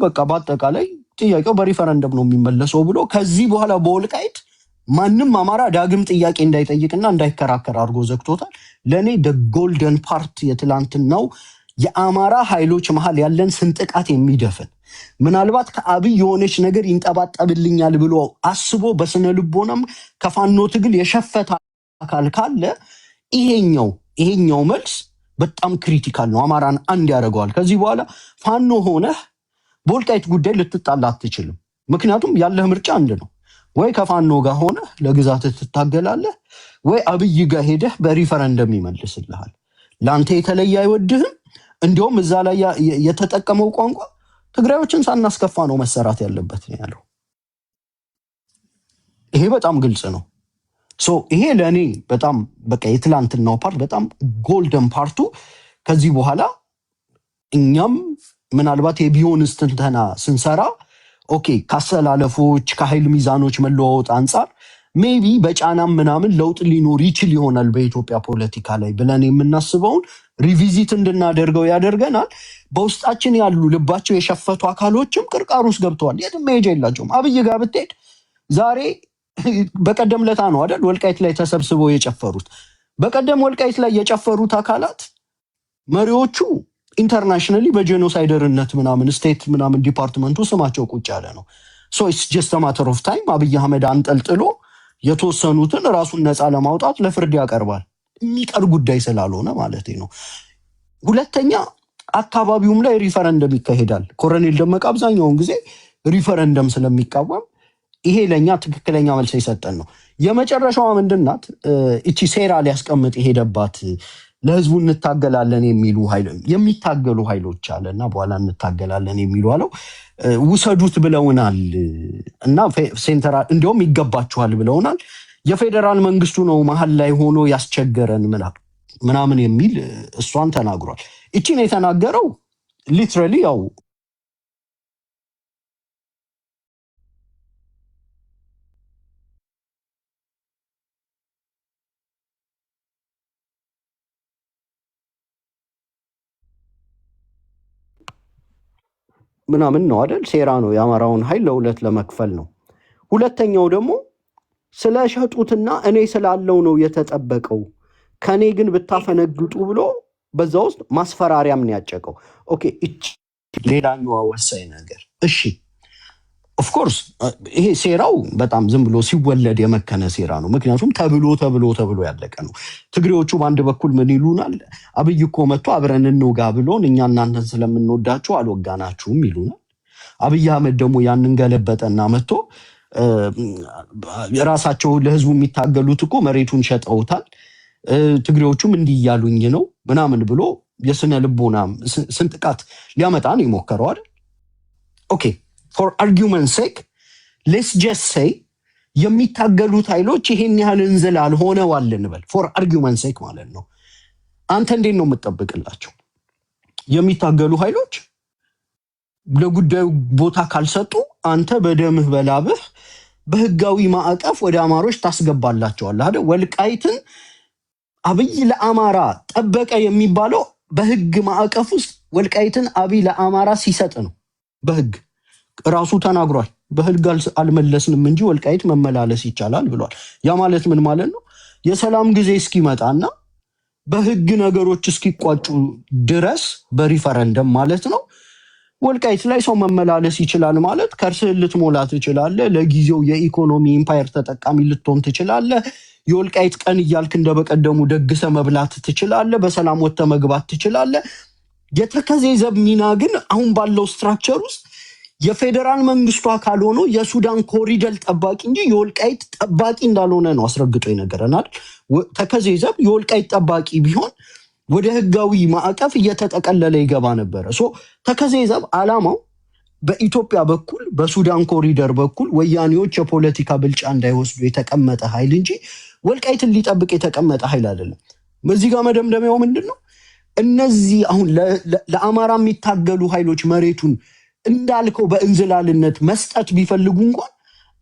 በቃ በአጠቃላይ ጥያቄው በሪፈረንደም ነው የሚመለሰው ብሎ ከዚህ በኋላ በወልቃይት ማንም አማራ ዳግም ጥያቄ እንዳይጠይቅና እንዳይከራከር አድርጎ ዘግቶታል። ለእኔ ጎልደን ፓርት የትላንትናው የአማራ ኃይሎች መሀል ያለን ስንጥቃት የሚደፍን ምናልባት ከአብይ የሆነች ነገር ይንጠባጠብልኛል ብሎ አስቦ በስነ ልቦናም ከፋኖ ትግል የሸፈተ አካል ካለ ይሄኛው መልስ በጣም ክሪቲካል ነው። አማራን አንድ ያደርገዋል። ከዚህ በኋላ ፋኖ ሆነህ በወልቃይት ጉዳይ ልትጣላ አትችልም። ምክንያቱም ያለህ ምርጫ አንድ ነው። ወይ ከፋኖ ጋር ሆነህ ለግዛት ትታገላለህ፣ ወይ አብይ ጋር ሄደህ በሪፈረንደም ይመልስልሃል። ለአንተ የተለየ አይወድህም። እንዲሁም እዛ ላይ የተጠቀመው ቋንቋ ትግራዮችን ሳናስከፋ ነው መሰራት ያለበት ነው ያለው። ይሄ በጣም ግልጽ ነው። ይሄ ለእኔ በጣም በቃ የትላንትናው ፓርት በጣም ጎልደን ፓርቱ። ከዚህ በኋላ እኛም ምናልባት የቢሆንስ ትንተና ስንሰራ ኦኬ ካሰላለፎች ከኃይል ሚዛኖች መለዋወጥ አንጻር ሜቢ በጫናም ምናምን ለውጥ ሊኖር ይችል ይሆናል በኢትዮጵያ ፖለቲካ ላይ ብለን የምናስበውን ሪቪዚት እንድናደርገው ያደርገናል። በውስጣችን ያሉ ልባቸው የሸፈቱ አካሎችም ቅርቃር ውስጥ ገብተዋል። የትም መሄጃ የላቸውም። አብይ ጋር ብትሄድ ዛሬ በቀደም ለታ ነው አይደል ወልቃይት ላይ ተሰብስበው የጨፈሩት። በቀደም ወልቃይት ላይ የጨፈሩት አካላት መሪዎቹ ኢንተርናሽናሊ በጄኖሳይደርነት ምናምን ስቴት ምናምን ዲፓርትመንቱ ስማቸው ቁጭ ያለ ነው። ኢትስ ጀስት ማተር ኦፍ ታይም አብይ አህመድ አንጠልጥሎ የተወሰኑትን ራሱን ነፃ ለማውጣት ለፍርድ ያቀርባል። የሚቀር ጉዳይ ስላልሆነ ማለት ነው። ሁለተኛ አካባቢውም ላይ ሪፈረንደም ይካሄዳል። ኮሎኔል ደመቀ አብዛኛውን ጊዜ ሪፈረንደም ስለሚቃወም ይሄ ለኛ ትክክለኛ መልስ የሰጠን ነው። የመጨረሻዋ ምንድናት? እቺ ሴራ ሊያስቀምጥ የሄደባት ለህዝቡ እንታገላለን የሚታገሉ ኃይሎች አለና በኋላ እንታገላለን የሚሉ አለው ውሰዱት ብለውናል እና ሴንተራል እንዲሁም ይገባችኋል ብለውናል። የፌዴራል መንግስቱ ነው መሀል ላይ ሆኖ ያስቸገረን ምናምን የሚል እሷን ተናግሯል። እቺን የተናገረው ሊትራሊ ያው ምናምን ነው አይደል? ሴራ ነው። የአማራውን ኃይል ለሁለት ለመክፈል ነው። ሁለተኛው ደግሞ ስለሸጡትና እኔ ስላለው ነው የተጠበቀው፣ ከኔ ግን ብታፈነግጡ ብሎ በዛ ውስጥ ማስፈራሪያም ነው ያጨቀው። ኦኬ እቺ ሌላኛዋ ወሳኝ ነገር እሺ፣ ኦፍኮርስ ይሄ ሴራው በጣም ዝም ብሎ ሲወለድ የመከነ ሴራ ነው። ምክንያቱም ተብሎ ያለቀ ነው። ትግሬዎቹ በአንድ በኩል ምን ይሉናል? አብይ እኮ መጥቶ አብረን እንውጋ ብሎን እኛ እናንተን ስለምንወዳችሁ አልወጋናችሁም ይሉናል። አብይ አህመድ ደግሞ ያንን ገለበጠና መጥቶ ራሳቸው ለህዝቡ የሚታገሉት እኮ መሬቱን ሸጠውታል፣ ትግሬዎቹም እንዲህ እያሉኝ ነው ምናምን ብሎ የስነ ልቦና ስንጥቃት ሊያመጣ ነው የሞከረው አይደል? ኦኬ for argument's sake let's just say የሚታገሉት ኃይሎች ይሄን ያህል እንዝላል ሆነዋል እንበል። for argument's sake ማለት ነው። አንተ እንዴት ነው የምትጠብቅላቸው? የሚታገሉ ኃይሎች ለጉዳዩ ቦታ ካልሰጡ አንተ በደምህ በላብህ በህጋዊ ማዕቀፍ ወደ አማሮች ታስገባላቸዋለህ አይደል? ወልቃይትን አብይ ለአማራ ጠበቀ የሚባለው በህግ ማዕቀፍ ውስጥ ወልቃይትን አብይ ለአማራ ሲሰጥ ነው። በህግ ራሱ ተናግሯል። በህግ አልመለስንም እንጂ ወልቃይት መመላለስ ይቻላል ብሏል። ያ ማለት ምን ማለት ነው? የሰላም ጊዜ እስኪመጣና በህግ ነገሮች እስኪቋጩ ድረስ በሪፈረንደም ማለት ነው ወልቃይት ላይ ሰው መመላለስ ይችላል ማለት ከርስህን ልትሞላ ትችላለህ። ለጊዜው የኢኮኖሚ ኢምፓየር ተጠቃሚ ልትሆን ትችላለህ። የወልቃይት ቀን እያልክ እንደበቀደሙ ደግሰ መብላት ትችላለህ። በሰላም ወጥተህ መግባት ትችላለህ። የተከዜ ዘብ ሚና ግን አሁን ባለው ስትራክቸር ውስጥ የፌዴራል መንግስቱ አካል ሆኖ የሱዳን ኮሪደር ጠባቂ እንጂ የወልቃይት ጠባቂ እንዳልሆነ ነው አስረግጦ ይነገረናል። ተከዜ ዘብ የወልቃይት ጠባቂ ቢሆን ወደ ህጋዊ ማዕቀፍ እየተጠቀለለ ይገባ ነበረ። ተከዜ ዘብ ዓላማው በኢትዮጵያ በኩል በሱዳን ኮሪደር በኩል ወያኔዎች የፖለቲካ ብልጫ እንዳይወስዱ የተቀመጠ ኃይል እንጂ ወልቃይትን ሊጠብቅ የተቀመጠ ኃይል አይደለም። በዚህ ጋር መደምደሚያው ምንድን ነው? እነዚህ አሁን ለአማራ የሚታገሉ ኃይሎች መሬቱን እንዳልከው በእንዝላልነት መስጠት ቢፈልጉ እንኳን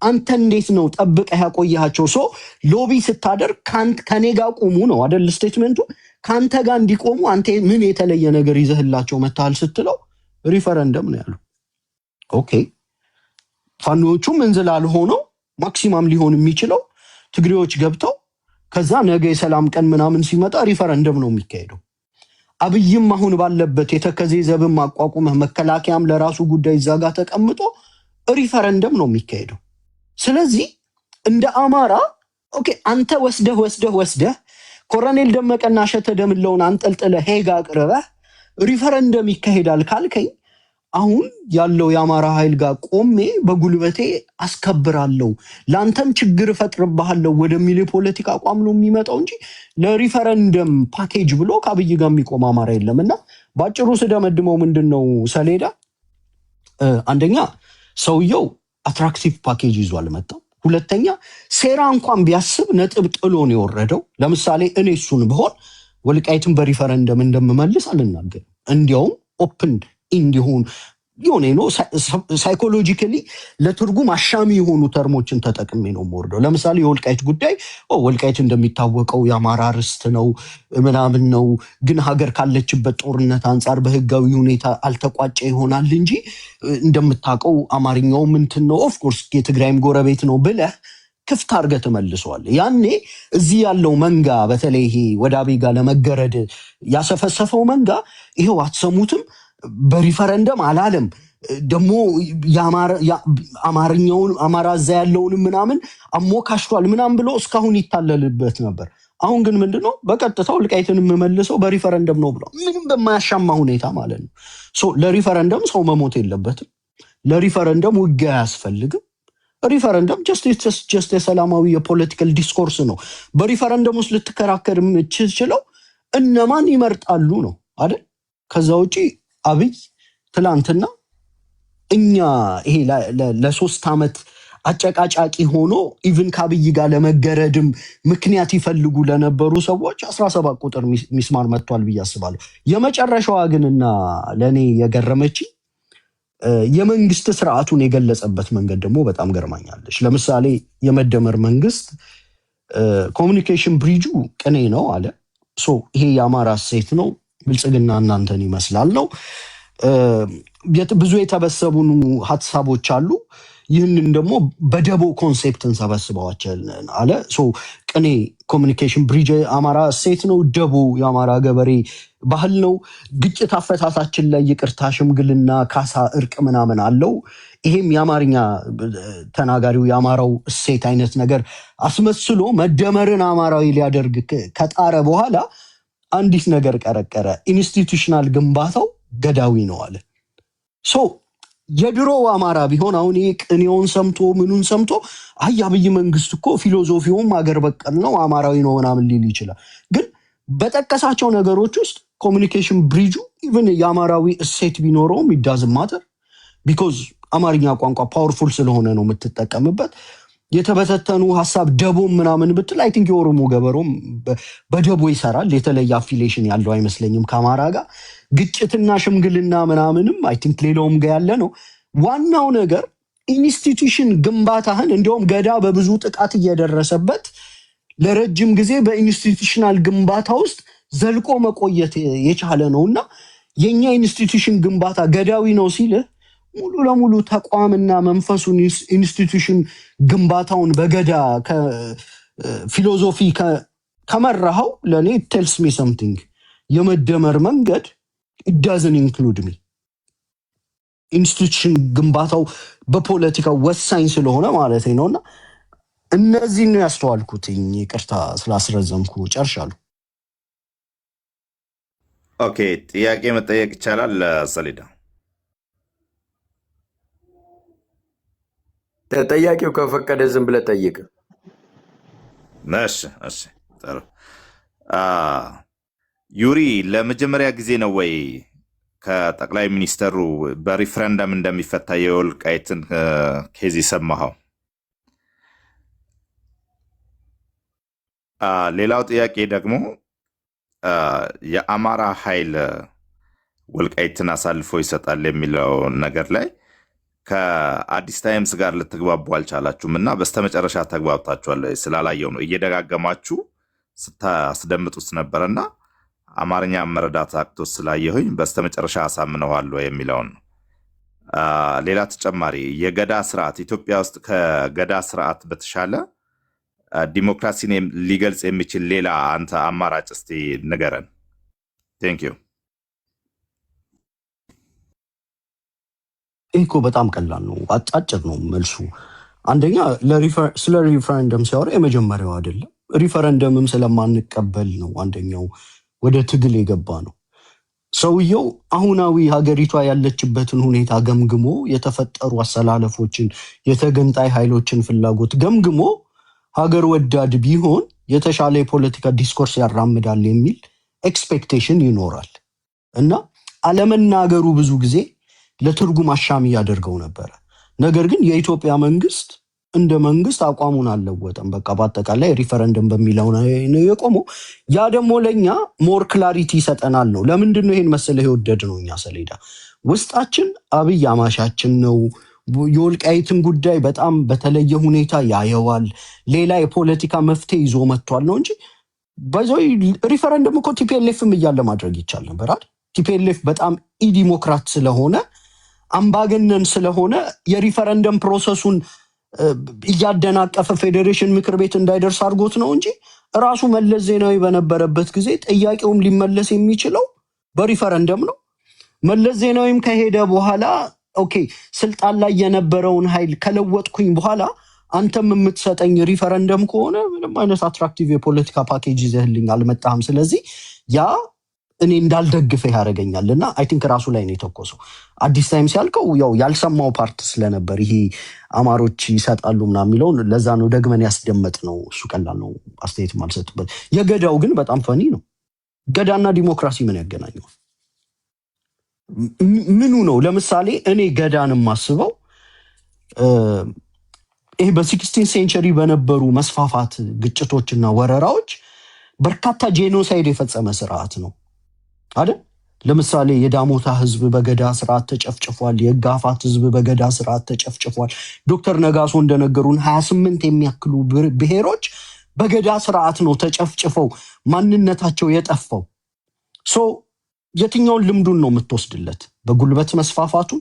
አንተ እንዴት ነው ጠብቀህ ያቆያቸው? ሎቢ ስታደርግ ከኔ ጋር ቆሙ ነው አይደል ስቴትመንቱ። ከአንተ ጋር እንዲቆሙ አንተ ምን የተለየ ነገር ይዘህላቸው መታል ስትለው ሪፈረንደም ነው ያለው። ኦኬ ፋኖቹም እንዝላል ሆነው ማክሲማም ሊሆን የሚችለው ትግሬዎች ገብተው ከዛ ነገ የሰላም ቀን ምናምን ሲመጣ ሪፈረንደም ነው የሚካሄደው። አብይም አሁን ባለበት የተከዜ ዘብም አቋቁመህ መከላከያም ለራሱ ጉዳይ እዛ ጋር ተቀምጦ ሪፈረንደም ነው የሚካሄደው። ስለዚህ እንደ አማራ ኦኬ አንተ ወስደህ ኮሎኔል ደመቀና እሸተ ደምለውን አንጠልጥለህ ሄጋ አቅርበህ ሪፈረንደም ይካሄዳል ካልከኝ አሁን ያለው የአማራ ኃይል ጋር ቆሜ በጉልበቴ አስከብራለሁ ለአንተም ችግር እፈጥርብሃለሁ ወደሚል የፖለቲካ አቋም ነው የሚመጣው እንጂ ለሪፈረንደም ፓኬጅ ብሎ ከአብይ ጋር የሚቆም አማራ የለም። እና በአጭሩ ስደመድመው ምንድነው ሰሌዳ አንደኛ ሰውየው አትራክቲቭ ፓኬጅ ይዞ አልመጣም። ሁለተኛ ሴራ እንኳን ቢያስብ ነጥብ ጥሎ ነው የወረደው። ለምሳሌ እኔ እሱን ብሆን ወልቃይትን በሪፈረንደም እንደምመልስ አልናገርም። እንዲያውም ኦፕን እንዲሆን የሆነ ነው ሳይኮሎጂካሊ ለትርጉም አሻሚ የሆኑ ተርሞችን ተጠቅሜ ነው የምወርደው። ለምሳሌ የወልቃይት ጉዳይ ወልቃይት እንደሚታወቀው የአማራ ርስት ነው ምናምን ነው፣ ግን ሀገር ካለችበት ጦርነት አንጻር በህጋዊ ሁኔታ አልተቋጨ ይሆናል እንጂ እንደምታውቀው አማርኛው ምንትን ነው ኦፍኮርስ የትግራይም ጎረቤት ነው ብለህ ክፍት አድርገህ ትመልሰዋለህ። ያኔ እዚህ ያለው መንጋ በተለይ ይሄ ወደ አብይ ጋር ለመገረድ ያሰፈሰፈው መንጋ ይሄው አትሰሙትም በሪፈረንደም አላለም ደግሞ አማርኛውን አማራ እዛ ያለውንም ምናምን አሞካሽቷል ምናምን ብሎ እስካሁን ይታለልበት ነበር። አሁን ግን ምንድነው በቀጥታ ወልቃይትን የምመልሰው በሪፈረንደም ነው ብሎ ምንም በማያሻማ ሁኔታ ማለት ነው። ለሪፈረንደም ሰው መሞት የለበትም። ለሪፈረንደም ውጊያ አያስፈልግም። ሪፈረንደም ጀስት የሰላማዊ የፖለቲካል ዲስኮርስ ነው። በሪፈረንደም ውስጥ ልትከራከር የምትችለው እነማን ይመርጣሉ ነው አይደል? ከዛ ውጪ አብይ ትላንትና እኛ ይሄ ለ3 ዓመት አጨቃጫቂ ሆኖ ኢቭን ከአብይ ጋር ለመገረድም ምክንያት ይፈልጉ ለነበሩ ሰዎች 17 ቁጥር ሚስማር መጥቷል ብዬ አስባለሁ። የመጨረሻዋ ግንና ለእኔ የገረመች የመንግስት ስርዓቱን የገለጸበት መንገድ ደግሞ በጣም ገርማኛለች። ለምሳሌ የመደመር መንግስት ኮሚኒኬሽን ብሪጁ ቅኔ ነው አለ። ይሄ የአማራ ሴት ነው ብልጽግና እናንተን ይመስላል ነው። ብዙ የተበሰቡን ሀሳቦች አሉ። ይህንን ደግሞ በደቦ ኮንሴፕት እንሰበስበዋለን አለ። ቅኔ ኮሚኒኬሽን ብሪጅ አማራ ሴት ነው፣ ደቦ የአማራ ገበሬ ባህል ነው። ግጭት አፈታታችን ላይ ይቅርታ፣ ሽምግልና፣ ካሳ፣ እርቅ ምናምን አለው። ይሄም የአማርኛ ተናጋሪው የአማራው እሴት አይነት ነገር አስመስሎ መደመርን አማራዊ ሊያደርግ ከጣረ በኋላ አንዲት ነገር ቀረቀረ። ኢንስቲቱሽናል ግንባታው ገዳዊ ነው አለ። የድሮ አማራ ቢሆን አሁን ይሄ ቅኔውን ሰምቶ ምኑን ሰምቶ አይ አብይ መንግስት እኮ ፊሎዞፊውም አገር በቀል ነው አማራዊ ነው ምናምን ሊል ይችላል። ግን በጠቀሳቸው ነገሮች ውስጥ ኮሚኒኬሽን ብሪጁ ኢቭን የአማራዊ እሴት ቢኖረውም ይዳዝም ማተር ቢኮዝ አማርኛ ቋንቋ ፓወርፉል ስለሆነ ነው የምትጠቀምበት። የተበተተኑ ሀሳብ ደቦም ምናምን ብትል አይ ቲንክ የኦሮሞ ገበሮም በደቦ ይሰራል። የተለየ አፊሌሽን ያለው አይመስለኝም ከአማራ ጋር። ግጭትና ሽምግልና ምናምንም አይ ቲንክ ሌላውም ጋር ያለ ነው። ዋናው ነገር ኢንስቲትዩሽን ግንባታህን እንዲሁም ገዳ በብዙ ጥቃት እየደረሰበት ለረጅም ጊዜ በኢንስቲትዩሽናል ግንባታ ውስጥ ዘልቆ መቆየት የቻለ ነውና የኛ ኢንስቲትዩሽን ግንባታ ገዳዊ ነው ሲልህ ሙሉ ለሙሉ ተቋምና መንፈሱን ኢንስቲትዩሽን ግንባታውን በገዳ ፊሎዞፊ ከመራኸው ለእኔ ቴልስ ሚ ሰምቲንግ የመደመር መንገድ ኢዳዝን ኢንክሉድ ሚ ኢንስቲትዩሽን ግንባታው በፖለቲካው ወሳኝ ስለሆነ ማለት ነውና እነዚህ ነው ያስተዋልኩትኝ። ይቅርታ ስላስረዘምኩ ጨርሻለሁ። ኦኬ ጥያቄ መጠየቅ ይቻላል ሰሌዳ? ተጠያቂው ከፈቀደ ዝም ብለህ ጠይቅ። እሺ ጥሩ። ዩሪ ለመጀመሪያ ጊዜ ነው ወይ ከጠቅላይ ሚኒስተሩ በሪፍረንደም እንደሚፈታ የወልቃይትን ኬዝ የሰማኸው? ሌላው ጥያቄ ደግሞ የአማራ ኃይል ወልቃይትን አሳልፎ ይሰጣል የሚለው ነገር ላይ ከአዲስ ታይምስ ጋር ልትግባቡ አልቻላችሁም እና በስተመጨረሻ ተግባብታችኋል? ስላላየው ነው እየደጋገማችሁ ስታስደምጡት ነበረና አማርኛ መረዳት አቅቶት ስላየሁኝ በስተመጨረሻ አሳምነዋል የሚለውን ነው። ሌላ ተጨማሪ የገዳ ስርዓት ኢትዮጵያ ውስጥ ከገዳ ስርዓት በተሻለ ዲሞክራሲን ሊገልጽ የሚችል ሌላ አንተ አማራጭ እስቲ ንገረን። ቴንክ ዩ። ይህ እኮ በጣም ቀላል ነው፣ አጫጭር ነው መልሱ። አንደኛ ስለ ሪፈረንደም ሲያወራ የመጀመሪያው አይደለም። ሪፈረንደምም ስለማንቀበል ነው አንደኛው ወደ ትግል የገባ ነው። ሰውየው አሁናዊ ሀገሪቷ ያለችበትን ሁኔታ ገምግሞ የተፈጠሩ አሰላለፎችን የተገንጣይ ኃይሎችን ፍላጎት ገምግሞ ሀገር ወዳድ ቢሆን የተሻለ የፖለቲካ ዲስኮርስ ያራምዳል የሚል ኤክስፔክቴሽን ይኖራል እና አለመናገሩ ብዙ ጊዜ ለትርጉም አሻሚ ያደርገው ነበረ። ነገር ግን የኢትዮጵያ መንግስት እንደ መንግስት አቋሙን አልለወጠም። በቃ በአጠቃላይ ሪፈረንደም በሚለው ነው የቆመው። ያ ደግሞ ለእኛ ሞር ክላሪቲ ይሰጠናል ነው። ለምንድን ነው ይሄን መሰለ የወደድ ነው? እኛ ሰሌዳ ውስጣችን አብይ አማሻችን ነው። የወልቃይትን ጉዳይ በጣም በተለየ ሁኔታ ያየዋል። ሌላ የፖለቲካ መፍትሄ ይዞ መጥቷል ነው እንጂ ሪፈረንደም እኮ ቲፒኤልኤፍም እያለ ማድረግ ይቻል ነበር አይደል? ቲፒኤልኤፍ በጣም ኢዲሞክራት ስለሆነ አምባገነን ስለሆነ የሪፈረንደም ፕሮሰሱን እያደናቀፈ ፌዴሬሽን ምክር ቤት እንዳይደርስ አድርጎት ነው እንጂ ራሱ መለስ ዜናዊ በነበረበት ጊዜ ጥያቄውም ሊመለስ የሚችለው በሪፈረንደም ነው። መለስ ዜናዊም ከሄደ በኋላ ኦኬ ስልጣን ላይ የነበረውን ኃይል ከለወጥኩኝ በኋላ አንተም የምትሰጠኝ ሪፈረንደም ከሆነ ምንም አይነት አትራክቲቭ የፖለቲካ ፓኬጅ ይዘህልኝ አልመጣህም፣ ስለዚህ ያ እኔ እንዳልደግፈህ ያደርገኛል እና አይ ቲንክ ራሱ ላይ ነው የተኮሰው። አዲስ ታይም ሲያልቀው ያው ያልሰማው ፓርት ስለነበር ይሄ አማሮች ይሰጣሉ ምናምን የሚለውን ለዛ ነው ደግመን ያስደመጥ ነው። እሱ ቀላል ነው፣ አስተያየት አልሰጥበት። የገዳው ግን በጣም ፈኒ ነው። ገዳና ዲሞክራሲ ምን ያገናኘው? ምኑ ነው? ለምሳሌ እኔ ገዳን የማስበው ይሄ በ16 ሴንቸሪ በነበሩ መስፋፋት ግጭቶችና ወረራዎች በርካታ ጄኖሳይድ የፈጸመ ስርዓት ነው አይደል? ለምሳሌ የዳሞታ ህዝብ በገዳ ስርዓት ተጨፍጭፏል። የጋፋት ህዝብ በገዳ ስርዓት ተጨፍጭፏል። ዶክተር ነጋሶ እንደነገሩን 28 የሚያክሉ ብሔሮች በገዳ ስርዓት ነው ተጨፍጭፈው ማንነታቸው የጠፋው። የትኛውን ልምዱን ነው የምትወስድለት? በጉልበት መስፋፋቱን፣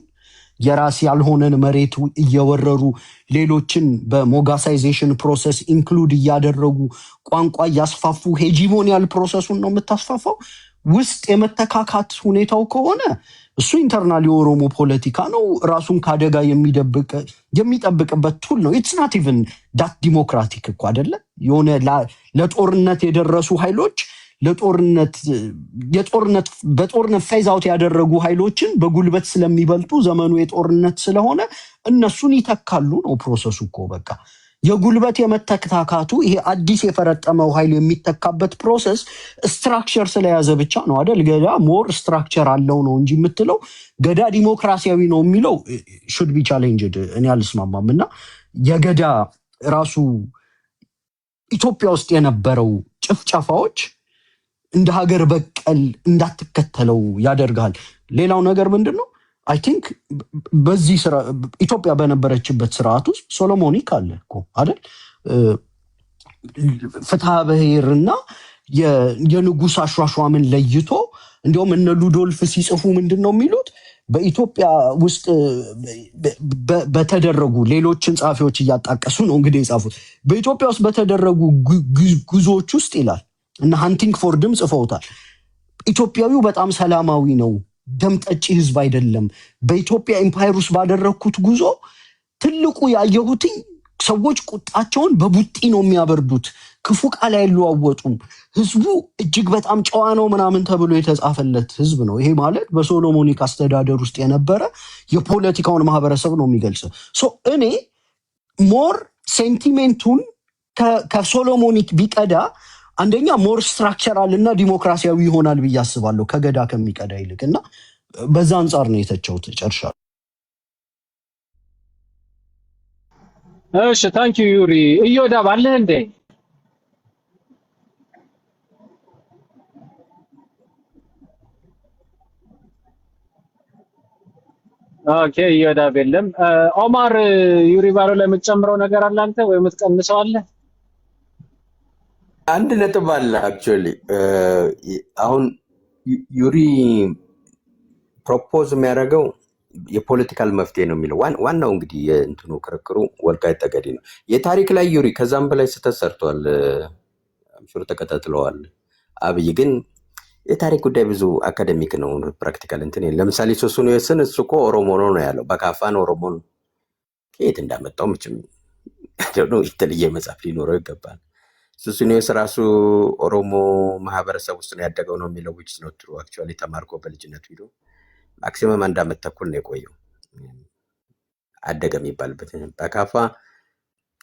የራስ ያልሆነን መሬት እየወረሩ ሌሎችን በሞጋሳይዜሽን ፕሮሰስ ኢንክሉድ እያደረጉ ቋንቋ እያስፋፉ ሄጂሞኒያል ፕሮሰሱን ነው የምታስፋፋው? ውስጥ የመተካካት ሁኔታው ከሆነ እሱ ኢንተርናል የኦሮሞ ፖለቲካ ነው። ራሱን ከአደጋ የሚጠብቅበት ቱል ነው። ኢትስ ናት ኢቭን ዳት ዲሞክራቲክ እኮ አይደለ? የሆነ ለጦርነት የደረሱ ኃይሎች በጦርነት ፌዝ አውት ያደረጉ ኃይሎችን በጉልበት ስለሚበልጡ ዘመኑ የጦርነት ስለሆነ እነሱን ይተካሉ ነው ፕሮሰሱ እኮ። በቃ የጉልበት የመተካካቱ ይሄ አዲስ የፈረጠመው ኃይል የሚተካበት ፕሮሰስ ስትራክቸር ስለያዘ ብቻ ነው አይደል? ገዳ ሞር ስትራክቸር አለው ነው እንጂ የምትለው ገዳ ዲሞክራሲያዊ ነው የሚለው ሹድ ቢ ቻሌንጅድ። እኔ አልስማማም። እና የገዳ ራሱ ኢትዮጵያ ውስጥ የነበረው ጭፍጨፋዎች እንደ ሀገር በቀል እንዳትከተለው ያደርጋል። ሌላው ነገር ምንድን ነው? አይ ቲንክ በዚህ ኢትዮጵያ በነበረችበት ስርዓት ውስጥ ሶሎሞኒክ አለ እኮ አይደል? ፍትሐ ብሔርና የንጉስ አሿሿምን ለይቶ እንዲሁም እነ ሉዶልፍ ሲጽፉ ምንድን ነው የሚሉት? በኢትዮጵያ ውስጥ በተደረጉ ሌሎችን ጸሐፊዎች እያጣቀሱ ነው እንግዲህ የጻፉት። በኢትዮጵያ ውስጥ በተደረጉ ጉዞዎች ውስጥ ይላል እና ሃንቲንግ ፎርድም ጽፈውታል። ኢትዮጵያዊው በጣም ሰላማዊ ነው፣ ደም ጠጪ ህዝብ አይደለም። በኢትዮጵያ ኤምፓየር ውስጥ ባደረግኩት ጉዞ ትልቁ ያየሁትኝ ሰዎች ቁጣቸውን በቡጢ ነው የሚያበርዱት፣ ክፉ ቃል አይለዋወጡም፣ ህዝቡ እጅግ በጣም ጨዋ ነው ምናምን ተብሎ የተጻፈለት ህዝብ ነው። ይሄ ማለት በሶሎሞኒክ አስተዳደር ውስጥ የነበረ የፖለቲካውን ማህበረሰብ ነው የሚገልጸው። እኔ ሞር ሴንቲሜንቱን ከሶሎሞኒክ ቢቀዳ አንደኛ ሞር ስትራክቸራል እና ዲሞክራሲያዊ ይሆናል ብዬ አስባለሁ ከገዳ ከሚቀዳ ይልቅ። እና በዛ አንጻር ነው የተቸውት። ጨርሻለሁ። እሺ ታንኪ ዩሪ። እዮዳብ አለህ እንዴ? ኦኬ እዮዳብ የለም። ኦማር ዩሪ ባለው ላይ የምትጨምረው ነገር አለ አንተ ወይ የምትቀንሰው አለ? አንድ ነጥብ አለ። አክቹዋሊ አሁን ዩሪ ፕሮፖዝ የሚያደርገው የፖለቲካል መፍትሄ ነው የሚለው ዋናው እንግዲህ እንትኑ ክርክሩ ወልቃይት ጠገዴ ነው። የታሪክ ላይ ዩሪ ከዛም በላይ ስተሰርቷል አምሹር ተከታትለዋል። አብይ ግን የታሪክ ጉዳይ ብዙ አካደሚክ ነው፣ ፕራክቲካል እንትን ለምሳሌ ሶስቱን እሱ እኮ ኦሮሞ ነው ያለው። በካፋን ኦሮሞን ከየት እንዳመጣው ምችም የተለየ መጽሐፍ ሊኖረው ይገባል። ሱሱኒዮስ ራሱ ኦሮሞ ማህበረሰብ ውስጥ ነው ያደገው ነው የሚለው which is not true actually ተማርኮ በልጅነቱ ሄዶ ማክሲመም 1 ዓመት ተኩል ነው የቆየው አደገ የሚባልበት። በካፋ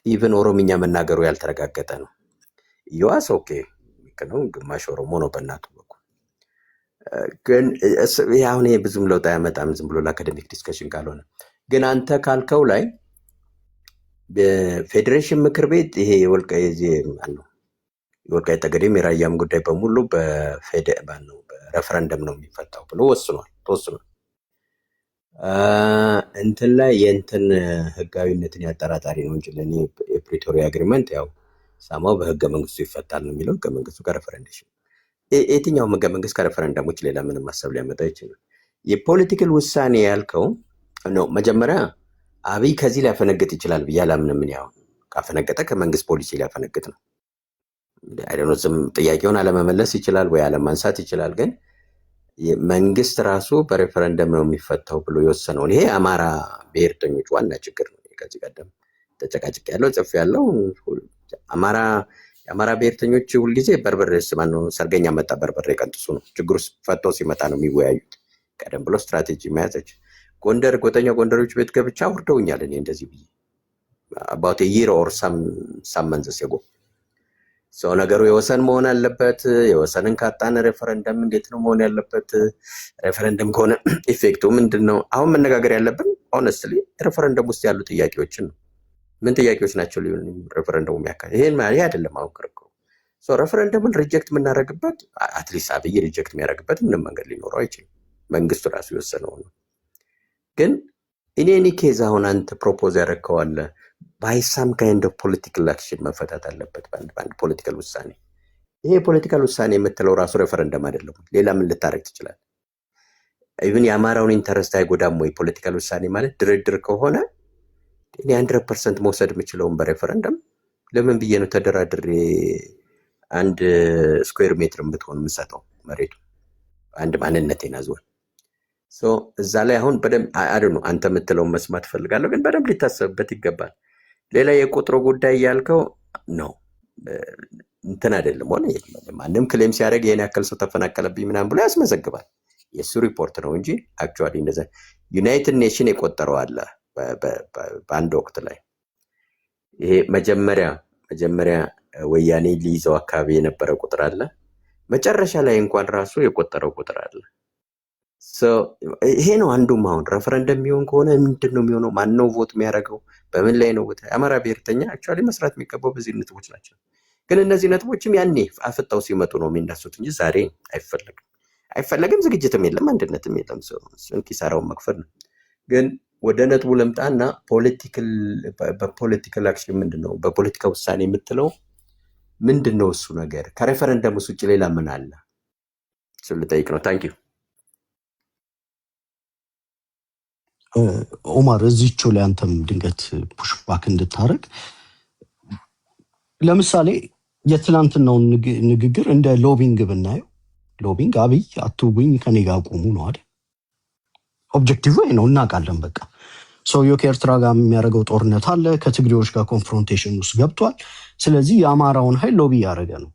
ኢቭን ኦሮምኛ መናገሩ ያልተረጋገጠ ነው። ይዋስ ኦኬ ነው ግማሽ ኦሮሞ ነው በእናቱ በኩል። ግን አሁን ይሄ ብዙም ለውጥ አያመጣም ዝም ብሎ ለአካደሚክ ዲስከሽን ካልሆነ። ግን አንተ ካልከው ላይ በፌዴሬሽን ምክር ቤት ይሄ የወልቃይት ጠገዴም የራያም ጉዳይ በሙሉ በሬፈረንደም ነው የሚፈታው ብሎ ተወስኗል። እንትን ላይ የእንትን ህጋዊነትን ያጠራጣሪ ነው እንጂ ለእኔ የፕሪቶሪያ አግሪመንት ያው ሳማው በህገ መንግስቱ ይፈታል ነው የሚለው። ህገ መንግስቱ ከሬፈረንዴሽን የትኛውም ህገ መንግስት ከሬፈረንደሞች ሌላ ምንም ማሰብ ሊያመጣ ይችላል። የፖለቲካል ውሳኔ ያልከው ነው መጀመሪያ አብይ ከዚህ ሊያፈነግጥ ይችላል ብዬ አላምንም። ምን ያው ካፈነገጠ ከመንግስት ፖሊሲ ሊያፈነግጥ ነው። አይደለም ጥያቄውን አለመመለስ ይችላል ወይ አለማንሳት ይችላል። ግን መንግስት ራሱ በሬፈረንደም ነው የሚፈታው ብሎ የወሰነው ይሄ አማራ ብሔርተኞች ዋና ችግር ነው። ከዚህ ቀደም ተጨቃጭቅ ያለው ጽፍ ያለው የአማራ ብሔርተኞች ሁልጊዜ በርበሬ ማነው ሰርገኛ መጣ በርበሬ ቀንጥሱ ነው ችግሩ ፈቶ ሲመጣ ነው የሚወያዩት። ቀደም ብሎ ስትራቴጂ መያዘች ጎንደር ጎተኛ ጎንደሮች ቤት ገብቻ ወርደውኛል። እኔ እንደዚህ ብዬ about a year or some months ago ሰው ነገሩ የወሰን መሆን አለበት። የወሰንን ካጣን ሬፈረንደም እንዴት ነው መሆን ያለበት? ሬፈረንደም ከሆነ ኢፌክቱ ምንድነው? አሁን መነጋገር ያለብን ሆነስትሊ ሬፈረንደም ውስጥ ያሉ ጥያቄዎችን ነው። ምን ጥያቄዎች ናቸው ሬፈረንደሙ የሚያካሂድ? ይሄን ማለት አይደለም አሁን ክርክሩ። ሶ ሬፈረንደምን ሪጀክት የምናደርግበት አትሊስት አብይ ሪጀክት የሚያደርግበት ምንም መንገድ ሊኖረው አይችልም። መንግስቱ ራሱ የወሰነው ነው። ግን ኢኔኒ ኬዝ አሁን አንተ ፕሮፖዝ ያደረከዋለ ባይ ሳም ካይንድ ኦፍ ፖለቲካል አክሽን መፈታት አለበት በአንድ ፖለቲካል ውሳኔ። ይሄ ፖለቲካል ውሳኔ የምትለው ራሱ ሬፈረንደም አይደለም። ሌላ ምን ልታረግ ትችላለህ? ኢቭን የአማራውን ኢንተረስት አይጎዳም ወይ? ፖለቲካል ውሳኔ ማለት ድርድር ከሆነ እኔ 100% መውሰድ የምችለውን በሬፈረንደም ለምን ብዬ ነው ተደራድሬ 1 ስኩዌር ሜትር ብትሆን የምሰጠው መሬቱ አንድ ማንነቴን አዝወን ሶ እዛ ላይ አሁን በደንብ አይደለም አንተ የምትለውን መስማት ፈልጋለሁ። ግን በደንብ ሊታሰብበት ይገባል። ሌላ የቁጥሩ ጉዳይ ያልከው ነው እንትን አይደለም ሆነ ማንም ክሌም ሲያደርግ ይሄን ያክል ሰው ተፈናቀለብኝ ምናምን ብሎ ያስመዘግባል። የሱ ሪፖርት ነው እንጂ አክቹአሊ እንደዛ ዩናይትድ ኔሽን የቆጠረው አለ በአንድ ወቅት ላይ ይሄ መጀመሪያ ወያኔ ሊይዘው አካባቢ የነበረ ቁጥር አለ። መጨረሻ ላይ እንኳን ራሱ የቆጠረው ቁጥር አለ። ይሄ ነው አንዱም አሁን ሬፈረንደም የሚሆን ከሆነ ምንድን ነው የሚሆነው? ማን ነው ቮት የሚያደርገው? በምን ላይ ነው? የአማራ ብሔርተኛ አክቹአሊ መስራት የሚገባው በዚህ ነጥቦች ናቸው። ግን እነዚህ ነጥቦችም ያኔ አፍጣው ሲመጡ ነው የሚነሱት እንጂ ዛሬ አይፈለግም። ዝግጅትም የለም፣ አንድነትም የለም። እሱን ኪሳራውን መክፈል ነው። ግን ወደ ነጥቡ ልምጣና በፖለቲካል አክሽን ምንድነው በፖለቲካ ውሳኔ የምትለው ምንድነው? እሱ ነገር ከሬፈረንደም ውጭ ሌላ ምን አለ? እሱን ልጠይቅ ነው። ታንኪዩ ኦማር። እዚህቸው ላይ አንተም ድንገት ፑሽባክ እንድታረግ ለምሳሌ የትላንትናውን ንግግር እንደ ሎቢንግ ብናየው ሎቢንግ አብይ አትውኝ ከኔ ጋር ቆሙ ነው አይደል? ኦብጀክቲቭ ነው እናውቃለን። በቃ ሰውየው ከኤርትራ ጋር የሚያደርገው ጦርነት አለ፣ ከትግሬዎች ጋር ኮንፍሮንቴሽን ውስጥ ገብቷል። ስለዚህ የአማራውን ኃይል ሎቢ ያደረገ ነው።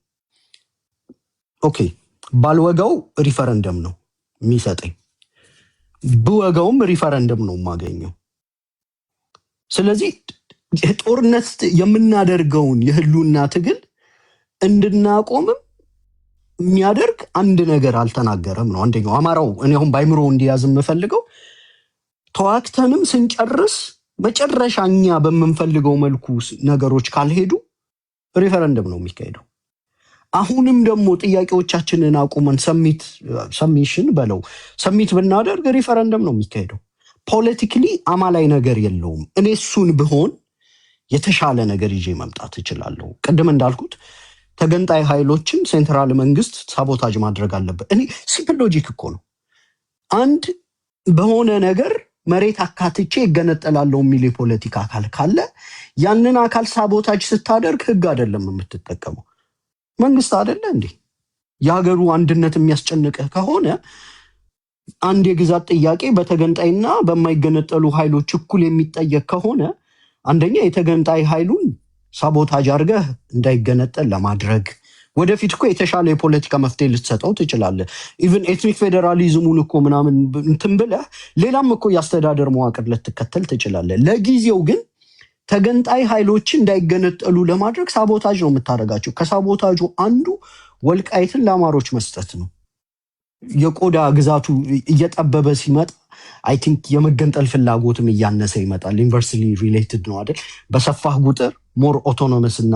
ኦኬ ባልወጋው ሪፈረንደም ነው የሚሰጠኝ፣ ብወጋውም ሪፈረንደም ነው የማገኘው። ስለዚህ ጦርነት የምናደርገውን የህልውና ትግል እንድናቆምም የሚያደርግ አንድ ነገር አልተናገረም ነው። አንደኛው አማራው እኔ አሁን ባይምሮ እንዲያዝ የምፈልገው ተዋክተንም ስንጨርስ መጨረሻ እኛ በምንፈልገው መልኩ ነገሮች ካልሄዱ ሪፈረንደም ነው የሚካሄደው። አሁንም ደግሞ ጥያቄዎቻችንን አቁመን ሰሚሽን በለው ሰሚት ብናደርግ ሪፈረንደም ነው የሚካሄደው። ፖለቲካሊ አማላይ ነገር የለውም። እኔ እሱን ብሆን የተሻለ ነገር ይዤ መምጣት እችላለሁ። ቅድም እንዳልኩት ተገንጣይ ኃይሎችን ሴንትራል መንግስት ሳቦታጅ ማድረግ አለበት። እኔ ሲምፕል ሎጂክ እኮ ነው። አንድ በሆነ ነገር መሬት አካትቼ ይገነጠላለሁ የሚል የፖለቲካ አካል ካለ ያንን አካል ሳቦታጅ ስታደርግ ህግ አይደለም የምትጠቀመው፣ መንግስት አይደለ እንዴ? የሀገሩ አንድነት የሚያስጨንቅህ ከሆነ አንድ የግዛት ጥያቄ በተገንጣይና በማይገነጠሉ ኃይሎች እኩል የሚጠየቅ ከሆነ አንደኛ የተገንጣይ ኃይሉን ሳቦታጅ አድርገህ እንዳይገነጠል ለማድረግ ወደፊት እኮ የተሻለ የፖለቲካ መፍትሄ ልትሰጠው ትችላለህ። ኢቭን ኤትኒክ ፌዴራሊዝሙን እኮ ምናምን እንትን ብለህ ሌላም እኮ የአስተዳደር መዋቅር ልትከተል ትችላለህ። ለጊዜው ግን ተገንጣይ ኃይሎች እንዳይገነጠሉ ለማድረግ ሳቦታጅ ነው የምታደርጋቸው። ከሳቦታጁ አንዱ ወልቃይትን ለአማሮች መስጠት ነው። የቆዳ ግዛቱ እየጠበበ ሲመጣ አይ ቲንክ የመገንጠል ፍላጎትም እያነሰ ይመጣል። ዩኒቨርሲቲ ሪሌትድ ነው አይደል? በሰፋህ ቁጥር ሞር ኦቶኖመስ እና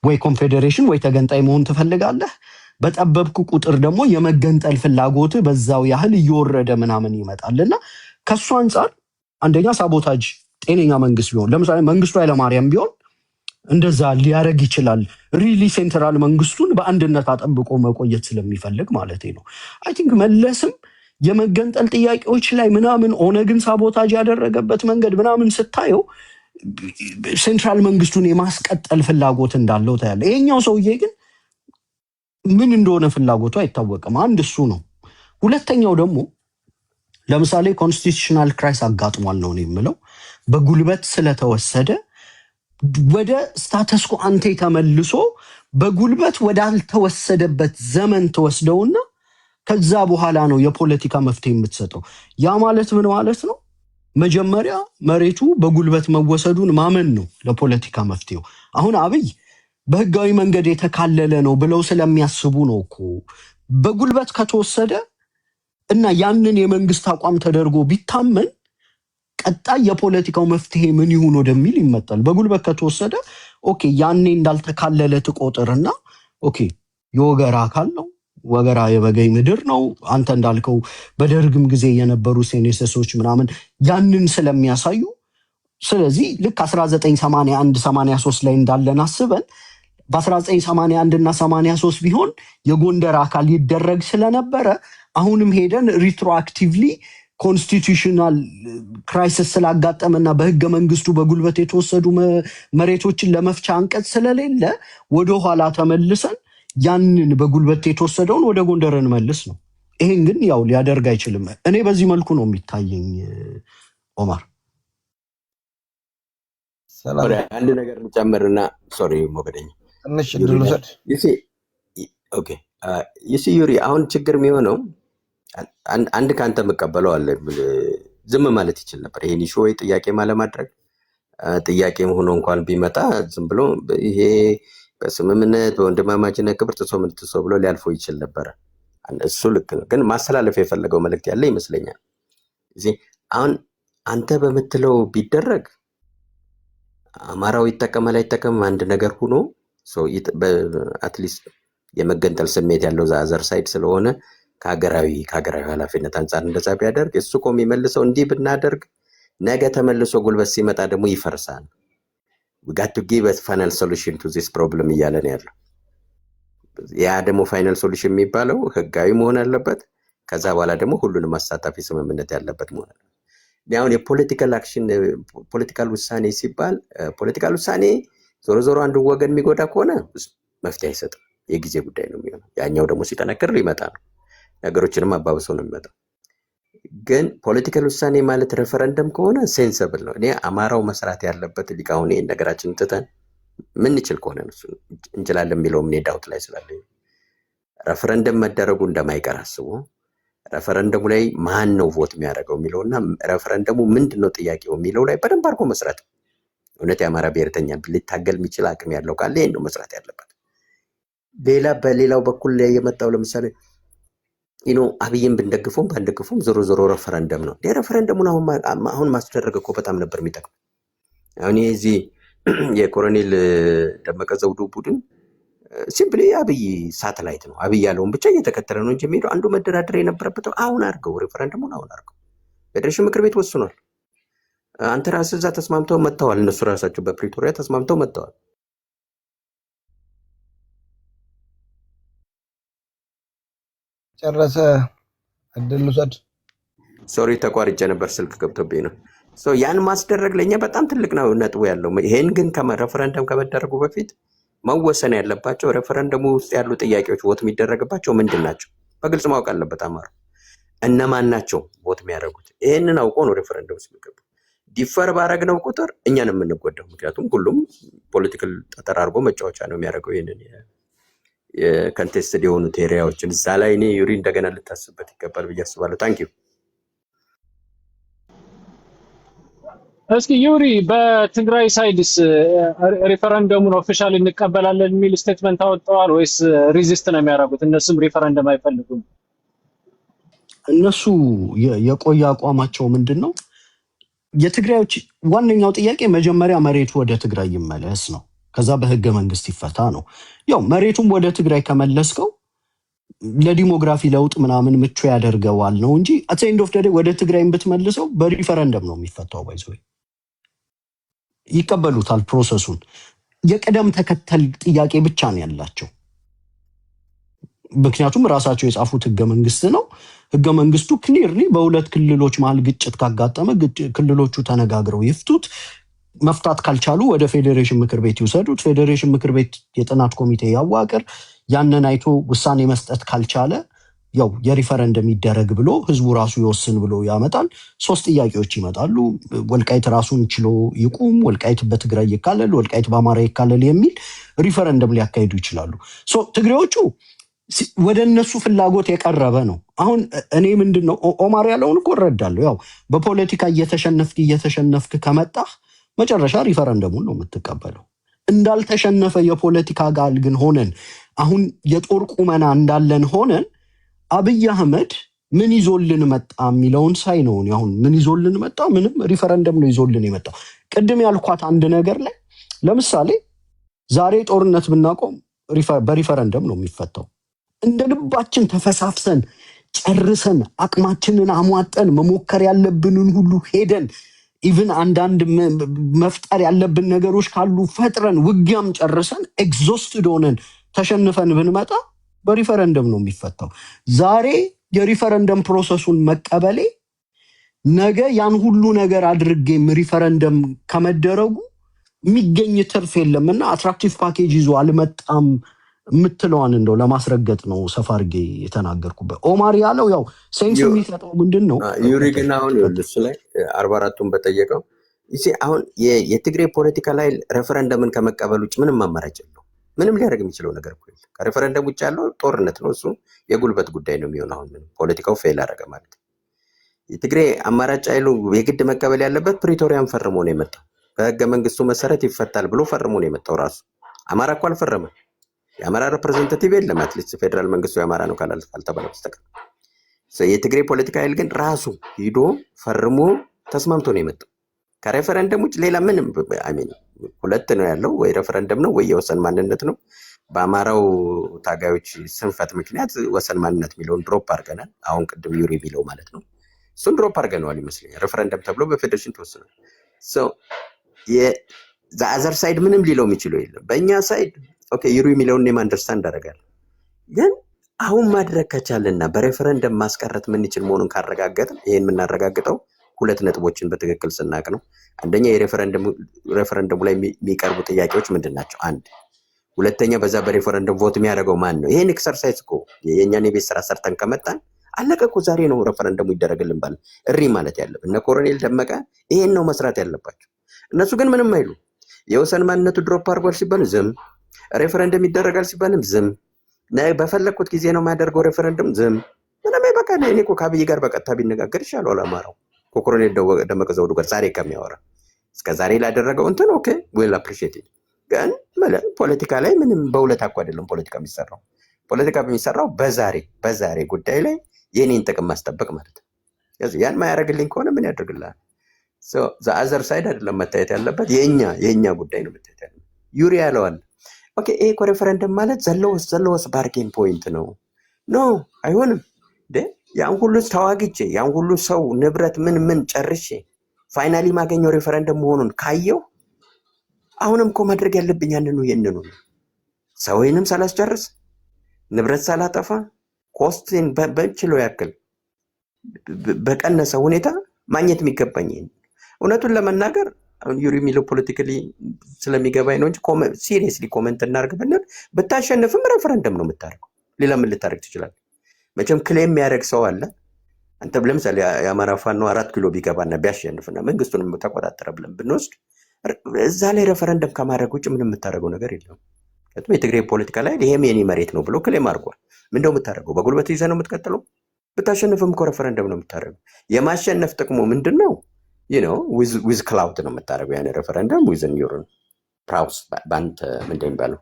ወይ ኮንፌዴሬሽን ወይ ተገንጣይ መሆን ትፈልጋለህ። በጠበብኩ ቁጥር ደግሞ የመገንጠል ፍላጎት በዛው ያህል እየወረደ ምናምን ይመጣልና ከሱ አንጻር አንደኛ ሳቦታጅ ጤነኛ መንግስት ቢሆን ለምሳሌ መንግስቱ ኃይለማርያም ቢሆን እንደዛ ሊያረግ ይችላል። ሪሊ ሴንትራል መንግስቱን በአንድነት አጠብቆ መቆየት ስለሚፈልግ ማለት ነው። አይ ቲንክ መለስም የመገንጠል ጥያቄዎች ላይ ምናምን ኦነግን ሳቦታጅ ያደረገበት መንገድ ምናምን ስታየው ሴንትራል መንግስቱን የማስቀጠል ፍላጎት እንዳለው ታያለ። ይሄኛው ሰውዬ ግን ምን እንደሆነ ፍላጎቱ አይታወቅም። አንድ እሱ ነው። ሁለተኛው ደግሞ ለምሳሌ ኮንስቲቱሽናል ክራይስ አጋጥሟል ነው የምለው። በጉልበት ስለተወሰደ ወደ ስታተስኮ አንቴ ተመልሶ በጉልበት ወዳልተወሰደበት ዘመን ተወስደውና ከዛ በኋላ ነው የፖለቲካ መፍትሄ የምትሰጠው። ያ ማለት ምን ማለት ነው? መጀመሪያ መሬቱ በጉልበት መወሰዱን ማመን ነው ለፖለቲካ መፍትሄው። አሁን አብይ በህጋዊ መንገድ የተካለለ ነው ብለው ስለሚያስቡ ነው እኮ። በጉልበት ከተወሰደ እና ያንን የመንግስት አቋም ተደርጎ ቢታመን ቀጣይ የፖለቲካው መፍትሄ ምን ይሁን ወደሚል ይመጣል። በጉልበት ከተወሰደ ኦኬ ያኔ እንዳልተካለለ ትቆጥርና ኦኬ የወገራ አካል ነው፣ ወገራ የበገይ ምድር ነው። አንተ እንዳልከው በደርግም ጊዜ የነበሩ ሴኔሰሶች ምናምን ያንን ስለሚያሳዩ ስለዚህ ልክ 1981 83 ላይ እንዳለን አስበን በ1981 እና 83 ቢሆን የጎንደር አካል ይደረግ ስለነበረ አሁንም ሄደን ሪትሮአክቲቭሊ ኮንስቲቱሽናል ክራይሲስ ስላጋጠመና በህገ መንግስቱ በጉልበት የተወሰዱ መሬቶችን ለመፍቻ አንቀጽ ስለሌለ ወደኋላ ተመልሰን ያንን በጉልበት የተወሰደውን ወደ ጎንደር እንመልስ ነው። ይሄን ግን ያው ሊያደርግ አይችልም። እኔ በዚህ መልኩ ነው የሚታየኝ። ኦማር ሰላም፣ አንድ ነገር ልጨምርና ሶሪ ሞገደኝ ትንሽ እድል ውሰድ። ይሲ ዩሪ አሁን ችግር የሚሆነው አንድ ከአንተ የምቀበለው አለ። ዝም ማለት ይችል ነበር ይሄን ሾ ጥያቄ ማለማድረግ ጥያቄ ሆኖ እንኳን ቢመጣ ዝም ብሎ ይሄ በስምምነት በወንድማማችነት ክብር ጥሶ ምን ጥሶ ብሎ ሊያልፈው ይችል ነበር። እሱ ልክ ነው፣ ግን ማስተላለፍ የፈለገው መልእክት ያለ ይመስለኛል። እዚህ አሁን አንተ በምትለው ቢደረግ አማራው ይጠቀማል አይጠቀም አንድ ነገር ሆኖ አትሊስት የመገንጠል ስሜት ያለው ዛዘር ሳይድ ስለሆነ ከሀገራዊ ኃላፊነት አንጻር እንደዛ ቢያደርግ እሱ እኮ የሚመልሰው እንዲህ ብናደርግ ነገ ተመልሶ ጉልበት ሲመጣ ደግሞ ይፈርሳል። we got to give a final solution to this problem እያለ ነው ያለው። ያ ደግሞ ፋይናል ሶሉሽን የሚባለው ህጋዊ መሆን አለበት። ከዛ በኋላ ደግሞ ሁሉንም አሳታፊ ስምምነት ያለበት መሆን አለበት። አሁን የፖለቲካል አክሽን ፖለቲካል ውሳኔ ሲባል ፖለቲካል ውሳኔ ዞሮ ዞሮ አንዱ ወገን የሚጎዳ ከሆነ መፍትሄ አይሰጥም፣ የጊዜ ጉዳይ ነው የሚሆነው። ያኛው ደግሞ ሲጠነክር ሊመጣ ነው፣ ነገሮችንም አባብሶ ነው የሚመጣው። ግን ፖለቲካል ውሳኔ ማለት ሬፈረንደም ከሆነ ሴንሰብል ነው። እኔ አማራው መስራት ያለበት ሊቃውን ይሄን ነገራችን ትተን ምንችል ከሆነ እንችላለን የሚለው ምን ዳውት ላይ ስላለ ሬፈረንደም መደረጉ እንደማይቀር አስቡ። ሬፈረንደሙ ላይ ማን ነው ቮት የሚያደርገው የሚለውና ሬፈረንደሙ ምንድነው ጥያቄው የሚለው ላይ በደንብ አድርጎ መስራት። እውነት የአማራ ብሔርተኛ ሊታገል የሚችል አቅም ያለው ካለ ይሄን ነው መስራት ያለበት። በሌላው በኩል ላይ የመጣው ለምሳሌ አብይን ብንደግፉም ባንደግፉም ዞሮ ዞሮ ሬፈረንደም ነው። ሬፈረንደሙን አሁን ማስደረግ እኮ በጣም ነበር የሚጠቅመው። አሁን እዚህ የኮሎኔል ደመቀ ዘውዱ ቡድን ሲምፕሊ አብይ ሳተላይት ነው። አብይ ያለውን ብቻ እየተከተለ ነው እንጂ የሚሄደው አንዱ መደራደር የነበረበት አሁን አድርገው ሬፈረንደሙን አሁን አድርገው ፌዴሬሽን ምክር ቤት ወስኗል። አንተ ራስህ እዛ ተስማምተው መጥተዋል። እነሱ ራሳቸው በፕሪቶሪያ ተስማምተው መጥተዋል። ጨረሰ። እድል ውሰድ። ሶሪ ተቋርጬ ነበር፣ ስልክ ገብቶብኝ ነው። ያን ማስደረግ ለእኛ በጣም ትልቅ ነው ነጥቡ ያለው። ይሄን ግን ሬፈረንደም ከመደረጉ በፊት መወሰን ያለባቸው ሬፈረንደሙ ውስጥ ያሉ ጥያቄዎች ቦት የሚደረግባቸው ምንድን ናቸው? በግልጽ ማወቅ አለበት አማራ። እነማን ናቸው ቦት የሚያደርጉት? ይህንን አውቆ ነው ሬፈረንደም ውስጥ የሚገቡ። ዲፈር ባረግነው ቁጥር እኛን የምንጎዳው፣ ምክንያቱም ሁሉም ፖለቲካል ጠጠር አድርጎ መጫወቻ ነው የሚያደርገው ይህንን የኮንቴስትድ የሆኑት ኤሪያዎችን። እዛ ላይ እኔ ዩሪ እንደገና ልታስብበት ይገባል ብዬ አስባለሁ። ታንኪዩ። እስኪ ዩሪ በትግራይ ሳይድስ ሪፈረንደሙን ኦፊሻሊ እንቀበላለን የሚል ስቴትመንት አወጥተዋል ወይስ ሪዚስት ነው የሚያደርጉት? እነሱም ሪፈረንደም አይፈልጉም። እነሱ የቆየ አቋማቸው ምንድን ነው? የትግራዮች ዋነኛው ጥያቄ መጀመሪያ መሬቱ ወደ ትግራይ ይመለስ ነው። ከዛ በህገ መንግስት ይፈታ ነው። ያው መሬቱም ወደ ትግራይ ከመለስከው ለዲሞግራፊ ለውጥ ምናምን ምቹ ያደርገዋል ነው እንጂ አት ኤንድ ኦፍ ወደ ትግራይ ብትመልሰው በሪፈረንደም ነው የሚፈታው። ባይዞ ይቀበሉታል ፕሮሰሱን። የቅደም ተከተል ጥያቄ ብቻ ነው ያላቸው። ምክንያቱም ራሳቸው የጻፉት ህገ መንግስት ነው። ህገ መንግስቱ ክሊርሊ በሁለት ክልሎች መሀል ግጭት ካጋጠመ ክልሎቹ ተነጋግረው ይፍቱት፣ መፍታት ካልቻሉ ወደ ፌዴሬሽን ምክር ቤት ይውሰዱት፣ ፌዴሬሽን ምክር ቤት የጥናት ኮሚቴ ያዋቅር፣ ያንን አይቶ ውሳኔ መስጠት ካልቻለ ያው የሪፈረንደም ይደረግ ብሎ ህዝቡ ራሱ ይወስን ብሎ ያመጣል። 3 ጥያቄዎች ይመጣሉ። ወልቃይት ራሱን ችሎ ይቁም፣ ወልቃይት በትግራይ ይካለል፣ ወልቃይት በአማራ ይካለል የሚል ሪፈረንደም ሊያካሂዱ ይችላሉ። ትግሬዎቹ ወደ እነሱ ፍላጎት የቀረበ ነው። አሁን እኔ ምንድነው ኦማር ያለውን እኮ እረዳለሁ። ያው በፖለቲካ እየተሸነፍክ ከመጣህ መጨረሻ ሪፈረንደሙን ነው የምትቀበለው። እንዳልተሸነፈ የፖለቲካ ጋር ግን ሆነን አሁን የጦር ቁመና እንዳለን ሆነን አብይ አህመድ ምን ይዞልን መጣ የሚለውን ሳይ ነው። አሁን ምን ይዞልን መጣ? ምንም ሪፈረንደም ነው ይዞልን የመጣው። ቅድም ያልኳት አንድ ነገር ላይ ለምሳሌ ዛሬ ጦርነት ብናቆም በሪፈረንደም ነው የሚፈታው። እንደ ልባችን ተፈሳፍሰን ጨርሰን አቅማችንን አሟጠን መሞከር ያለብንን ሁሉ ሄደን ኢቭን አንዳንድ መፍጠር ያለብን ነገሮች ካሉ ፈጥረን ውጊያም ጨርሰን ኤግዞስትድ ሆነን ተሸንፈን ብንመጣ በሪፈረንደም ነው የሚፈታው። ዛሬ የሪፈረንደም ፕሮሰሱን መቀበሌ ነገ ያን ሁሉ ነገር አድርጌም ሪፈረንደም ከመደረጉ የሚገኝ ትርፍ የለምና አትራክቲቭ ፓኬጅ ይዞ አልመጣም የምትለዋን እንደው ለማስረገጥ ነው ሰፋርጌ የተናገርኩበት። ኦማር ያለው ያው ሴንስ የሚሰጠው ምንድን ነው? ዩሪ ግን አሁን እሱ ላይ 44ቱን በጠየቀው አሁን የትግሬ ፖለቲካ ላይ ሬፈረንደምን ከመቀበል ውጭ ምንም አማራጭ የለው። ምንም ሊያደርግ የሚችለው ነገር እኮ የለም። ከሬፈረንደም ውጭ ያለው ጦርነት ነው። እሱ የጉልበት ጉዳይ ነው የሚሆን። አሁን ምንም ፖለቲካው ፌል አደረገ ማለት የትግሬ አማራጭ ኃይሉ የግድ መቀበል ያለበት ፕሪቶሪያን ፈርሞ ነው የመጣው። በህገ መንግስቱ መሰረት ይፈታል ብሎ ፈርሞ ነው የመጣው ራሱ። አማራ እኮ አልፈረመም። የአማራ ሬፕሬዘንታቲቭ የለም። አትሊስት ፌደራል መንግስቱ የአማራ ነው ካልተባለ በስተቀር የትግሬ ፖለቲካ ኃይል ግን ራሱ ሂዶ ፈርሞ ተስማምቶ ነው የመጣው። ከሬፈረንደም ውጭ ሌላ ምንም ሁለት ነው ያለው፣ ወይ ሬፈረንደም ነው ወይ የወሰን ማንነት ነው። በአማራው ታጋዮች ስንፈት ምክንያት ወሰን ማንነት የሚለውን ድሮፕ አድርገናል። አሁን ቅድም ዩሪ የሚለው ማለት ነው፣ እሱን ድሮፕ አድርገነዋል ይመስለኛል። ሬፈረንደም ተብሎ በፌዴሬሽን ተወስኗል። ዘአዘር ሳይድ ምንም ሊለው የሚችለው የለም። በእኛ ሳይድ ኦኬ ዩሪ የሚለውን እኔም አንደርስታንድ አደርጋለሁ። ግን አሁን ማድረግ ከቻልና በሬፈረንደም ማስቀረት የምንችል መሆኑን ካረጋገጥን፣ ይሄን የምናረጋግጠው 2 ነጥቦችን በትክክል ስናቅ ነው። አንደኛ የሬፈረንደሙ ላይ የሚቀርቡ ጥያቄዎች ምንድን ናቸው? አንድ ሁለተኛ በዛ በሬፈረንደም ቮት የሚያደርገው ማን ነው? ይሄን ኤክሰርሳይዝ እኮ የእኛን የቤት ስራ ሰርተን ከመጣን አለቀ እኮ። ዛሬ ነው ሬፈረንደሙ ይደረግልን ባለ እሪ ማለት ያለብን። እነ ኮሎኔል ደመቀ ይሄን ነው መስራት ያለባቸው። እነሱ ግን ምንም አይሉ። የወሰን ማንነቱ ድሮፕ አድርጓል ሲባል ዝም፣ ሬፈረንደም ይደረጋል ሲባልም ዝም፣ በፈለግኩት ጊዜ ነው የማያደርገው ሬፈረንደም ዝም። ምንም በቃ እኔ እኮ ከአብይ ጋር በቀጥታ ቢነጋገር ይሻላል አማራው ከኮሎኔል ደመቀ ዘውዱ ጋር ዛሬ ከሚያወራ እስከ ዛሬ ላደረገው እንትን ኦኬ ዌል አፕሪሺየት። ግን ፖለቲካ ላይ ምንም በሁለት አኳ አይደለም ፖለቲካ የሚሰራው። ፖለቲካ የሚሰራው በዛሬ ጉዳይ ላይ የኔን ጥቅም ማስጠበቅ ማለት ነው። ያን ማያደርግልኝ ከሆነ ምን ያደርግልሃል? ዘአዘር ሳይድ አይደለም መታየት ያለበት፣ የኛ ጉዳይ ነው መታየት ያለበት። ዩሪ ያለዋል ኦኬ ይሄ እኮ ሬፈረንደም ማለት ዘለወስ ባርጌን ፖይንት ነው። ኖ አይሆንም። ያን ሁሉ ተዋግቼ ያን ሁሉ ሰው ንብረት ምን ጨርሼ ፋይናሊ ማገኘው ሬፈረንደም መሆኑን ካየው አሁንም እኮ ማድረግ ያለብኝ ይህንኑ ሰውንም ሳላስጨርስ ንብረት ሳላጠፋ ኮስትን በችለው ያክል በቀነሰ ሁኔታ ማግኘት የሚገባኝ እውነቱን ለመናገር አሁን ዩሪ የሚለው ፖለቲካሊ ስለሚገባኝ ነው እንጂ ሲሪየስሊ ኮመንት እናድርግ ብንል ብታሸንፍም ሬፈረንደም ነው የምታደርገው። ሌላ ምን ልታደርግ ትችላለህ? መቼም ክሌም የሚያደርግ ሰው አለ። አንተ ለምሳሌ የአማራ ፋኖ 4 ኪሎ ቢገባና ቢያሸንፍና መንግስቱንም ተቆጣጠረ ብለን ብንወስድ እዛ ላይ ሬፈረንደም ከማድረግ ውጭ ምንም የምታደርገው ነገር የለም። ምክንያቱም የትግራይ ፖለቲካ ላይ ይሄም የኔ መሬት ነው ብሎ ክሌም አድርጓል። ምንድነው የምታደርገው? በጉልበት ይዘህ ነው የምትቀጥለው? ብታሸንፍም እኮ ሬፈረንደም ነው የምታደርገው። የማሸነፍ ጥቅሙ ምንድን ነው? ዊዝ ክላውድ ነው የምታደርገው ያን ሬፈረንደም ዊዝን ዩር ፕራውስ በአንተ ምንድን የሚባለው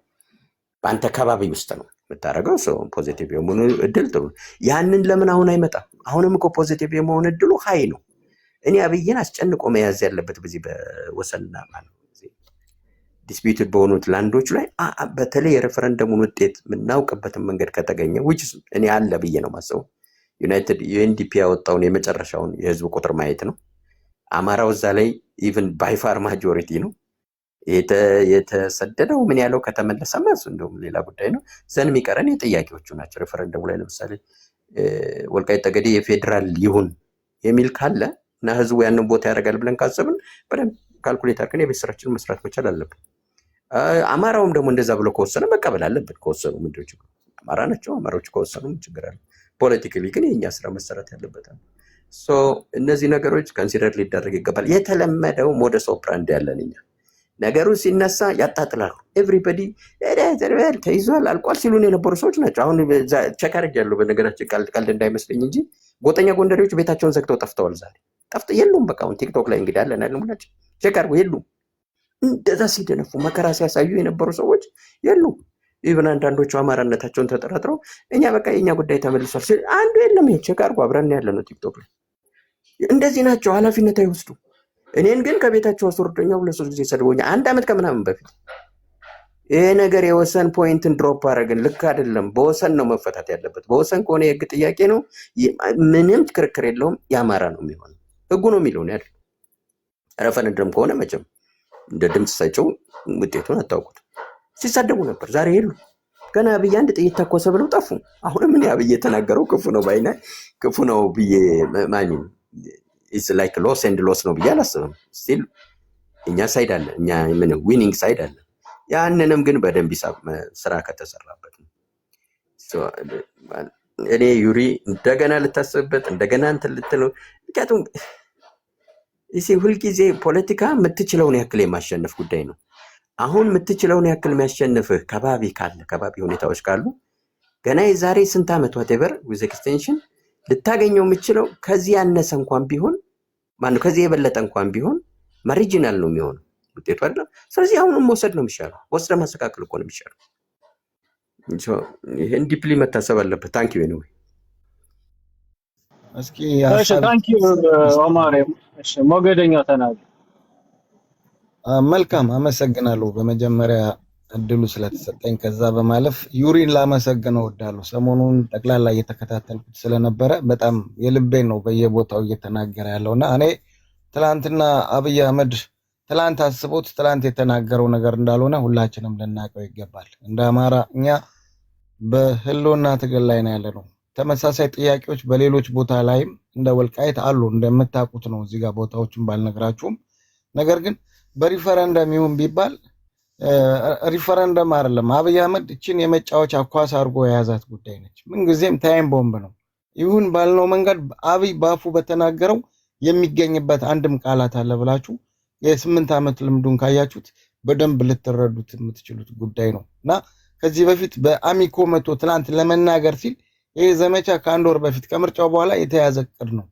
በአንተ ከባቢ ውስጥ ነው የምታደርገው። ፖዚቲቭ የመሆኑ እድል ጥሩ። ያንን ለምን አሁን አይመጣም? አሁንም እኮ ፖዚቲቭ የመሆን እድሉ ሀይ ነው። እኔ አብይን አስጨንቆ መያዝ ያለበት በዚህ በወሰንና ማለት ዲስፒዩትድ በሆኑት ላንዶች ላይ በተለይ የሬፈረንደሙን ውጤት የምናውቅበትን መንገድ ከተገኘ ውጭ እኔ አለ ብዬ ነው ማሰቡ። ዩናይትድ ዩኤንዲፒ ያወጣውን የመጨረሻውን የህዝብ ቁጥር ማየት ነው። አማራው እዛ ላይ ኢቭን ባይፋር ማጆሪቲ ነው። የተሰደደው ምን ያለው ከተመለሰ ማለት እንደውም ሌላ ጉዳይ ነው። ዘን የሚቀረን የጥያቄዎቹ ናቸው። ሬፈረንደሙ ላይ ለምሳሌ ወልቃይት ጠገዴ የፌዴራል ይሁን የሚል ካለ እና ህዝቡ ያንን ቦታ ያደርጋል ብለን ካሰብን በደንብ ካልኩሌት አድርገን የቤት ስራችንን መስራት መቻል አለብን። አማራውም ደግሞ እንደዛ ብሎ ከወሰነ መቀበል አለብን። ከወሰኑ ምንድን ችግር? አማራ ናቸው። አማራዎች ከወሰኑ ምን ችግር አለ? ፖለቲካሊ ግን የኛ ስራ መሰራት ያለበታል። እነዚህ ነገሮች ኮንሲደር ሊደረግ ይገባል። የተለመደው ሞደስ ኦፕራንዲ ያለን እኛ ነገሩ ሲነሳ ያጣጥላሉ። ኤቭሪበዲ ተይዟል አልቋል ሲሉን የነበሩ ሰዎች ናቸው። አሁን ቼክ አድርጌያለሁ። በነገራችን ቀልድ እንዳይመስለኝ እንጂ ጎጠኛ ጎንደሬዎች ቤታቸውን ዘግተው ጠፍተዋል። ዛሬ የሉም። በቃ አሁን ቲክቶክ ላይ እንግዲህ አለን አይደል? ሙላችን ቼክ አድርጎ የሉም። እንደዛ ሲደነፉ መከራ ሲያሳዩ የነበሩ ሰዎች የሉም። ኢቭን አንዳንዶቹ አማራነታቸውን ተጠራጥረው እኛ በቃ የኛ ጉዳይ ተመልሷል ሲል አንዱ የለም። ይሄ ቼክ አድርጎ አብረን ያለ ነው ቲክቶክ ላይ። እንደዚህ ናቸው። ኃላፊነት አይወስዱ። እኔን ግን ከቤታቸው አስወርዶኛ 2-3 ጊዜ ሰድቦኛ 1 ዓመት ከምናምን በፊት ይሄ ነገር የወሰን ፖይንትን ድሮፕ አደረግን። ልክ አይደለም። በወሰን ነው መፈታት ያለበት። በወሰን ከሆነ የህግ ጥያቄ ነው። ምንም ክርክር የለውም። የአማራ ነው የሚሆነው። ህጉ ነው የሚለው ነው ያለው። ሬፈረንደም ከሆነ መቼም እንደ ድምፅ ሰጪው ውጤቱን አታውቁት። ሲሳደቡ ነበር። ዛሬ የሉ። ገና አብይ አንድ ጥይት ተኮሰ ብለው ጠፉ። አሁንም ምን አብይ የተናገረው ክፉ ነው ባይና ክፉ ነው ብዬ ማንም ኢትስ ላይክ ሎስ ኤንድ ሎስ ነው ብዬ አላስብም። ስቲል እኛ ሳይድ አለ፣ እኛ ምን ዊኒንግ ሳይድ አለ። ያንንም ግን በደንብ ስራ ከተሰራበት ነው። እኔ ዩሪ እንደገና ልታስብበት እንደገና እንትን ልትለው። ምክንያቱም ሁልጊዜ ፖለቲካ የምትችለውን ያክል የማሸነፍ ጉዳይ ነው። አሁን የምትችለውን ያክል የሚያሸንፍህ ከባቢ ካለ ከባቢ ሁኔታዎች ካሉ ገና የዛሬ ስንት ዓመት ዋቴቨር ዊዝ ኤክስቴንሽን ልታገኘው የምችለው ከዚህ ያነሰ እንኳን ቢሆን ማነው ከዚህ የበለጠ እንኳን ቢሆን ማሪጂናል ነው የሚሆነው ውጤቱ አይደል? ስለዚህ አሁንም መውሰድ ነው የሚሻለው። ወስደ ማስተካከል እኮ ነው የሚሻለው። ይሄን ዲፕሊ መታሰብ አለበት። ታንክ ዩ ኤኒዌይ። እስኪ እሺ፣ ታንክ ዩ ኦማር። እሺ፣ ሞገደኛው ተናገር። መልካም አመሰግናለሁ። በመጀመሪያ እድሉ ስለተሰጠኝ ከዛ በማለፍ ዩሪን ላመሰግነው እወዳለሁ። ሰሞኑን ጠቅላላ እየተከታተልኩት ስለነበረ በጣም የልቤን ነው በየቦታው እየተናገረ ያለውና እኔ ትላንትና አብይ አህመድ ትላንት አስቦት ትላንት የተናገረው ነገር እንዳልሆነ ሁላችንም ልናውቀው ይገባል። እንደ አማራ እኛ በህልውና ትግል ላይ ነው ያለነው። ተመሳሳይ ጥያቄዎች በሌሎች ቦታ ላይም እንደ ወልቃይት አሉ። እንደምታውቁት ነው። እዚህ ጋር ቦታዎችን ባልነግራችሁም ነገር ግን በሪፈረንደም ይሁን ቢባል ሪፈረንደም አይደለም። አብይ አህመድ እቺን የመጫወቻ ኳስ አድርጎ የያዛት ጉዳይ ነች። ምንጊዜም ታይም ቦምብ ነው። ይሁን ባልነው መንገድ አብይ ባፉ በተናገረው የሚገኝበት አንድም ቃላት አለ ብላችሁ የ8 ዓመት ልምዱን ካያችሁት በደንብ ልትረዱት የምትችሉት ጉዳይ ነው እና ከዚህ በፊት በአሚኮ መቶ ትናንት ለመናገር ሲል ይሄ ዘመቻ ከአንድ ወር በፊት ከምርጫው በኋላ የተያዘ እቅድ ነው።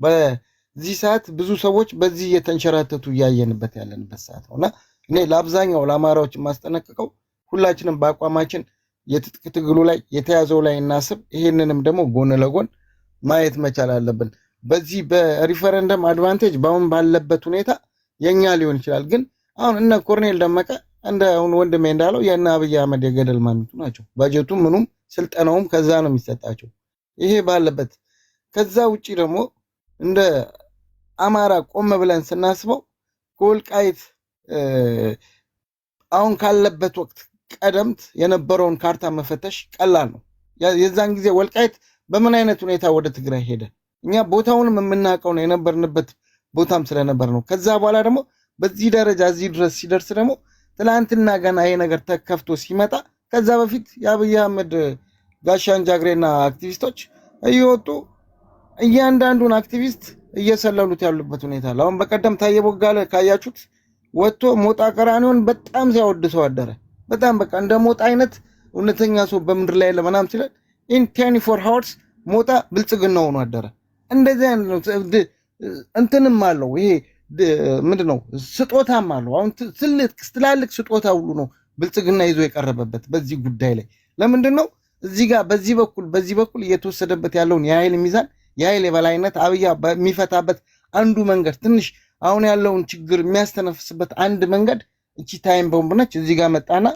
በዚህ ሰዓት ብዙ ሰዎች በዚህ የተንሸራተቱ እያየንበት ያለንበት ሰዓት ነውና እኔ ለአብዛኛው ለአማራዎች ማስጠነቅቀው ሁላችንም በአቋማችን የትጥቅ ትግሉ ላይ የተያዘው ላይ እናስብ። ይሄንንም ደግሞ ጎን ለጎን ማየት መቻል አለብን። በዚህ በሪፈረንደም አድቫንቴጅ ባሁን ባለበት ሁኔታ የኛ ሊሆን ይችላል። ግን አሁን እነ ኮርኔል ደመቀ እንደ አሁን ወንድሜ እንዳለው የእነ አብይ አህመድ የገደል ማሚቱ ናቸው። ባጀቱ ምኑም ስልጠናውም ከዛ ነው የሚሰጣቸው። ይሄ ባለበት ከዛ ውጪ ደግሞ እንደ አማራ ቆም ብለን ስናስበው ከወልቃይት አሁን ካለበት ወቅት ቀደምት የነበረውን ካርታ መፈተሽ ቀላል ነው። የዛን ጊዜ ወልቃይት በምን አይነት ሁኔታ ወደ ትግራይ ሄደ? እኛ ቦታውንም የምናውቀው ነው የነበርንበት ቦታም ስለነበር ነው። ከዛ በኋላ ደግሞ በዚህ ደረጃ እዚህ ድረስ ሲደርስ ደግሞ ትላንትና ገና ይሄ ነገር ተከፍቶ ሲመጣ ከዛ በፊት የአብይ አህመድ ጋሻን ጃግሬና አክቲቪስቶች እየወጡ እያንዳንዱን አክቲቪስት እየሰለሉት ያሉበት ሁኔታ አለ። አሁን በቀደም ታየ ቦጋለ ካያችሁት ወጥቶ ሞጣ ቀራኒዮን በጣም ሲያወድሰው አደረ። በጣም በቃ እንደ ሞጣ አይነት እውነተኛ ሰው በምድር ላይ ለማናም ሲል ኢን 24 hours ሞጣ ብልጽግና ሆኖ አደረ። እንደዚህ አይነት እንትንም አለው ይሄ ምንድነው ስጦታም አለው። አሁን ትላልቅ ስጦታ ሁሉ ነው ብልጽግና ይዞ የቀረበበት በዚህ ጉዳይ ላይ። ለምንድነው እዚህ ጋር በዚህ በኩል እየተወሰደበት ያለውን የኃይል ሚዛን የኃይል የበላይነት አብይ በሚፈታበት አንዱ መንገድ ትንሽ አሁን ያለውን ችግር የሚያስተነፍስበት አንድ መንገድ እቺ ታይም ቦምብ ነች። እዚህ ጋር መጣና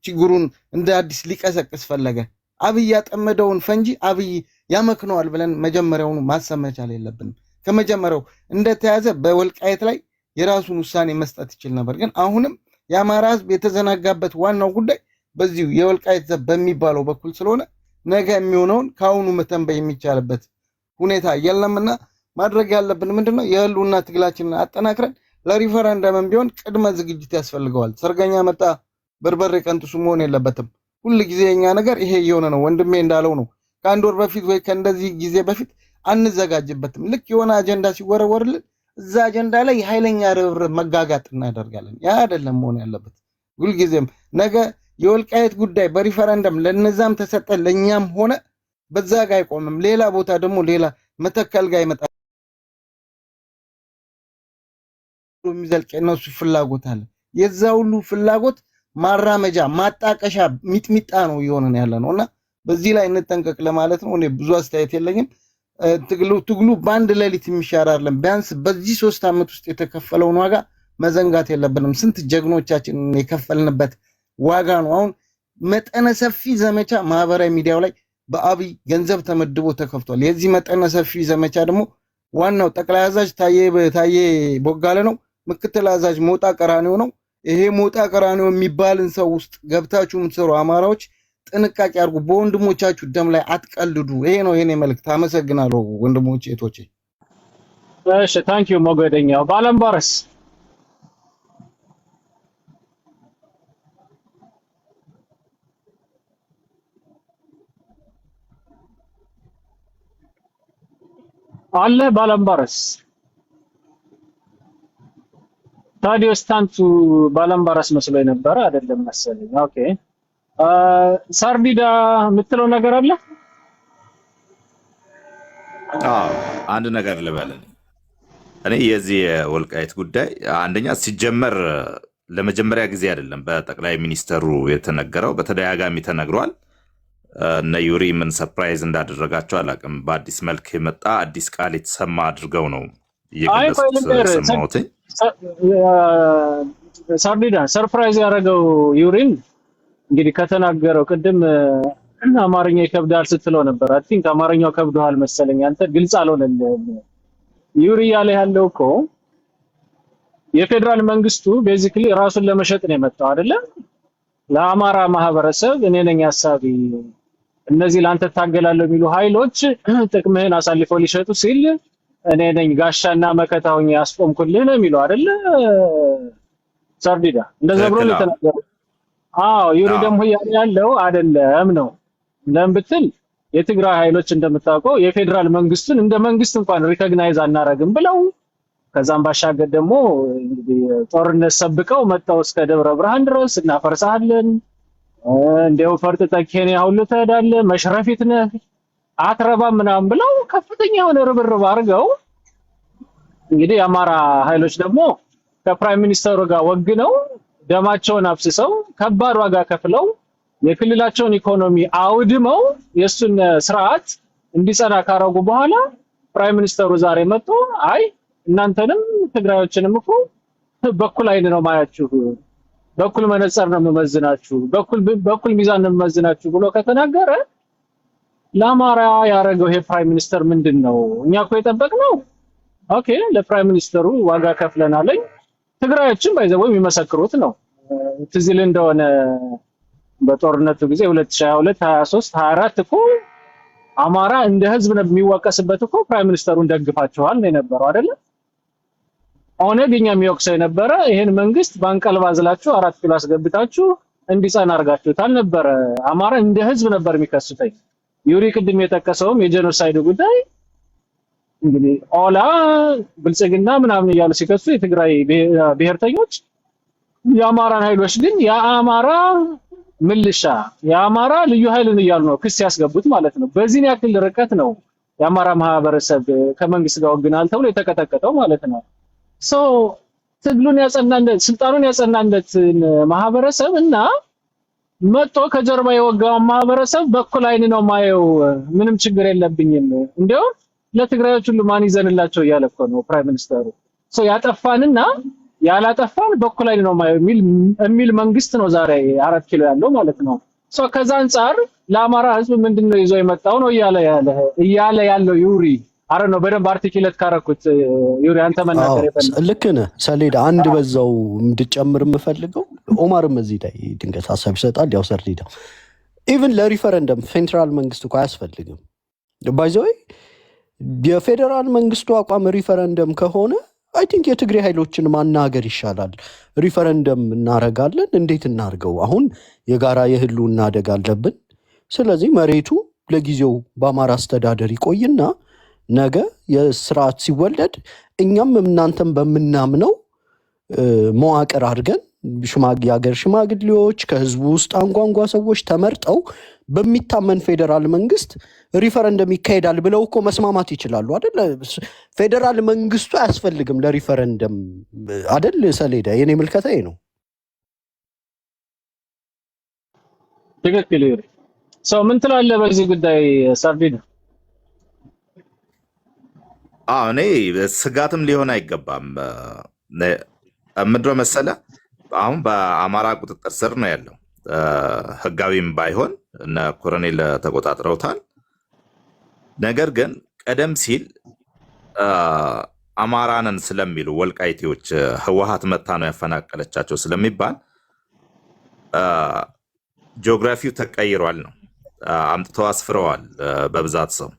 ችግሩን እንደ አዲስ ሊቀሰቅስ ፈለገ። አብይ ያጠመደውን ፈንጂ አብይ ያመክነዋል ብለን መጀመሪያውኑ ማሰብ መቻል የለብንም። ከመጀመሪያው እንደተያዘ በወልቃይት ላይ የራሱን ውሳኔ መስጠት ይችል ነበር። ግን አሁንም የአማራ ህዝብ የተዘናጋበት ዋናው ጉዳይ በዚሁ የወልቃይት ዘብ በሚባለው በኩል ስለሆነ ነገ የሚሆነውን ከአሁኑ መተንበይ የሚቻልበት ሁኔታ የለምና ማድረግ ያለብን ምንድነው የህልውና ትግላችንን አጠናክረን ለሪፈረንደምም ቢሆን ቅድመ ዝግጅት ያስፈልገዋል። ሰርገኛ መጣ በርበሬ ቀንጥሱ መሆን የለበትም። ሁሉ ጊዜ የኛ ነገር ይሄ እየሆነ ነው። ወንድሜ እንዳለው ነው። ከአንድ ወር በፊት ወይ ከእንደዚህ ጊዜ በፊት አንዘጋጅበትም። ልክ የሆነ አጀንዳ ሲወረወርልን እዛ አጀንዳ ላይ ኃይለኛ ርብርብ መጋጋጥ እናደርጋለን። ያ አይደለም መሆን ያለበት። ሁልጊዜም ነገ የወልቃይት ጉዳይ በሪፈረንደም ለነዛም ተሰጠ ለኛም ሆነ በዛ ጋር አይቆምም። ሌላ ቦታ ደግሞ ሌላ መተከል ጋር ይመጣል የሚዘልቅ የነሱ ፍላጎት አለ። የዛ ሁሉ ፍላጎት ማራመጃ ማጣቀሻ ሚጥሚጣ ነው እየሆነ ያለ ነውና በዚህ ላይ እንጠንቀቅ ለማለት ነው። እኔ ብዙ አስተያየት የለኝም። ትግሉ በአንድ ሌሊት የሚሻር አይደለም። ቢያንስ በዚህ 3 ዓመት ውስጥ የተከፈለውን ዋጋ መዘንጋት የለብንም። ስንት ጀግኖቻችን የከፈልንበት ዋጋ ነው። አሁን መጠነ ሰፊ ዘመቻ ማህበራዊ ሚዲያው ላይ በአብይ ገንዘብ ተመድቦ ተከፍቷል። የዚህ መጠነ ሰፊ ዘመቻ ደግሞ ዋናው ጠቅላይ አዛዥ ታዬ ቦጋለ ነው። ምክትል አዛዥ ሞጣ ቀራኒዮ ነው። ይሄ ሞጣ ቀራኒዮ የሚባልን ሰው ውስጥ ገብታችሁ የምትሰሩ አማራዎች ጥንቃቄ አድርጉ። በወንድሞቻችሁ ደም ላይ አትቀልዱ። ይሄ ነው የኔ መልእክት። አመሰግናለሁ ወንድሞቼ እህቶቼ። እሺ ታንክ ዩ ሞገደኛው ባለምባረስ አለ ባለምባረስ ታዲዮስ ታንቱ ባለምባረስ መስሎኝ ነበር። አይደለም መሰለኝ። ኦኬ ሳርዲዳ የምትለው ነገር አለ? አዎ አንድ ነገር ልበል። እኔ የዚህ የወልቃይት ጉዳይ አንደኛ ሲጀመር ለመጀመሪያ ጊዜ አይደለም በጠቅላይ ሚኒስተሩ የተነገረው፣ በተደጋጋሚ ተነግሯል። እነ ዩሪ ምን ሰርፕራይዝ እንዳደረጋቸው አላውቅም። በአዲስ መልክ የመጣ አዲስ ቃል የተሰማ አድርገው ነው እየገለጹት ሰማሁት። ሳርዲዳ ሰርፕራይዝ ያደረገው ዩሪን እንግዲህ ከተናገረው ቅድም አማርኛ ይከብዳል ስትለው ነበር። አይ ቲንክ አማርኛው ከብዶሃል መሰለኝ። አንተ ግልጽ አልሆነልህም። ዩሪ ያለ ያለው እኮ የፌደራል መንግስቱ ቤዚክሊ ራሱን ለመሸጥ ነው የመጣው አይደለ? ለአማራ ማህበረሰብ እኔ ነኝ ሐሳቢ፣ እነዚህ ላንተ ታገላለሁ የሚሉ ኃይሎች ጥቅምህን አሳልፈው ሊሸጡ ሲል እኔ ነኝ ጋሻና መከታውኝ ያስቆምኩልህ ነው የሚለው አይደለ? ሳርዲዳ እንደዛ ብሎ ነው የተናገረው። አዎ ዩሪ ደግሞ ያለው አይደለም ነው። ለምን ብትል የትግራይ ኃይሎች እንደምታውቀው የፌደራል መንግስቱን እንደ መንግስት እንኳን ሪኮግናይዝ አናረግም ብለው ከዛም ባሻገር ደግሞ እንግዲህ ጦርነት ሰብቀው መጣው እስከ ደብረ ብርሃን ድረስ እናፈርሳለን፣ እንደው ፈርጥጠህ ኬንያ ሁሉ ትሄዳለህ፣ መሽረፊት ነህ፣ አትረባም ምናምን ብለው ከፍተኛ የሆነ ርብርብ አድርገው እንግዲህ የአማራ ኃይሎች ደግሞ ከፕራይም ሚኒስተሩ ጋር ወግነው ደማቸውን አፍስሰው ከባድ ዋጋ ከፍለው የክልላቸውን ኢኮኖሚ አውድመው የሱን ስርዓት እንዲጸና ካረጉ በኋላ ፕራይም ሚኒስተሩ ዛሬ መጥቶ አይ እናንተንም ትግራዮችንም እኮ በኩል አይን ነው ማያችሁ፣ በኩል መነጽር ነው መመዝናችሁ፣ በኩል ሚዛን ነው መመዝናችሁ ብሎ ከተናገረ ለአማራ ያረገው ይሄ ፕራይም ሚኒስተር ምንድነው? እኛ እኮ የጠበቅነው ኦኬ ለፕራይም ሚኒስተሩ ዋጋ ከፍለናለኝ። ትግራዮችን ባይዘው የሚመሰክሩት ነው። ትዝ ይል እንደሆነ በጦርነቱ ጊዜ 2022 23 24 እኮ አማራ እንደ ህዝብ ነው የሚወቀስበት እኮ ፕራይም ሚኒስተሩን ደግፋቸዋል ነው የነበረው አይደለ? ኦነግ እኛ የሚወቅሰው የነበረ ይሄን መንግስት ባንቀልባ ዝላችሁ 4 ኪሎ አስገብታችሁ እንዲጸና አርጋችሁታል ነበረ። አማራ እንደ ህዝብ ነበር የሚከሱተኝ። ዩሪ ቅድም የጠቀሰውም የጄኖሳይድ ጉዳይ እንግዲህ ኦላ ብልጽግና ምናምን እያሉ ሲከሱ የትግራይ ብሔርተኞች የአማራን ኃይሎች ግን የአማራ ምልሻ የአማራ ልዩ ኃይልን እያሉ ነው ክስ ያስገቡት ማለት ነው። በዚህ ያክል ርቀት ነው የአማራ ማህበረሰብ ከመንግስት ጋር ወግናል ተብሎ የተቀጠቀጠው ማለት ነው። ሶ ትግሉን ያጸናለት ስልጣኑን ያጸናለት ማህበረሰብ እና መጥቶ ከጀርባ የወጋው ማህበረሰብ በኩል አይን ነው ማየው። ምንም ችግር የለብኝም እንደው ለትግራዮች ሁሉ ማን ይዘንላቸው እያለ እኮ ነው ፕራይም ሚኒስተሩ። ሶ ያጠፋንና ያላጠፋን በኩል አይን ነው ማየው የሚል መንግስት ነው ዛሬ 4 ኪሎ ያለው ማለት ነው። ሶ ከዛ አንፃር ለአማራ ህዝብ ምንድነው ይዞ የመጣው ነው እያለ ያለው ዩሪ አረ ነው በደንብ አርቲኩሌት ካረኩት ዩሪ አንተ መናገር ይፈልጋል። ልክ ነህ ሰሌዳ። አንድ በዛው እንድጨምር የምፈልገው ኦማርም እዚህ ላይ ድንገት ሀሳብ ይሰጣል። ያው ሰሌዳ ኢቭን ለሪፈረንደም ፌዴራል መንግስት እኮ አያስፈልግም። ባይ ዘ ወይ የፌዴራል መንግስቱ አቋም ሪፈረንደም ከሆነ አይ ቲንክ የትግሬ ኃይሎችን ማናገር ይሻላል። ሪፈረንደም እናረጋለን፣ እንዴት እናርገው? አሁን የጋራ የህልውና አደጋ አለብን። ስለዚህ መሬቱ ለጊዜው በአማራ አስተዳደር ይቆይና ነገ የስርዓት ሲወለድ እኛም እናንተም በምናምነው መዋቅር አድርገን የሀገር ሽማግሌዎች ከህዝቡ ውስጥ አንጓንጓ ሰዎች ተመርጠው በሚታመን ፌዴራል መንግስት ሪፈረንደም ይካሄዳል ብለው እኮ መስማማት ይችላሉ አይደል? ፌዴራል መንግስቱ አያስፈልግም ለሪፈረንደም አይደል? ሰሌዳ የኔ ምልከታ ነው። ትክክል ይሪ ሰው ምን ትላለህ በዚህ ጉዳይ ሳርዲን? እኔ ስጋትም ሊሆን አይገባም። ምንድነው መሰለ አሁን በአማራ ቁጥጥር ስር ነው ያለው። ህጋዊም ባይሆን እነ ኮሎኔል ተቆጣጥረውታል። ነገር ግን ቀደም ሲል አማራንን ስለሚሉ ወልቃይቴዎች ህወሓት መታ ነው ያፈናቀለቻቸው ስለሚባል ጂኦግራፊው ተቀይሯል ነው አምጥተው አስፍረዋል በብዛት ሰው።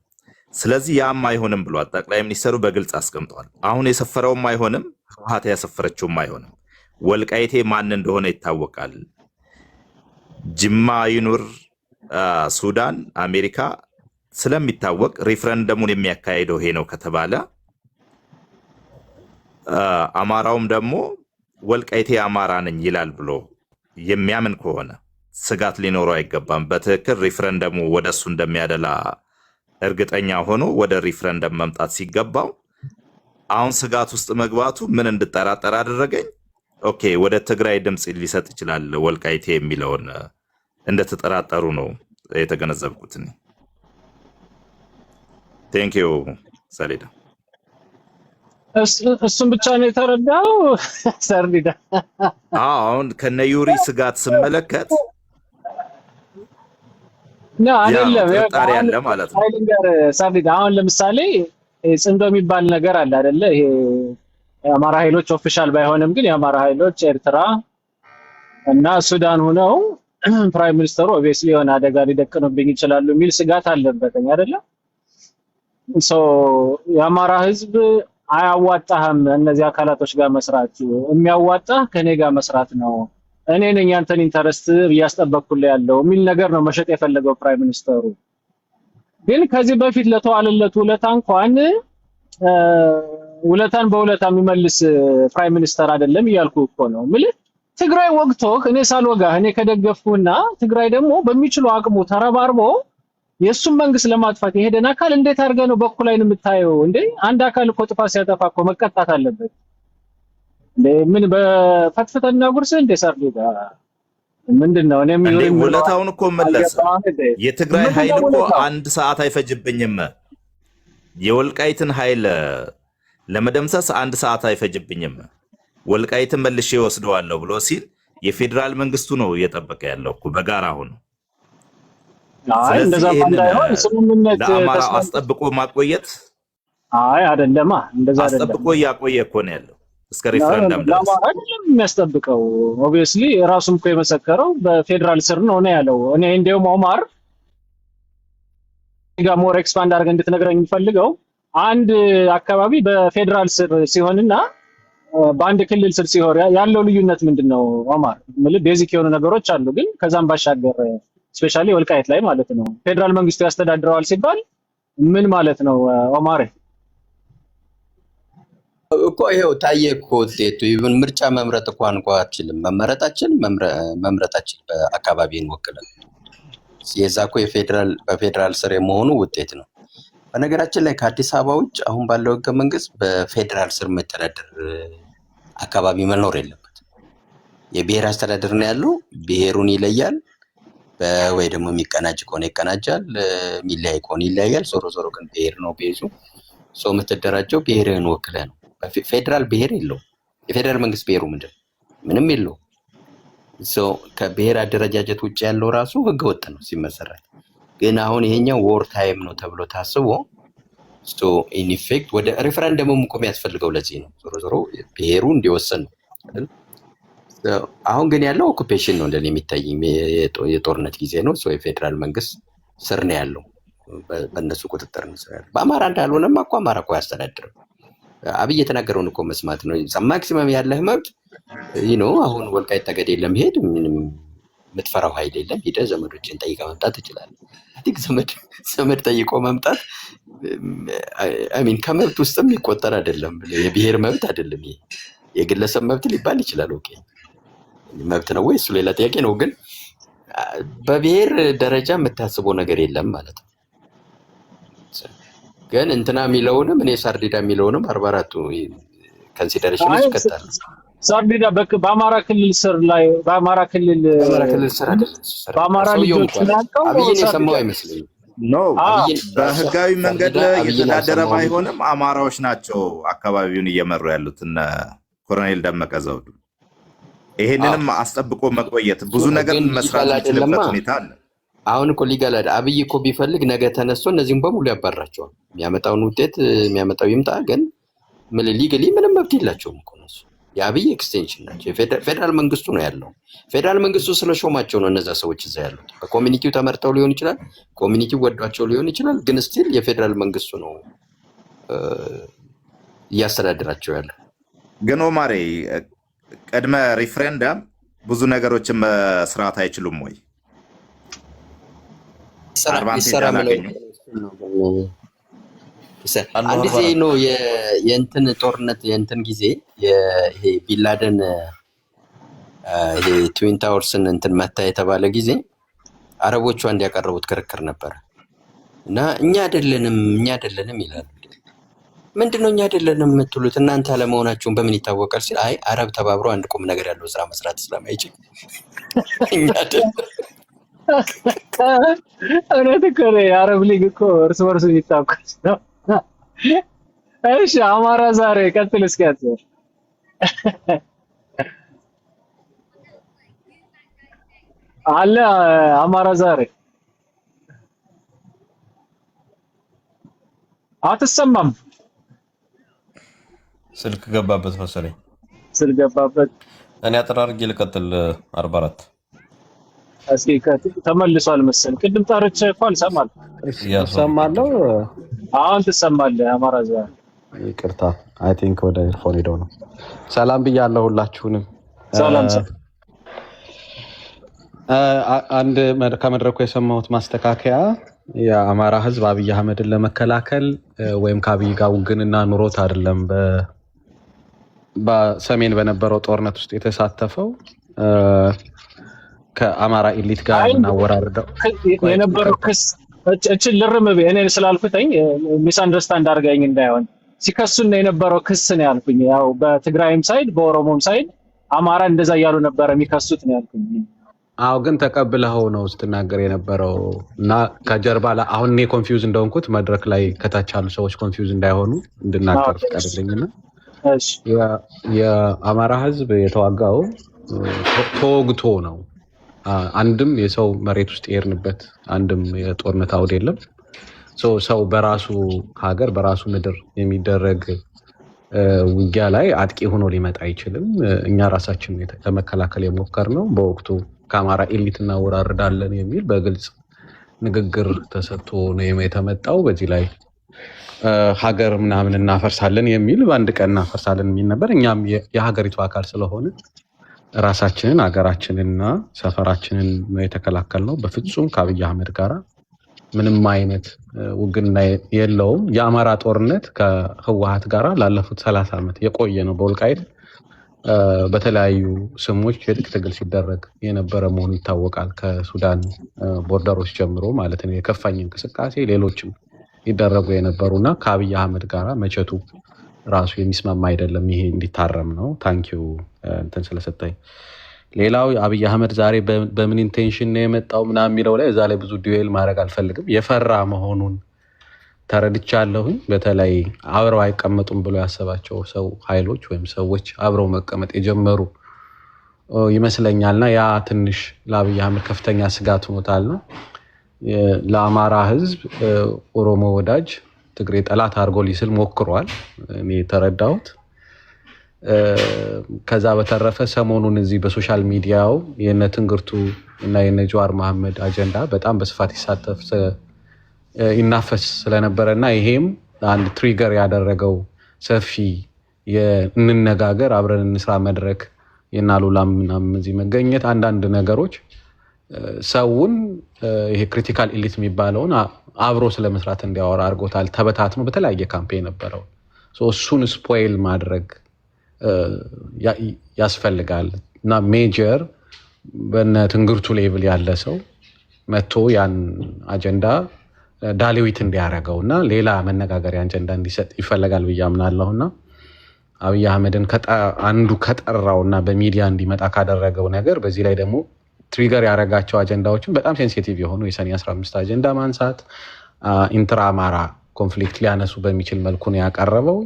ስለዚህ ያም አይሆንም ብሏል ጠቅላይ ሚኒስትሩ በግልጽ አስቀምጠዋል። አሁን የሰፈረውም አይሆንም፣ ህወሓት ያሰፈረችውም አይሆንም። ወልቃይቴ ማን እንደሆነ ይታወቃል። ጅማ ይኑር ሱዳን፣ አሜሪካ ስለሚታወቅ ሪፍረንደሙን የሚያካሄደው ይሄ ነው ከተባለ አማራውም ደግሞ ወልቃይቴ አማራ ነኝ ይላል ብሎ የሚያምን ከሆነ ስጋት ሊኖረው አይገባም። በትክክል ሪፍረንደሙ ወደሱ እንደሚያደላ እርግጠኛ ሆኖ ወደ ሪፍረንደም መምጣት ሲገባው አሁን ስጋት ውስጥ መግባቱ ምን እንድጠራጠር አደረገኝ። ኦኬ ወደ ትግራይ ድምጽ ሊሰጥ ይችላል ወልቃይቴ የሚለውን እንደተጠራጠሩ ነው የተገነዘብኩት። ቴንክ ዩ ሰሌዳ። እሱም ብቻ ነው የተረዳው ሰርዲዳ። አሁን ከነዩሪ ስጋት ስመለከት ነው አይደለም ጥርጣሬ ያለ ማለት ነው። ሰርዲዳ አሁን ለምሳሌ ጽንዶ የሚባል ነገር አለ አይደለ? ይሄ የአማራ ኃይሎች ኦፊሻል ባይሆንም ግን የአማራ ኃይሎች ኤርትራ እና ሱዳን ሆነው ፕራይም ሚኒስተሩ ኦብቪየስሊ የሆነ አደጋ ሊደቅኑብኝ ይችላሉ የሚል ስጋት አለበት አይደለ? ሶ የአማራ ህዝብ አያዋጣህም እነዚህ አካላቶች ጋር መስራት፣ የሚያዋጣህ ከኔ ጋር መስራት ነው፣ እኔ ነኝ ያንተን ኢንተረስት እያስጠበቅኩልህ ያለው የሚል ነገር ነው መሸጥ የፈለገው ፕራይም ሚኒስተሩ። ግን ከዚህ በፊት ለተዋለለት ውለታ እንኳን ውለታን በውለታ የሚመልስ ፕራይም ሚኒስተር አይደለም እያልኩ እኮ ነው። ማለት ትግራይ ወግቶህ እኔ ሳልወጋህ እኔ ከደገፍኩና ትግራይ ደግሞ በሚችለው አቅሙ ተረባርቦ የሱም መንግስት ለማጥፋት የሄደን አካል እንዴት አድርገህ ነው በኩል አይን የምታየው እንዴ? አንድ አካል እኮ ጥፋት ሲያጠፋ እኮ መቀጣት አለበት እንዴ? ምን በፈትፈተና ጉርስ እንደ ሰርዲዳ ምንድነው? እኔም ይሁን ውለታውን እኮ መለሰ። የትግራይ ኃይል እኮ 1 ሰዓት አይፈጅብኝም፣ የወልቃይትን ኃይል ለመደምሰስ 1 ሰዓት አይፈጅብኝም፣ ወልቃይትን መልሼ ወስደዋለሁ ብሎ ሲል የፌዴራል መንግስቱ ነው እየጠበቀ ያለው እኮ በጋራ ሆኖ። እንደዛ እንዳይሆን ስምምነት ለአማራ አስጠብቆ ማቆየት አይደለማ፣ እንደዛ አይደለም። አስጠብቆ እያቆየ እኮ ነው ያለው እስከ ሪፈረንደም ድረስ። ለአማራ አይደለም የሚያስጠብቀው። ኦብቪየስሊ ራሱም እኮ የመሰከረው በፌዴራል ስር ነው ያለው። እኔ እንደውም ኦማር ጋር ሞር ኤክስፓንድ አድርገን እንድትነግረኝ የሚፈልገው አንድ አካባቢ በፌደራል ስር ሲሆንና በአንድ ክልል ስር ሲሆን ያለው ልዩነት ምንድነው? ኦማር ማለት ቤዚክ የሆኑ ነገሮች አሉ፣ ግን ከዛም ባሻገር ስፔሻሊ ወልቃይት ላይ ማለት ነው ፌደራል መንግስቱ ያስተዳድረዋል ሲባል ምን ማለት ነው ኦማር? እኮ ይሄው ታየ እኮ ውጤቱ። ይሁን ምርጫ መምረጥ እንኳን አትችልም። መምረጣችን በአካባቢን ወክለን የዛ እኮ በፌደራል ስር የመሆኑ ውጤት ነው። በነገራችን ላይ ከአዲስ አበባ ውጭ አሁን ባለው ህገ መንግስት በፌደራል ስር መተዳደር አካባቢ መኖር የለበት። የብሔር አስተዳደር ነው ያለው። ብሔሩን ይለያል። ወይ ደግሞ የሚቀናጅ ከሆነ ይቀናጃል፣ የሚለያይ ከሆነ ይለያያል። ዞሮ ግን ብሔር ነው ቤዙ። ሰው የምትደራጀው ብሔርህን ወክለህ ነው። ፌደራል ብሔር የለውም። የፌደራል መንግስት ብሔሩ ምንድን ምንም የለው። ከብሔር አደረጃጀት ውጭ ያለው ራሱ ህገወጥ ነው ሲመሰረት። ግን አሁን ይሄኛው ዎር ታይም ነው ተብሎ ታስቦ ኢን ኢፌክት ወደ ሬፈረንደም እኮ የሚያስፈልገው ለዚህ ነው። ዞሮ ብሔሩ እንዲወሰን ነው። አሁን ግን ያለው ኦኩፔሽን ነው እንደኔ የሚታየኝ፣ የጦርነት ጊዜ ነው። የፌደራል መንግስት ስር ነው ያለው፣ በእነሱ ቁጥጥር ነው ስር ያለው። በአማራ እንዳልሆነማ እኮ አማራ እኮ አያስተዳድርም። አብይ የተናገረውን እኮ መስማት ነው። ማክሲመም ያለህ መብት ነው። አሁን ወልቃይት ጠገዴ ለመሄድ ምንም የምትፈራው ኃይል የለም። ሂደህ ዘመዶችን ጠይቀህ መምጣት ትችላለህ። ዘመድ ጠይቆ መምጣት አሚን ከመብት ውስጥም የሚቆጠር አይደለም። የብሔር መብት አይደለም፣ ይሄ የግለሰብ መብት ሊባል ይችላል። ኦኬ መብት ነው ወይ እሱ ሌላ ጥያቄ ነው። ግን በብሔር ደረጃ የምታስበው ነገር የለም ማለት ነው። ግን እንትና የሚለውንም እኔ ሳርዲዳ የሚለውንም 44ቱ ኮንሲደሬሽን ይከታል። ሳርዲዳ በአማራ ክልል ስር ላይ በአማራ ክልል ስር አይደል? በአማራ ልጆች ናቸው። አብይን የሰማው አይመስለኝም። በህጋዊ መንገድ እየተዳደረ ባይሆንም አማራዎች ናቸው አካባቢውን እየመሩ ያሉት እነ ኮሎኔል ደመቀ ዘውዱ። ይሄንንም አስጠብቆ መቆየት ብዙ ነገር መስራት የሚችልበት ሁኔታ አለ። አሁን እኮ ሊጋል አብይ እኮ ቢፈልግ ነገ ተነስቶ እነዚህም በሙሉ ያባራቸዋል። የሚያመጣውን ውጤት የሚያመጣው ይምጣ። ግን ሊገሊ ምንም መብት የላቸውም እኮ እነሱ። የአብይ ኤክስቴንሽን ናቸው። ፌደራል መንግስቱ ነው ያለው። ፌደራል መንግስቱ ስለሾማቸው ነው እነዛ ሰዎች እዛ ያሉት። በኮሚኒቲው ተመርጠው ሊሆን ይችላል፣ ኮሚኒቲው ወዷቸው ሊሆን ይችላል። ግን ስቲል የፌደራል መንግስቱ ነው እያስተዳደራቸው ያለው። ግን ኦማሬ ቅድመ ሪፍሬንደም ብዙ ነገሮችን መስራት አይችሉም ወይ? አንድ ጊዜ ነው የእንትን ጦርነት የእንትን ጊዜ ይሄ ቢንላደን ይሄ ትዊን ታወርስን እንትን መታ የተባለ ጊዜ አረቦቹ አንድ ያቀረቡት ክርክር ነበረ እና እኛ አይደለንም ይላሉ። ምንድነው እኛ አይደለንም የምትሉት? እናንተ አለመሆናችሁን በምን ይታወቃል ሲል አይ አረብ ተባብሮ አንድ ቁም ነገር ያለው ስራ መስራት ስለማይችል እኛ አይደለም። እውነት እኮ ነው። የአረብ ሊግ እኮ እርስ በርሱ የሚታወቅ ነው። እሺ አማራ ዛሬ ቀጥል እስኪ አትበል። አለ አማራ ዛሬ አትሰማም? ስልክ ገባበት መሰለኝ። ስልክ ገባበት። እኔ አጠራርጌ ልቀጥል 44 እስኪ ተመልሷል መሰል። ቅድም ጠርቼ እኮ አልሰማም። ሰማለሁ። አሁን ትሰማለህ? አማራ ዛሬ ይቅርታ፣ አይ ቲንክ ወደ ኤርፎን ሄደው ነው። ሰላም ብያለሁ ሁላችሁንም። ሰላም። አንድ ከመድረኩ የሰማሁት ማስተካከያ የአማራ ህዝብ አብይ አህመድን ለመከላከል ወይም ከአብይ ጋር ውግንና ኑሮት አይደለም በሰሜን በነበረው ጦርነት ውስጥ የተሳተፈው ከአማራ ኤሊት ጋር እናወራርደው የነበረው ክስ እቺ ልርም እኔ ስላልኩተኝ ሚስ አንደርስታንድ አድርገኝ እንዳይሆን ሲከሱን የነበረው ክስ ነው ያልኩኝ። ያው በትግራይም ሳይድ በኦሮሞም ሳይድ አማራ እንደዛ እያሉ ነበር የሚከሱት ነው ያልኩኝ። አዎ ግን ተቀብለኸው ነው ስትናገር የነበረው እና ከጀርባ አሁን እኔ ኮንፊውዝ እንደሆንኩት መድረክ ላይ ከታች ያሉ ሰዎች ኮንፊውዝ እንዳይሆኑ እንድናገር ፍቀድልኝና የአማራ ህዝብ የተዋጋው ተወግቶ ነው። አንድም የሰው መሬት ውስጥ የሄድንበት አንድም የጦርነት አውድ የለም። ሰው በራሱ ሀገር በራሱ ምድር የሚደረግ ውጊያ ላይ አጥቂ ሆኖ ሊመጣ አይችልም። እኛ ራሳችን ለመከላከል የሞከርነው በወቅቱ ከአማራ ኤሊት እናወራርዳለን የሚል በግልጽ ንግግር ተሰጥቶ ነው የተመጣው። በዚህ ላይ ሀገር ምናምን እናፈርሳለን የሚል በአንድ ቀን እናፈርሳለን የሚል ነበር። እኛም የሀገሪቱ አካል ስለሆነ ራሳችንን ሀገራችንንና ሰፈራችንን ነው የተከላከልነው። በፍጹም ከአብይ አህመድ ጋር ምንም አይነት ውግና የለውም። የአማራ ጦርነት ከህወሓት ጋር ላለፉት 30 ዓመት የቆየ ነው። በወልቃይት በተለያዩ ስሞች የትጥቅ ትግል ሲደረግ የነበረ መሆኑ ይታወቃል። ከሱዳን ቦርደሮች ጀምሮ ማለት ነው። የከፋኝ እንቅስቃሴ ሌሎችም ይደረጉ የነበሩና ከአብይ አህመድ ጋር መቼቱ ራሱ የሚስማማ አይደለም። ይሄ እንዲታረም ነው። ታንኪዩ እንትን ስለሰጠኝ። ሌላው አብይ አህመድ ዛሬ በምን ኢንቴንሽን ነው የመጣው ምናምን የሚለው ላይ እዛ ላይ ብዙ ዲዌል ማድረግ አልፈልግም። የፈራ መሆኑን ተረድቻለሁኝ። በተለይ አብረው አይቀመጡም ብሎ ያሰባቸው ሰው ኃይሎች ወይም ሰዎች አብረው መቀመጥ የጀመሩ ይመስለኛልና ያ ትንሽ ለአብይ አህመድ ከፍተኛ ስጋት ሆኖታልና ለአማራ ህዝብ ኦሮሞ ወዳጅ ትግሬ ጠላት አድርጎ ሊስል ሞክሯል፣ እኔ የተረዳሁት። ከዛ በተረፈ ሰሞኑን እዚህ በሶሻል ሚዲያው የነ ትንግርቱ እና የነ ጀዋር መሐመድ አጀንዳ በጣም በስፋት ይናፈስ ስለነበረ እና ይሄም አንድ ትሪገር ያደረገው ሰፊ የእንነጋገር አብረን እንስራ መድረክ የናሉላም ምናምን እዚህ መገኘት አንዳንድ ነገሮች ሰውን ይሄ ክሪቲካል ኤሊት የሚባለውን አብሮ ስለመስራት እንዲያወራ አድርጎታል። ተበታትኖ በተለያየ ካምፔን ነበረው። እሱን ስፖይል ማድረግ ያስፈልጋል እና ሜጀር በነ ትንግርቱ ሌቭል ያለ ሰው መጥቶ ያን አጀንዳ ዳሊዊት እንዲያደርገው እና ሌላ መነጋገሪያ አጀንዳ እንዲሰጥ ይፈለጋል ብዬ አምናለሁና አብይ አህመድን አንዱ ከጠራው እና በሚዲያ እንዲመጣ ካደረገው ነገር በዚህ ላይ ደግሞ ትሪገር ያደረጋቸው አጀንዳዎችን በጣም ሴንሲቲቭ የሆኑ የሰኔ 15 አጀንዳ ማንሳት፣ ኢንትራ አማራ ኮንፍሊክት ሊያነሱ በሚችል መልኩ ነው ያቀረበው።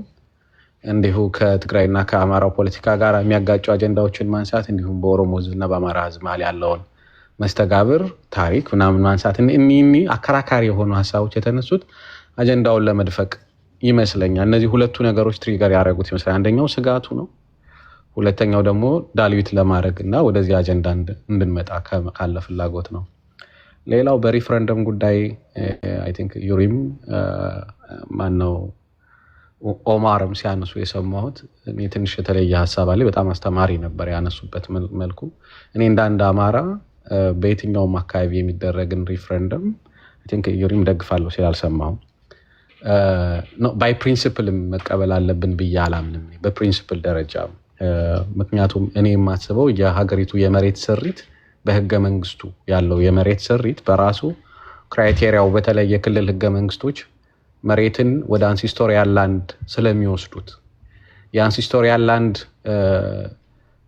እንዲሁ ከትግራይና ከአማራው ፖለቲካ ጋር የሚያጋጩ አጀንዳዎችን ማንሳት፣ እንዲሁም በኦሮሞ ህዝብና በአማራ ህዝብ መሀል ያለውን መስተጋብር ታሪክ ምናምን ማንሳት፣ እኒ አከራካሪ የሆኑ ሀሳቦች የተነሱት አጀንዳውን ለመድፈቅ ይመስለኛል። እነዚህ ሁለቱ ነገሮች ትሪገር ያደረጉት ይመስላል። አንደኛው ስጋቱ ነው፣ ሁለተኛው ደግሞ ዳልዊት ለማድረግ እና ወደዚህ አጀንዳ እንድንመጣ ካለ ፍላጎት ነው። ሌላው በሪፍረንደም ጉዳይ አይ ቲንክ ዩሪም ማነው ኦማርም ሲያነሱ የሰማሁት እኔ ትንሽ የተለየ ሀሳብ አለ። በጣም አስተማሪ ነበር ያነሱበት መልኩ። እኔ እንዳንድ አማራ በየትኛውም አካባቢ የሚደረግን ሪፍረንደም አይ ቲንክ ዩሪም ደግፋለሁ ሲል አልሰማሁም። ባይ ፕሪንሲፕልም መቀበል አለብን ብዬ አላምንም፣ በፕሪንሲፕል ደረጃ። ምክንያቱም እኔ የማስበው የሀገሪቱ የመሬት ስሪት በህገ መንግስቱ ያለው የመሬት ስሪት በራሱ ክራይቴሪያው በተለይ የክልል ህገ መንግስቶች መሬትን ወደ አንሲስቶሪያል ላንድ ስለሚወስዱት የአንሲስቶሪያል ላንድ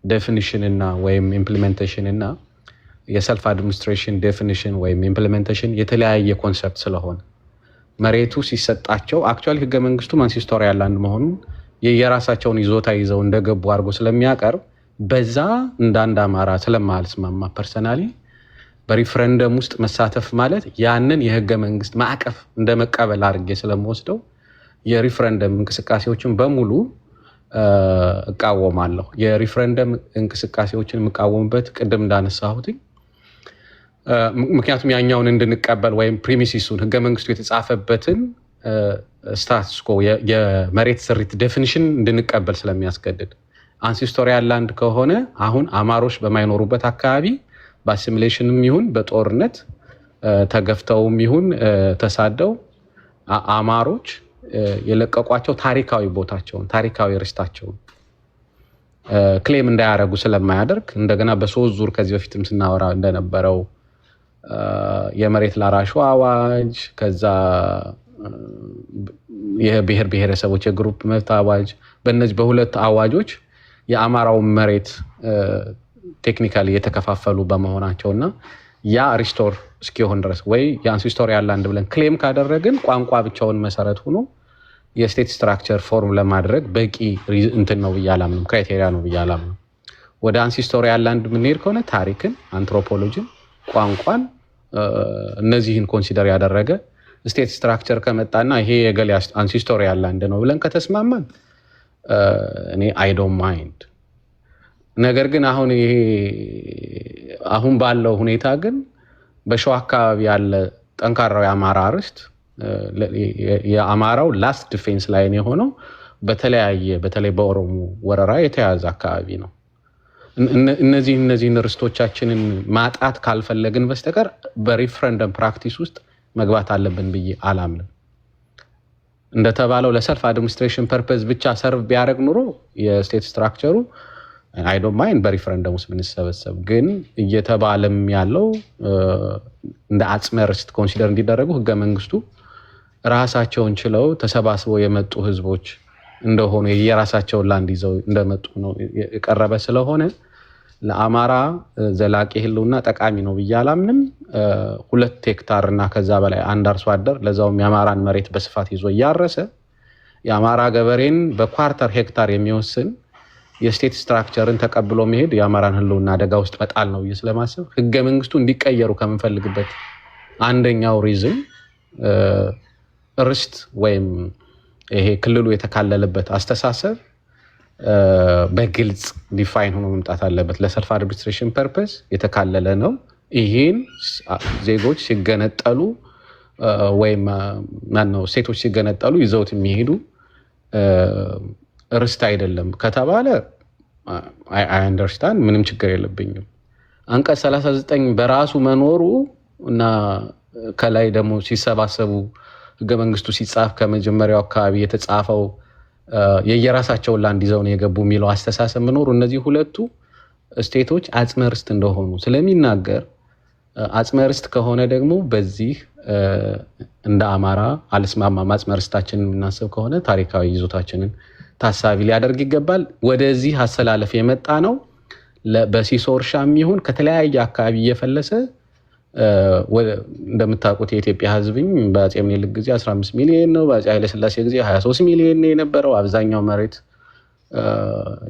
ዴፊኒሽን እና ወይም ኢምፕሊሜንቴሽን እና የሰልፍ አድሚኒስትሬሽን ዴፊኒሽን ወይም ኢምፕሊሜንቴሽን የተለያየ ኮንሰፕት ስለሆነ መሬቱ ሲሰጣቸው አክቹዋሊ ህገ መንግስቱ አንሲስቶሪያል ላንድ መሆኑን የራሳቸውን ይዞታ ይዘው እንደገቡ አድርጎ ስለሚያቀርብ በዛ እንዳንድ አማራ ስለማልስማማ ፐርሰናሊ በሪፍረንደም ውስጥ መሳተፍ ማለት ያንን የህገ መንግስት ማዕቀፍ እንደመቀበል አድርጌ ስለምወስደው የሪፍረንደም እንቅስቃሴዎችን በሙሉ እቃወማለሁ። የሪፍረንደም እንቅስቃሴዎችን የምቃወምበት ቅድም እንዳነሳሁት ምክንያቱም ያኛውን እንድንቀበል ወይም ፕሪሚሲሱን ህገ መንግስቱ የተጻፈበትን ስታትስኮ የመሬት ስሪት ዴፊኒሽን እንድንቀበል ስለሚያስገድድ አንሲስቶሪያል ላንድ ከሆነ አሁን አማሮች በማይኖሩበት አካባቢ በአሲሚሌሽንም ይሁን በጦርነት ተገፍተውም ይሁን ተሳደው አማሮች የለቀቋቸው ታሪካዊ ቦታቸውን ታሪካዊ ርስታቸውን ክሌም እንዳያደርጉ ስለማያደርግ እንደገና በሶስት ዙር ከዚህ በፊትም ስናወራ እንደነበረው የመሬት ላራሹ አዋጅ፣ ከዛ የብሔር ብሔረሰቦች የግሩፕ መብት አዋጅ፣ በእነዚህ በሁለት አዋጆች የአማራው መሬት ቴክኒካሊ የተከፋፈሉ በመሆናቸውና ያ ሪስቶር እስኪሆን ድረስ ወይ የአንሲስቶሪያል ላንድ ብለን ክሌም ካደረግን ቋንቋ ብቻውን መሰረት ሆኖ የስቴት ስትራክቸር ፎርም ለማድረግ በቂ እንትን ነው ብዬ አላምንም፣ ክራይቴሪያ ነው ብዬ አላምንም። ወደ አንሲስቶሪያል ላንድ የምንሄድ ከሆነ ታሪክን፣ አንትሮፖሎጂን፣ ቋንቋን እነዚህን ኮንሲደር ያደረገ ስቴት ስትራክቸር ከመጣና ይሄ የገሌ አንሲስቶሪያል ላንድ ነው ብለን ከተስማማን እኔ አይ ዶንት ማይንድ። ነገር ግን አሁን ባለው ሁኔታ ግን በሸዋ አካባቢ ያለ ጠንካራው የአማራ ርስት የአማራው ላስት ዲፌንስ ላይን የሆነው በተለይ በኦሮሞ ወረራ የተያዘ አካባቢ ነው። እነዚህን ርስቶቻችንን ማጣት ካልፈለግን በስተቀር በሪፍረንደም ፕራክቲስ ውስጥ መግባት አለብን ብዬ አላምንም። እንደተባለው ለሰልፍ አድሚኒስትሬሽን ፐርፐዝ ብቻ ሰርቭ ቢያደርግ ኑሮ የስቴት ስትራክቸሩ አይ ዶንት ማይንድ በሪፍረንደም ውስጥ ብንሰበሰብ፣ ግን እየተባለም ያለው እንደ አጽመ ርስት ኮንሲደር እንዲደረጉ ህገ መንግስቱ ራሳቸውን ችለው ተሰባስበው የመጡ ህዝቦች እንደሆኑ የራሳቸውን ላንድ ይዘው እንደመጡ ነው የቀረበ ስለሆነ ለአማራ ዘላቂ ህልውና ጠቃሚ ነው ብዬ አላምንም። 2 ሄክታር እና ከዛ በላይ አንድ አርሶ አደር ለዛውም የአማራን መሬት በስፋት ይዞ እያረሰ የአማራ ገበሬን በኳርተር ሄክታር የሚወስን የስቴት ስትራክቸርን ተቀብሎ መሄድ የአማራን ህልውና አደጋ ውስጥ መጣል ነው ብዬ ስለማስብ ህገ መንግስቱ እንዲቀየሩ ከምንፈልግበት አንደኛው ሪዝን ርስት ወይም ይሄ ክልሉ የተካለለበት አስተሳሰብ በግልጽ ዲፋይን ሆኖ መምጣት አለበት። ለሰልፍ አድሚኒስትሬሽን ፐርፐስ የተካለለ ነው። ይሄን ዜጎች ሲገነጠሉ ወይም ሴቶች ሲገነጠሉ ይዘውት የሚሄዱ ርስት አይደለም ከተባለ አይ አንደርስታንድ፣ ምንም ችግር የለብኝም። አንቀጽ 39 በራሱ መኖሩ እና ከላይ ደግሞ ሲሰባሰቡ ህገ መንግስቱ ሲጻፍ ከመጀመሪያው አካባቢ የተጻፈው የየራሳቸውን ላንድ ይዘው ነው የገቡ የሚለው አስተሳሰብ መኖሩ እነዚህ ሁለቱ ስቴቶች አጽመ ርስት እንደሆኑ ስለሚናገር አጽመ ርስት ከሆነ ደግሞ በዚህ እንደ አማራ አልስማማም። አጽመ ርስታችንን የምናስብ ከሆነ ታሪካዊ ይዞታችንን ታሳቢ ሊያደርግ ይገባል። ወደዚህ አሰላለፍ የመጣ ነው በሲሶ እርሻም ይሁን ከተለያየ አካባቢ እየፈለሰ እንደምታውቁት የኢትዮጵያ ህዝብኝ በአፄ ምኒልክ ጊዜ 15 ሚሊዮን ነው፣ በአፄ ኃይለ ሥላሴ ጊዜ 23 ሚሊዮን ነው የነበረው። አብዛኛው መሬት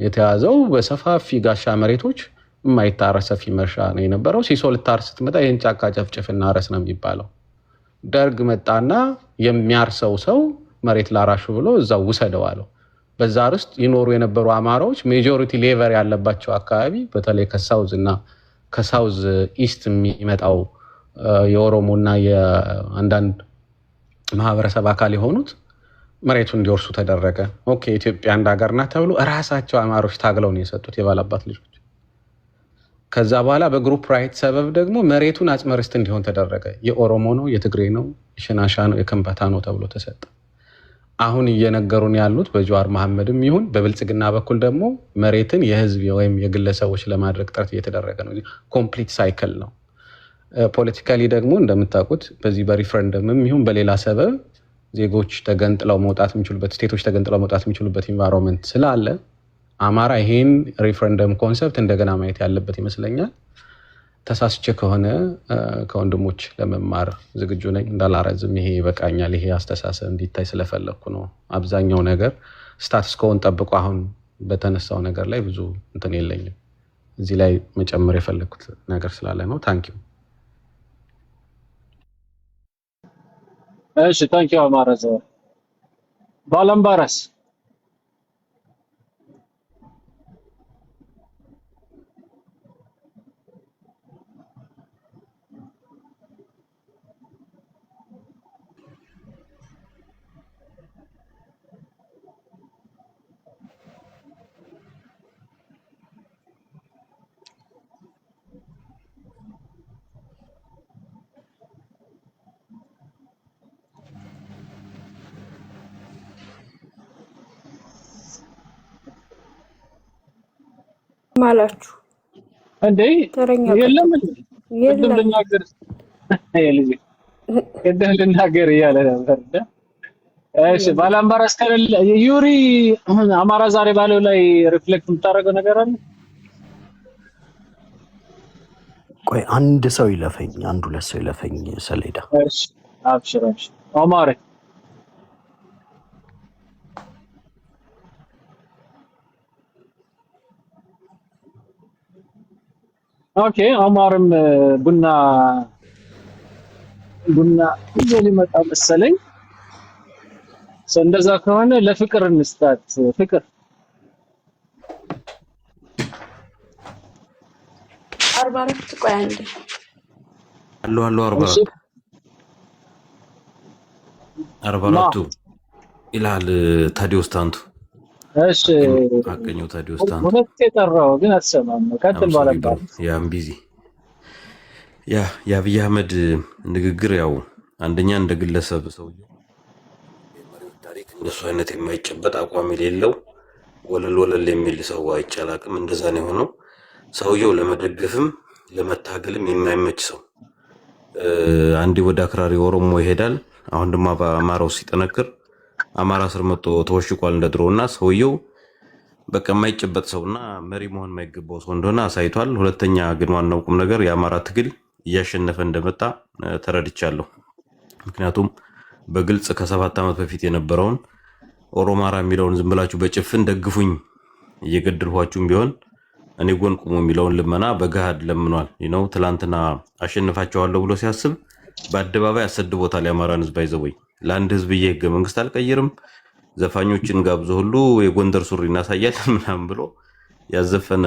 የተያዘው በሰፋፊ ጋሻ መሬቶች የማይታረስ ሰፊ መርሻ ነው የነበረው። ሲሶ ልታርስ ስትመጣ ይህን ጫካ ጨፍጭፍና ረስ ነው የሚባለው። ደርግ መጣና የሚያርሰው ሰው መሬት ላራሹ ብሎ እዛው ውሰደው አለው። በዛ ርስት ይኖሩ የነበሩ አማራዎች ሜጆሪቲ ሌቨር ያለባቸው አካባቢ በተለይ ከሳውዝ እና ከሳውዝ ኢስት የሚመጣው የኦሮሞና የአንዳንድ ማህበረሰብ አካል የሆኑት መሬቱ እንዲወርሱ ተደረገ። ኦኬ ኢትዮጵያ አንድ ሀገር ናት ተብሎ እራሳቸው አማሮች ታግለው ነው የሰጡት የባላባት ልጆች። ከዛ በኋላ በግሩፕ ራይት ሰበብ ደግሞ መሬቱን አጽመ ርስት እንዲሆን ተደረገ። የኦሮሞ ነው፣ የትግሬ ነው፣ የሽናሻ ነው፣ የከምባታ ነው ተብሎ ተሰጠ። አሁን እየነገሩን ያሉት በጀዋር መሐመድም ይሁን በብልጽግና በኩል ደግሞ መሬትን የህዝብ ወይም የግለሰቦች ለማድረግ ጥረት እየተደረገ ነው። ኮምፕሊት ሳይክል ነው። ፖለቲካሊ ደግሞ እንደምታውቁት በዚህ በሪፈረንደምም ይሁን በሌላ ሰበብ ዜጎች ተገንጥለው መውጣት የሚችሉበት ስቴቶች ተገንጥለው መውጣት የሚችሉበት ኢንቫይሮንመንት ስላለ አማራ ይሄን ሪፈረንደም ኮንሰፕት እንደገና ማየት ያለበት ይመስለኛል። ተሳስቼ ከሆነ ከወንድሞች ለመማር ዝግጁ ነኝ። እንዳላረዝም ይሄ ይበቃኛል። ይሄ አስተሳሰብ እንዲታይ ስለፈለኩ ነው። አብዛኛው ነገር ስታትስ ኮን ጠብቆ አሁን በተነሳው ነገር ላይ ብዙ እንትን የለኝም። እዚህ ላይ መጨመር የፈለኩት ነገር ስላለ ነው። ታንኪዩ። እሺ ታንኪዩ አማረዘ ባላምባራስ ማላችሁ እንዴ የለም ቅድም ልናገር እያለ ነበር። እሺ ባላምባራስ ከሌለ ዩሪ አማራ ዛሬ ባለው ላይ ሪፍሌክት የምታደርገው ነገር አለ? ቆይ አንድ ሰው ይለፈኝ፣ አንድ ሁለት ሰው ይለፈኝ ሰሌዳ። እሺ አብሽር አማረ ኦኬ አማርም ቡና ይዞ ሊመጣ መሰለኝ። እንደዛ ከሆነ ለፍቅር እንስጣት። ፍቅር 44 ቆይ አንዴ አሉ 44 44ቱ ይላል ታዲዮስ ታንቱ። እሺ አቀኘው ታዲዮስ ታንቱ ሁለት የጠራው ግን አትሰማም። ቀጥል ባላምባረስ። ያም ቢዚ የአብይ አህመድ ንግግር ያው አንደኛ እንደ ግለሰብ ሰውየው የመሪዎች ታሪክ እንደሱ አይነት የማይጨበጥ አቋም የሌለው ወለል የሚል ሰው አይቻላቅም። እንደዛ ነው የሆነው። ሰውየው ለመደገፍም ለመታገልም የማይመች ሰው። አንዴ ወደ አክራሪ ኦሮሞ ይሄዳል። አሁን ድማ በአማራው ሲጠነክር አማራ ስር መጥቶ ተወሽቋል እንደ ድሮ እና ሰውየው በቃ የማይጨበጥ ሰውና መሪ መሆን የማይገባው ሰው እንደሆነ አሳይቷል። ሁለተኛ ግን ዋናው ቁም ነገር የአማራ ትግል እያሸነፈ እንደመጣ ተረድቻለሁ። ምክንያቱም በግልጽ ከ7 ዓመት በፊት የነበረውን ኦሮማራ የሚለውን ዝም ብላችሁ በጭፍን ደግፉኝ እየገደልኋችሁም ቢሆን እኔ ጎን ቁሙ የሚለውን ልመና በገሃድ ለምኗል። ነው ትላንትና አሸንፋቸዋለሁ ብሎ ሲያስብ በአደባባይ አሰድቦታል። የአማራን ህዝብ አይዘወይ ለአንድ ህዝብ ህገ መንግስት አልቀይርም፣ ዘፋኞችን ጋብዞ ሁሉ የጎንደር ሱሪ እናሳያለን ምናምን ብሎ ያዘፈነ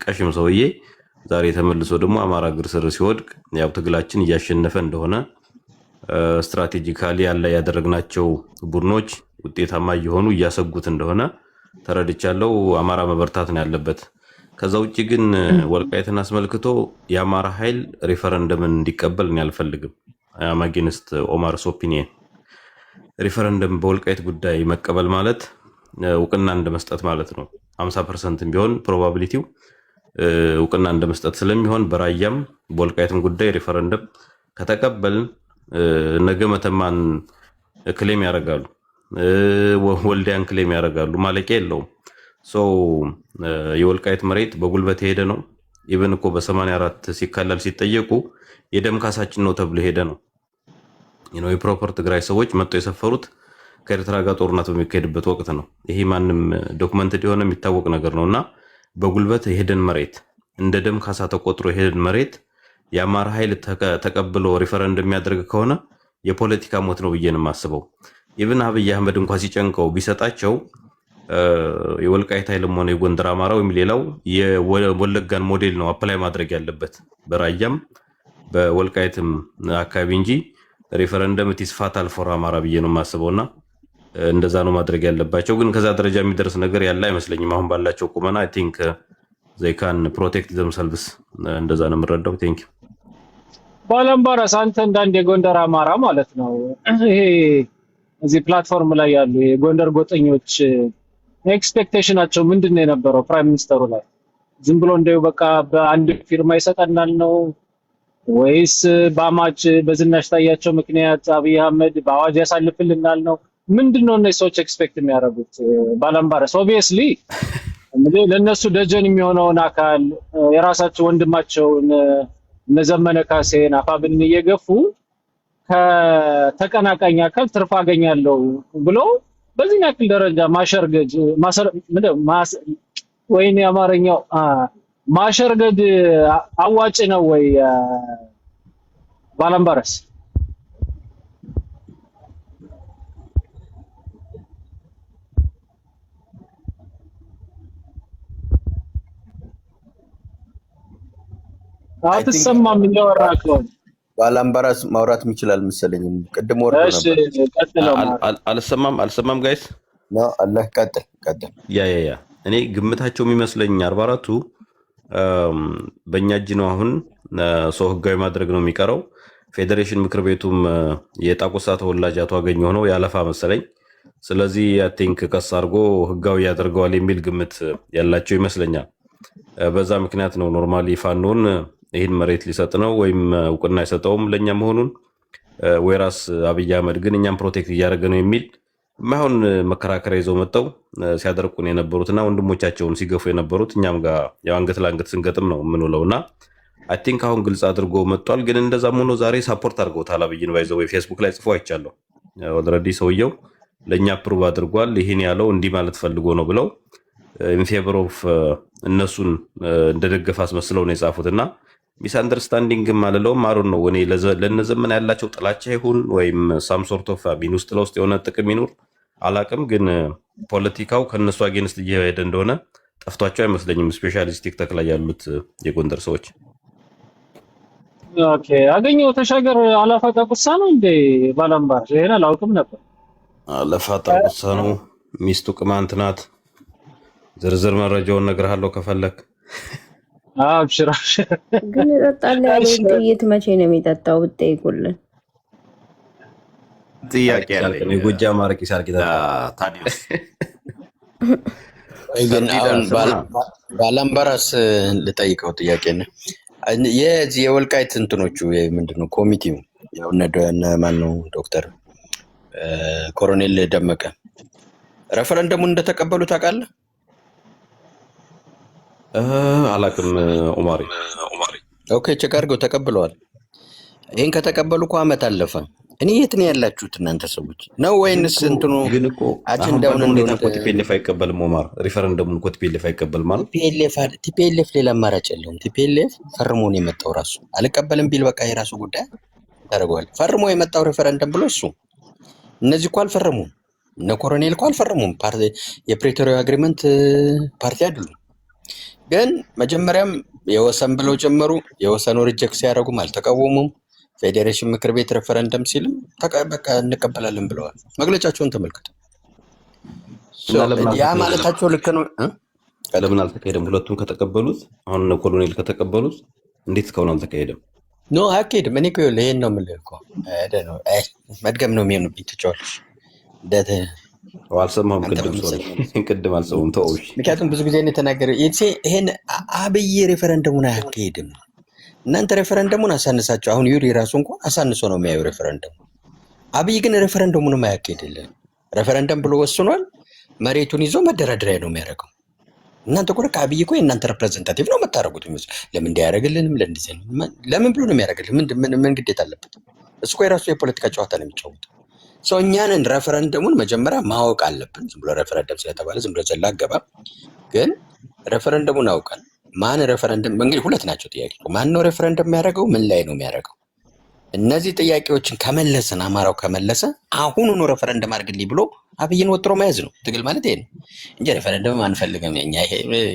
ቀሽም ሰውዬ ዛሬ ተመልሶ ደግሞ አማራ እግር ስር ሲወድቅ ያው ትግላችን እያሸነፈ እንደሆነ ስትራቴጂካሊ ያለ ያደረግናቸው ቡድኖች ውጤታማ እየሆኑ እያሰጉት እንደሆነ ተረድቻለሁ። አማራ መበርታት ነው ያለበት። ከዛ ውጪ ግን ወልቃይትን አስመልክቶ የአማራ ኃይል ሪፈረንደምን እንዲቀበል እኔ አልፈልግም። አማጌንስት ኦማርስ ኦፒኒየን ሪፈረንደም በወልቃይት ጉዳይ መቀበል ማለት እውቅና እንደመስጠት ማለት ነው። 50% ቢሆን ፕሮባቢሊቲው እውቅና እንደመስጠት ስለሚሆን በራያም በወልቃይትም ጉዳይ ሪፈረንደም ከተቀበልን ነገ መተማን ክሌም ያደርጋሉ፣ ወልዲያን ክሌም ያደርጋሉ። ማለቂያ የለውም። የወልቃይት መሬት በጉልበት ሄደ ነው። ኢቨን እኮ በ84 ሲካለል ሲጠየቁ የደም ካሳችን ነው ተብሎ ሄደ ነው። የፕሮፐር ትግራይ ሰዎች መጥተው የሰፈሩት ከኤርትራ ጋር ጦርነት በሚካሄድበት ወቅት ነው። ይሄ ማንም ዶክመንትድ የሆነ የሚታወቅ ነገር ነውና በጉልበት የሄደን መሬት እንደ ደም ካሳ ተቆጥሮ የሄደን መሬት የአማራ ኃይል ተቀብሎ ሪፈረንደም የሚያደርግ ከሆነ የፖለቲካ ሞት ነው ብዬ ነው የማስበው። ኢብን አብይ አህመድ እንኳን ሲጨንቀው ቢሰጣቸው የወልቃይት ኃይልም ሆነ የጎንደር አማራ ወይም ሌላው የወለጋን ሞዴል ነው አፕላይ ማድረግ ያለበት በራያም በወልቃይትም አካባቢ እንጂ ሪፈረንደም ኢትስፋታል ፎር አማራ ብዬ ነው የማስበውና እንደዛ ነው ማድረግ ያለባቸው። ግን ከዛ ደረጃ የሚደርስ ነገር ያለ አይመስለኝም። አሁን ባላቸው ቁመና አይ ቲንክ they can protect themselves እንደዛ ነው የምረዳው። ቴንክ ዩ ባላምባራስ። አንተ እንዳንድ የጎንደር አማራ ማለት ነው ይሄ እዚህ ፕላትፎርም ላይ ያሉ የጎንደር ጎጠኞች ኤክስፔክቴሽናቸው ምንድነው የነበረው? ፕራይም ሚኒስተሩ ላይ ዝም ብሎ እንደው በቃ በአንድ ፊርማ ይሰጠናል ነው ወይስ በአማች በዝናሽ ታያቸው ምክንያት አብይ አህመድ በአዋጅ ያሳልፍልናል ነው? ምንድነው እነዚህ ሰዎች ኤክስፔክት የሚያደርጉት? ባላምባራስ ኦብቪየስሊ እንግዲህ ለነሱ ደጀን የሚሆነውን አካል የራሳቸው ወንድማቸውን እነዘመነ ካሴን አፋብን እየገፉ ከተቀናቃኝ አካል ትርፍ አገኛለሁ ብሎ በዚህ ያክል ደረጃ ማሸርገድ ወይኔ አማርኛው ማሸርገድ አዋጭ ነው ወይ? ባላምባራስ አትሰማም እንደወራክ ነው። ባላምባራስ ማውራት ይችላል መሰለኝ። ቅድም ወርዶ ነበር። አልሰማም ጋይስ ነው አላህ ቀጥል። ያ እኔ ግምታቸው የሚመስለኝ 44ቱ በእኛ እጅ ነው። አሁን ሰው ህጋዊ ማድረግ ነው የሚቀረው። ፌዴሬሽን ምክር ቤቱም የጣቁሳ ተወላጅ አቶ አገኘሁ ነው ያለፋ መሰለኝ። ስለዚህ አይ ቲንክ ቀስ አድርጎ ህጋዊ ያደርገዋል የሚል ግምት ያላቸው ይመስለኛል። በዛ ምክንያት ነው ኖርማሊ ፋኖን ይህን መሬት ሊሰጥ ነው ወይም እውቅና አይሰጠውም ለእኛ መሆኑን ወይራስ አብይ አህመድ ግን እኛም ፕሮቴክት እያደረገ ነው የሚል ማሁን መከራከሪያ ይዘው መጣው ሲያደርቁን የነበሩትና ወንድሞቻቸውን ሲገፉ የነበሩት እኛም ጋር ያው አንገት ለአንገት ስንገጥም ነው የምንውለውና አይ ቲንክ አሁን ግልጽ አድርጎ መጥቷል። ግን እንደዛም ሆኖ ዛሬ ሳፖርት አድርገውታል አብይን ባይዘው ወይ ፌስቡክ ላይ ጽፎ አይቻለሁ። ኦልሬዲ ሰውየው ለኛ ፕሩቭ አድርጓል። ይሄን ያለው እንዲህ ማለት ፈልጎ ነው ብለው ኢን ፌቨር ኦፍ እነሱን እንደደገፈ አስመስለው ነው የጻፉትና ሚስ አንደርስታንዲንግ ማለለውም ማሩን ነው እኔ ለነዘመን ያላቸው ጥላቻ ይሁን ወይም ሳም ሶርት ኦፍ ቢን ውስጥ ለውስጥ የሆነ ጥቅም ይኑር አላቅም። ግን ፖለቲካው ከነሱ አጌንስት እየሄደ እንደሆነ ጠፍቷቸው አይመስለኝም። ስፔሻሊ ቲክቶክ ላይ ያሉት የጎንደር ሰዎች ኦኬ አገኘው ተሻገር አላፋጣ ቁሳ ነው እንዴ ባላምባር? ይሄን አላውቅም ነበር። አለፋጣ ቁሳ ነው። ሚስቱ ቅማንት ናት። ዝርዝር መረጃውን እነግርሃለሁ ከፈለክ። አብሽራ ግን እጠጣለሁ ያለውን ጥይት መቼ ነው የሚጠጣው ብትጠይቁልን። ጥያቄ ያለኝ የጎጃም አረቂ ሳርቂ ታዲዮስ ግን አሁን ባላምባራስ ልጠይቀው ጥያቄ ነው። የዚህ የወልቃይት እንትኖቹ ምንድነው ኮሚቴው ያው እነ ማን ነው ዶክተር ኮሎኔል ደመቀ ሬፈረንደሙን እንደተቀበሉ ታውቃለህ? አላውቅም ኡማሪ። ኦኬ ቼክ አድርገው ተቀብለዋል። ይሄን ከተቀበሉ እኮ ዓመት አለፈ። እኔ የት ነው ያላችሁት እናንተ ሰዎች ነው ወይንስ እንትኑ ግን እኮ አጀንዳውን ሁኔታ እኮ ቲፒኤልኤፍ አይቀበልም ኡማር። ሪፈረንደሙን እኮ ቲፒኤልኤፍ አይቀበልም ማለት ቲፒኤልኤፍ ሌላ አማራጭ የለውም። ቲፒኤልኤፍ ፈርሞ ነው የመጣው ራሱ። አልቀበልም ቢል በቃ የራሱ ጉዳይ ታደርገዋል። ፈርሞ የመጣው ሬፈረንደም ብሎ እሱ እነዚህ እኮ አልፈረሙም። እነ ኮሎኔል እኮ አልፈረሙም። የፕሪቶሪያ አግሪመንት ፓርቲ አይደሉም። ግን መጀመሪያም የወሰን ብለው ጀመሩ። የወሰኑ ሪጀክት ሲያደርጉም አልተቃወሙም። ፌዴሬሽን ምክር ቤት ሬፈረንደም ሲልም በቃ እንቀበላለን ብለዋል። መግለጫቸውን ተመልከቱ። ያ ማለታቸው ልክ ነው። ለምን አልተካሄደም? ሁለቱም ከተቀበሉት አሁን እነ ኮሎኔል ከተቀበሉት እንዴት እስካሁን አልተካሄደም? ኖ አያካሄድም። እኔ እኮ ይሄን ነው የምልህ እኮ መድገም ነው የሚሆንብኝ። ትችዋለሽ አልሰማሁም። ቅድም አልሰማሁም። ተውሽ። ምክንያቱም ብዙ ጊዜ የተናገረ ይሄን አብይ ሬፈረንደሙን አያካሄድም። እናንተ ሬፈረንደሙን አሳንሳቸው። አሁን ዩሪ ራሱ እንኳን አሳንሶ ነው የሚያየው ሬፈረንደሙ። አብይ ግን ሬፈረንደሙንም አያካሄድልን። ሬፈረንደም ብሎ ወስኗል። መሬቱን ይዞ መደራደሪያ ነው የሚያደርገው። እናንተ እኮ ከአብይ እኮ የእናንተ ሬፕሬዘንታቲቭ ነው የምታደርጉት። ለምን እንዲያደርግልንም ለምን ብሎ ነው የሚያደርግልን? ምን ግዴታ አለበት? እሱ እኮ የራሱ የፖለቲካ ጨዋታ ነው የሚጫወተው። ሰው እኛንን ሬፈረንደሙን መጀመሪያ ማወቅ አለብን። ዝም ብሎ ሬፈረንደም ስለተባለ ዝም ብሎ ዘላ አገባ። ግን ሬፈረንደሙን አውቀን ማን ሬፈረንደም እንግዲህ ሁለት ናቸው ጥያቄ። ማን ነው ሬፈረንደም የሚያደርገው? ምን ላይ ነው የሚያደርገው? እነዚህ ጥያቄዎችን ከመለስን አማራው ከመለሰ አሁኑኑ ሬፈረንደም አድርግልኝ ብሎ አብይን ወጥሮ መያዝ ነው። ትግል ማለት ይሄ ነው እንጂ ሬፈረንደም አንፈልግም እኛ።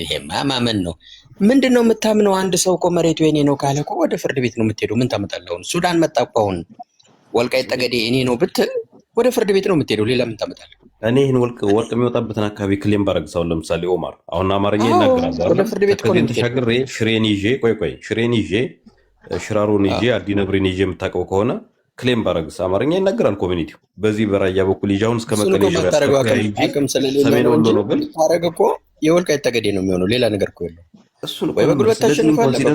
ይሄማ ማመን ነው። ምንድን ነው የምታምነው? አንድ ሰው እኮ መሬቱ የኔ ነው ካለ እኮ ወደ ፍርድ ቤት ነው የምትሄደው። ምን ታመጣለህ? አሁን ሱዳን መጣ እኮ አሁን ወልቃይት ጠገዴ እኔ ነው ብትል ወደ ፍርድ ቤት ነው የምትሄደው። ሌላ ምን ታመጣለህ? እኔ ይህን ወርቅ የሚወጣበትን አካባቢ ክሌም ባረግሳው ለምሳሌ ኦማር አሁን አማርኛ ይናገራል። ወደ ፍርድ ቤት ከዚህ ተሻግሬ ሽሬን ይዤ ሽሬን ይዤ ሽራሮን ይዤ አዲነብሬን ይዤ የምታውቀው ከሆነ ክሌም ባረግስ አማርኛ ይናገራል ኮሚኒቲው። በዚህ በራያ በኩል ይዤ አሁን እስከ መቀሌ አቅም ስለሌለ ነው ግን ታረግ እኮ የወልቃይት ጠገዴ ነው የሚሆነው። ሌላ ነገር እኮ የለው። እሱን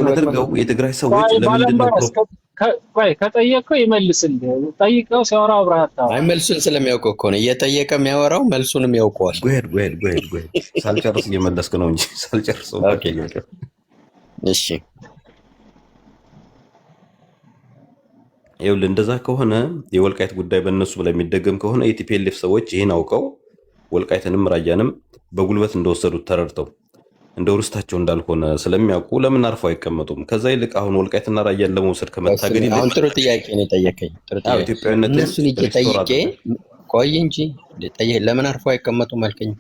አድርገው የትግራይ ሰዎች ለምንድን ነው ከጠየቀው ይመልስልህ። ጠይቀው ሲያወራ አብረሃት መልሱን ስለሚያውቀው እኮ ነው እየጠየቀ የሚያወራው። መልሱንም ያውቀዋል። ጉሄድ ሳልጨርስ እየመለስክ ነው እንጂ ሳልጨርሰው። እሺ ይኸውልህ እንደዛ ከሆነ የወልቃይት ጉዳይ በእነሱ ላይ የሚደገም ከሆነ የቲፒኤልኤፍ ሰዎች ይህን አውቀው ወልቃይትንም ራያንም በጉልበት እንደወሰዱት ተረድተው እንደ ርስታቸው እንዳልሆነ ስለሚያውቁ ለምን አርፈው አይቀመጡም? ከዛ ይልቅ አሁን ወልቃይትና ራያን ለመውሰድ ከመታገድ ይልቅ አሁን ጥሩ ጥያቄ ነው የጠየቀኝ። እነሱን ጠይቄ ቆይ እንጂ ለምን አርፈው አይቀመጡም አልከኝ።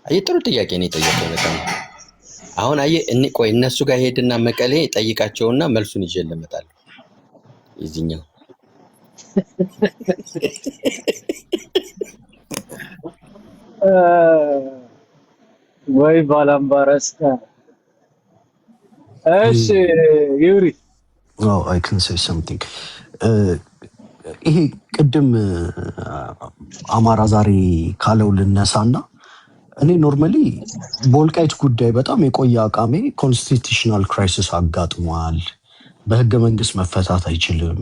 አየህ ጥሩ ጥያቄ ነው የጠየቀኝ በጣም። አሁን አየህ ቆይ እነሱ ጋር ሄድና መቀሌ ጠይቃቸውና መልሱን ይዤ እመጣለሁ። ይዝኛው ወይ ባላምባረስ። እሺ ዩሪ አይ ካን ሴይ ሰምቲንግ። ይሄ ቅድም አማራ ዛሬ ካለው ልነሳና እኔ ኖርማሊ በወልቃይት ጉዳይ በጣም የቆየ አቋሜ ኮንስቲቱሽናል ክራይሲስ አጋጥሟል፣ በህገ መንግስት መፈታት አይችልም።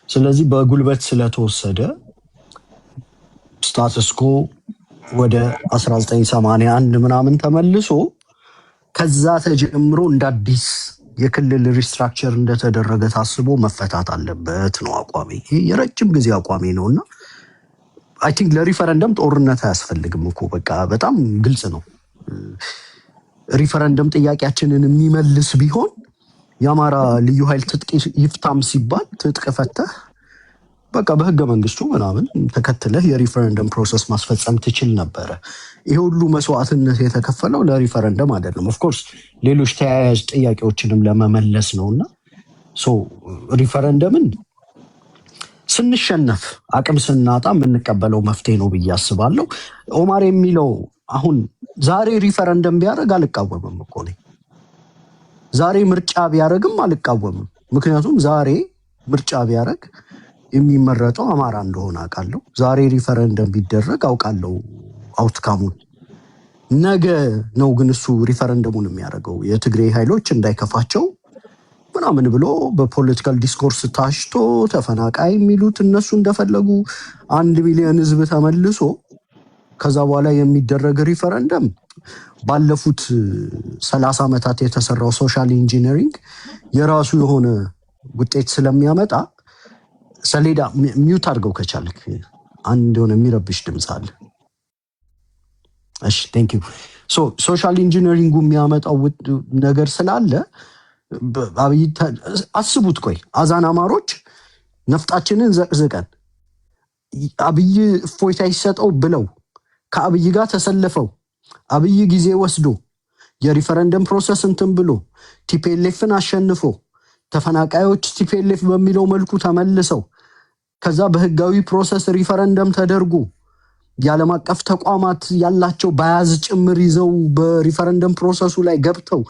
ስለዚህ በጉልበት ስለተወሰደ ስታተስኮ ወደ 1981 ምናምን ተመልሶ ከዛ ተጀምሮ እንደ አዲስ የክልል ሪስትራክቸር እንደተደረገ ታስቦ መፈታት አለበት ነው አቋሜ። ይሄ የረጅም ጊዜ አቋሜ ነው እና አይ ቲንክ ለሪፈረንደም ጦርነት አያስፈልግም እኮ በቃ በጣም ግልጽ ነው። ሪፈረንደም ጥያቄያችንን የሚመልስ ቢሆን የአማራ ልዩ ኃይል ትጥቅ ይፍታም ሲባል ትጥቅ ፈተህ በቃ በህገ መንግስቱ ምናምን ተከትለህ የሪፈረንደም ፕሮሰስ ማስፈጸም ትችል ነበረ። ይሄ ሁሉ መስዋዕትነት የተከፈለው ለሪፈረንደም አይደለም። ኦፍኮርስ ሌሎች ተያያዥ ጥያቄዎችንም ለመመለስ ነው እና ሶ ሪፈረንደምን ስንሸነፍ አቅም ስናጣ የምንቀበለው መፍትሄ ነው ብዬ አስባለሁ። ኦማር የሚለው አሁን ዛሬ ሪፈረንደም ቢያደርግ አልቃወምም እኮ ነኝ። ዛሬ ምርጫ ቢያደርግም አልቃወምም። ምክንያቱም ዛሬ ምርጫ ቢያደርግ የሚመረጠው አማራ እንደሆነ አውቃለሁ። ዛሬ ሪፈረንደም ቢደረግ አውቃለሁ አውትካሙን። ነገ ነው ግን እሱ ሪፈረንደሙን የሚያደርገው የትግሬ ኃይሎች እንዳይከፋቸው ምናምን ብሎ በፖለቲካል ዲስኮርስ ታሽቶ ተፈናቃይ የሚሉት እነሱ እንደፈለጉ 1 ሚሊዮን ህዝብ ተመልሶ ከዛ በኋላ የሚደረግ ሪፈረንደም ባለፉት 30 ዓመታት የተሰራው ሶሻል ኢንጂነሪንግ የራሱ የሆነ ውጤት ስለሚያመጣ ሰሌዳ ሚውት አድርገው ከቻልክ አንድ የሆነ የሚረብሽ ድምፅ አለ። እሺ ቴንክ ዩ። ሶሻል ኢንጂነሪንጉ የሚያመጣው ነገር ስላለ አብይ አስቡት። ቆይ አዛን አማሮች ነፍጣችንን ዘቅዝቀን አብይ እፎይታ ይሰጠው ብለው ከአብይ ጋር ተሰልፈው አብይ ጊዜ ወስዶ የሪፈረንደም ፕሮሰስ እንትን ብሎ ቲፒኤልኤፍን አሸንፎ ተፈናቃዮች ቲፒኤልኤፍ በሚለው መልኩ ተመልሰው ከዛ በህጋዊ ፕሮሰስ ሪፈረንደም ተደርጎ የዓለም አቀፍ ተቋማት ያላቸው ባያዝ ጭምር ይዘው በሪፈረንደም ፕሮሰሱ ላይ ገብተው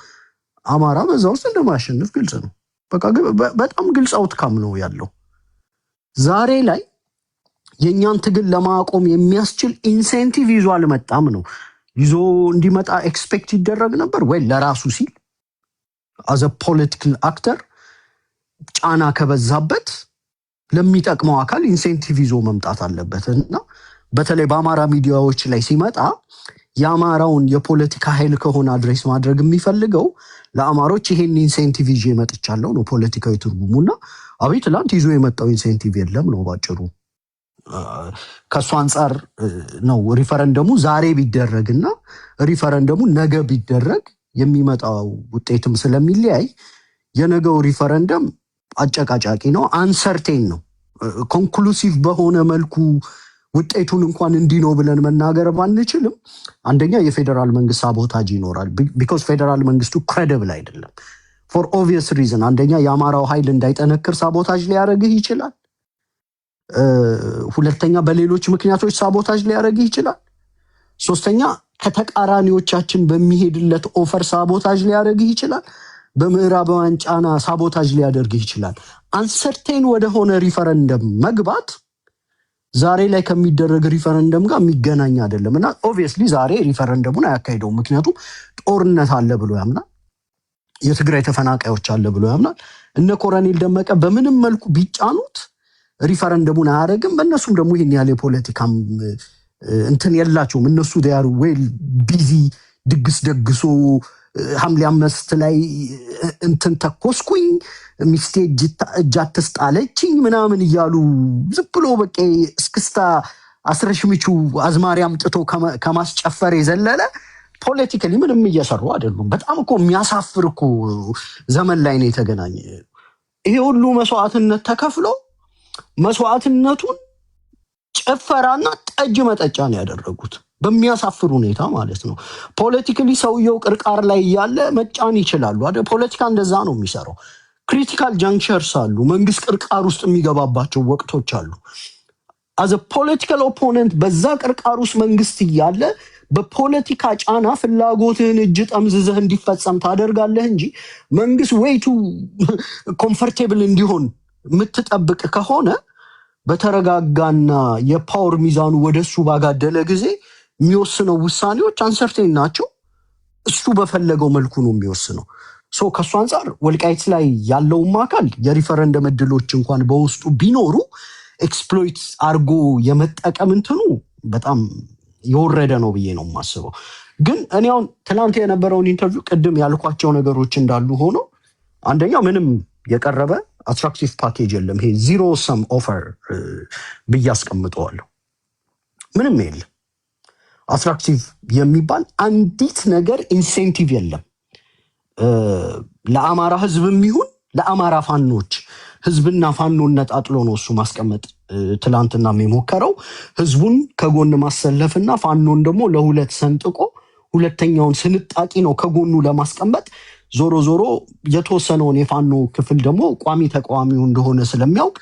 አማራ በዛ ውስጥ እንደማያሸንፍ ግልጽ ነው። በቃ በጣም ግልጽ አውትካም ነው ያለው። ዛሬ ላይ የኛን ትግል ለማቆም የሚያስችል ኢንሴንቲቭ ይዞ አልመጣም ነው። ይዞ እንዲመጣ ኤክስፔክት ይደረግ ነበር ወይ? ለራሱ ሲል አዘ ፖለቲካል አክተር ጫና ከበዛበት ለሚጠቅመው አካል ኢንሴንቲቭ ይዞ መምጣት አለበት እና በተለይ በአማራ ሚዲያዎች ላይ ሲመጣ የአማራውን የፖለቲካ ኃይል ከሆነ አድሬስ ማድረግ የሚፈልገው ለአማሮች ይሄን ኢንሴንቲቭ ይዤ መጥቻለሁ ነው ፖለቲካዊ ትርጉሙና አብይ ትላንት ይዞ የመጣው ኢንሴንቲቭ የለም ነው ባጭሩ። ከሱ አንጻር ነው ሪፈረንደሙ ዛሬ ቢደረግና ሪፈረንደሙ ነገ ቢደረግ የሚመጣው ውጤትም ስለሚለያይ የነገው ሪፈረንደም አጨቃጫቂ ነው፣ አንሰርቴን ነው። ኮንክሉሲቭ በሆነ መልኩ ውጤቱን እንኳን እንዲህ ነው ብለን መናገር ባንችልም አንደኛ የፌደራል መንግስት ሳቦታጅ ይኖራል። ቢኮዝ ፌደራል መንግስቱ ክሬዲብል አይደለም ፎር ኦብቪየስ ሪዝን። አንደኛ የአማራው ኃይል እንዳይጠነክር ሳቦታጅ ሊያደርግህ ይችላል። ሁለተኛ በሌሎች ምክንያቶች ሳቦታጅ ሊያደርግህ ይችላል። ሶስተኛ ከተቃራኒዎቻችን በሚሄድለት ኦፈር ሳቦታጅ ሊያደርግህ ይችላል። በምዕራባውያን ጫና ሳቦታጅ ሊያደርግህ ይችላል። አንሰርቴን ወደሆነ ሪፈረንደም መግባት ዛሬ ላይ ከሚደረግ ሪፈረንደም ጋር የሚገናኝ አይደለም እና ኦብቪየስሊ ዛሬ ሪፈረንደሙን አያካሂደውም። ምክንያቱም ጦርነት አለ ብሎ ያምናል። የትግራይ ተፈናቃዮች አለ ብሎ ያምናል። እነ ኮሎኔል ደመቀ በምንም መልኩ ቢጫኑት ሪፈረንደሙን አያደርግም። በእነሱም ደግሞ ይህን ያለ የፖለቲካም እንትን የላቸውም። እነሱ ዲያሩ ዌል ቢዚ ድግስ ደግሶ ሐምሌ 5 ላይ እንትን ተኮስኩኝ ሚስቴ እጅ አትስጣለችኝ ምናምን እያሉ ዝም ብሎ በቃ እስክስታ አስረሽምቹ አዝማሪ አምጥቶ ከማስጨፈር የዘለለ ፖለቲካሊ ምንም እየሰሩ አይደሉም። በጣም እኮ የሚያሳፍር እኮ ዘመን ላይ ነው የተገናኘ። ይሄ ሁሉ መስዋዕትነት ተከፍሎ መስዋዕትነቱን ጭፈራና ጠጅ መጠጫ ነው ያደረጉት በሚያሳፍር ሁኔታ ማለት ነው። ፖለቲካሊ ሰውየው ቅርቃር ላይ እያለ መጫን ይችላሉ አይደል? ፖለቲካ እንደዛ ነው የሚሰራው። ክሪቲካል ጃንክቸርስ አሉ። መንግስት ቅርቃር ውስጥ የሚገባባቸው ወቅቶች አሉ። አዘ ፖለቲካል ኦፖነንት በዛ ቅርቃር ውስጥ መንግስት እያለ በፖለቲካ ጫና ፍላጎትህን እጅ ጠምዝዘህ እንዲፈጸም ታደርጋለህ እንጂ መንግስት ወይቱ ኮምፈርቴብል እንዲሆን የምትጠብቅ ከሆነ በተረጋጋና የፓወር ሚዛኑ ወደሱ ባጋደለ ጊዜ የሚወስነው ውሳኔዎች አንሰርቴን ናቸው። እሱ በፈለገው መልኩ ነው የሚወስነው። ከሱ አንጻር ወልቃይት ላይ ያለውም አካል የሪፈረንደም እድሎች እንኳን በውስጡ ቢኖሩ ኤክስፕሎይት አርጎ የመጠቀም እንትኑ በጣም የወረደ ነው ብዬ ነው የማስበው። ግን እኔ አሁን ትናንት የነበረውን ኢንተርቪው ቅድም ያልኳቸው ነገሮች እንዳሉ ሆኖ አንደኛው ምንም የቀረበ አትራክቲቭ ፓኬጅ የለም። ይሄ ዚሮ ሰም ኦፈር ብዬ አስቀምጠዋለሁ። ምንም የለም አትራክቲቭ የሚባል አንዲት ነገር ኢንሴንቲቭ የለም። ለአማራ ህዝብም ይሁን ለአማራ ፋኖች ህዝብና ፋኖን ነጣጥሎ ነው እሱ ማስቀመጥ ትላንትና የሞከረው። ህዝቡን ከጎን ማሰለፍና ፋኖን ደግሞ ለሁለት ሰንጥቆ ሁለተኛውን ስንጣቂ ነው ከጎኑ ለማስቀመጥ ዞሮ ዞሮ የተወሰነውን የፋኖ ክፍል ደግሞ ቋሚ ተቃዋሚው እንደሆነ ስለሚያውቅ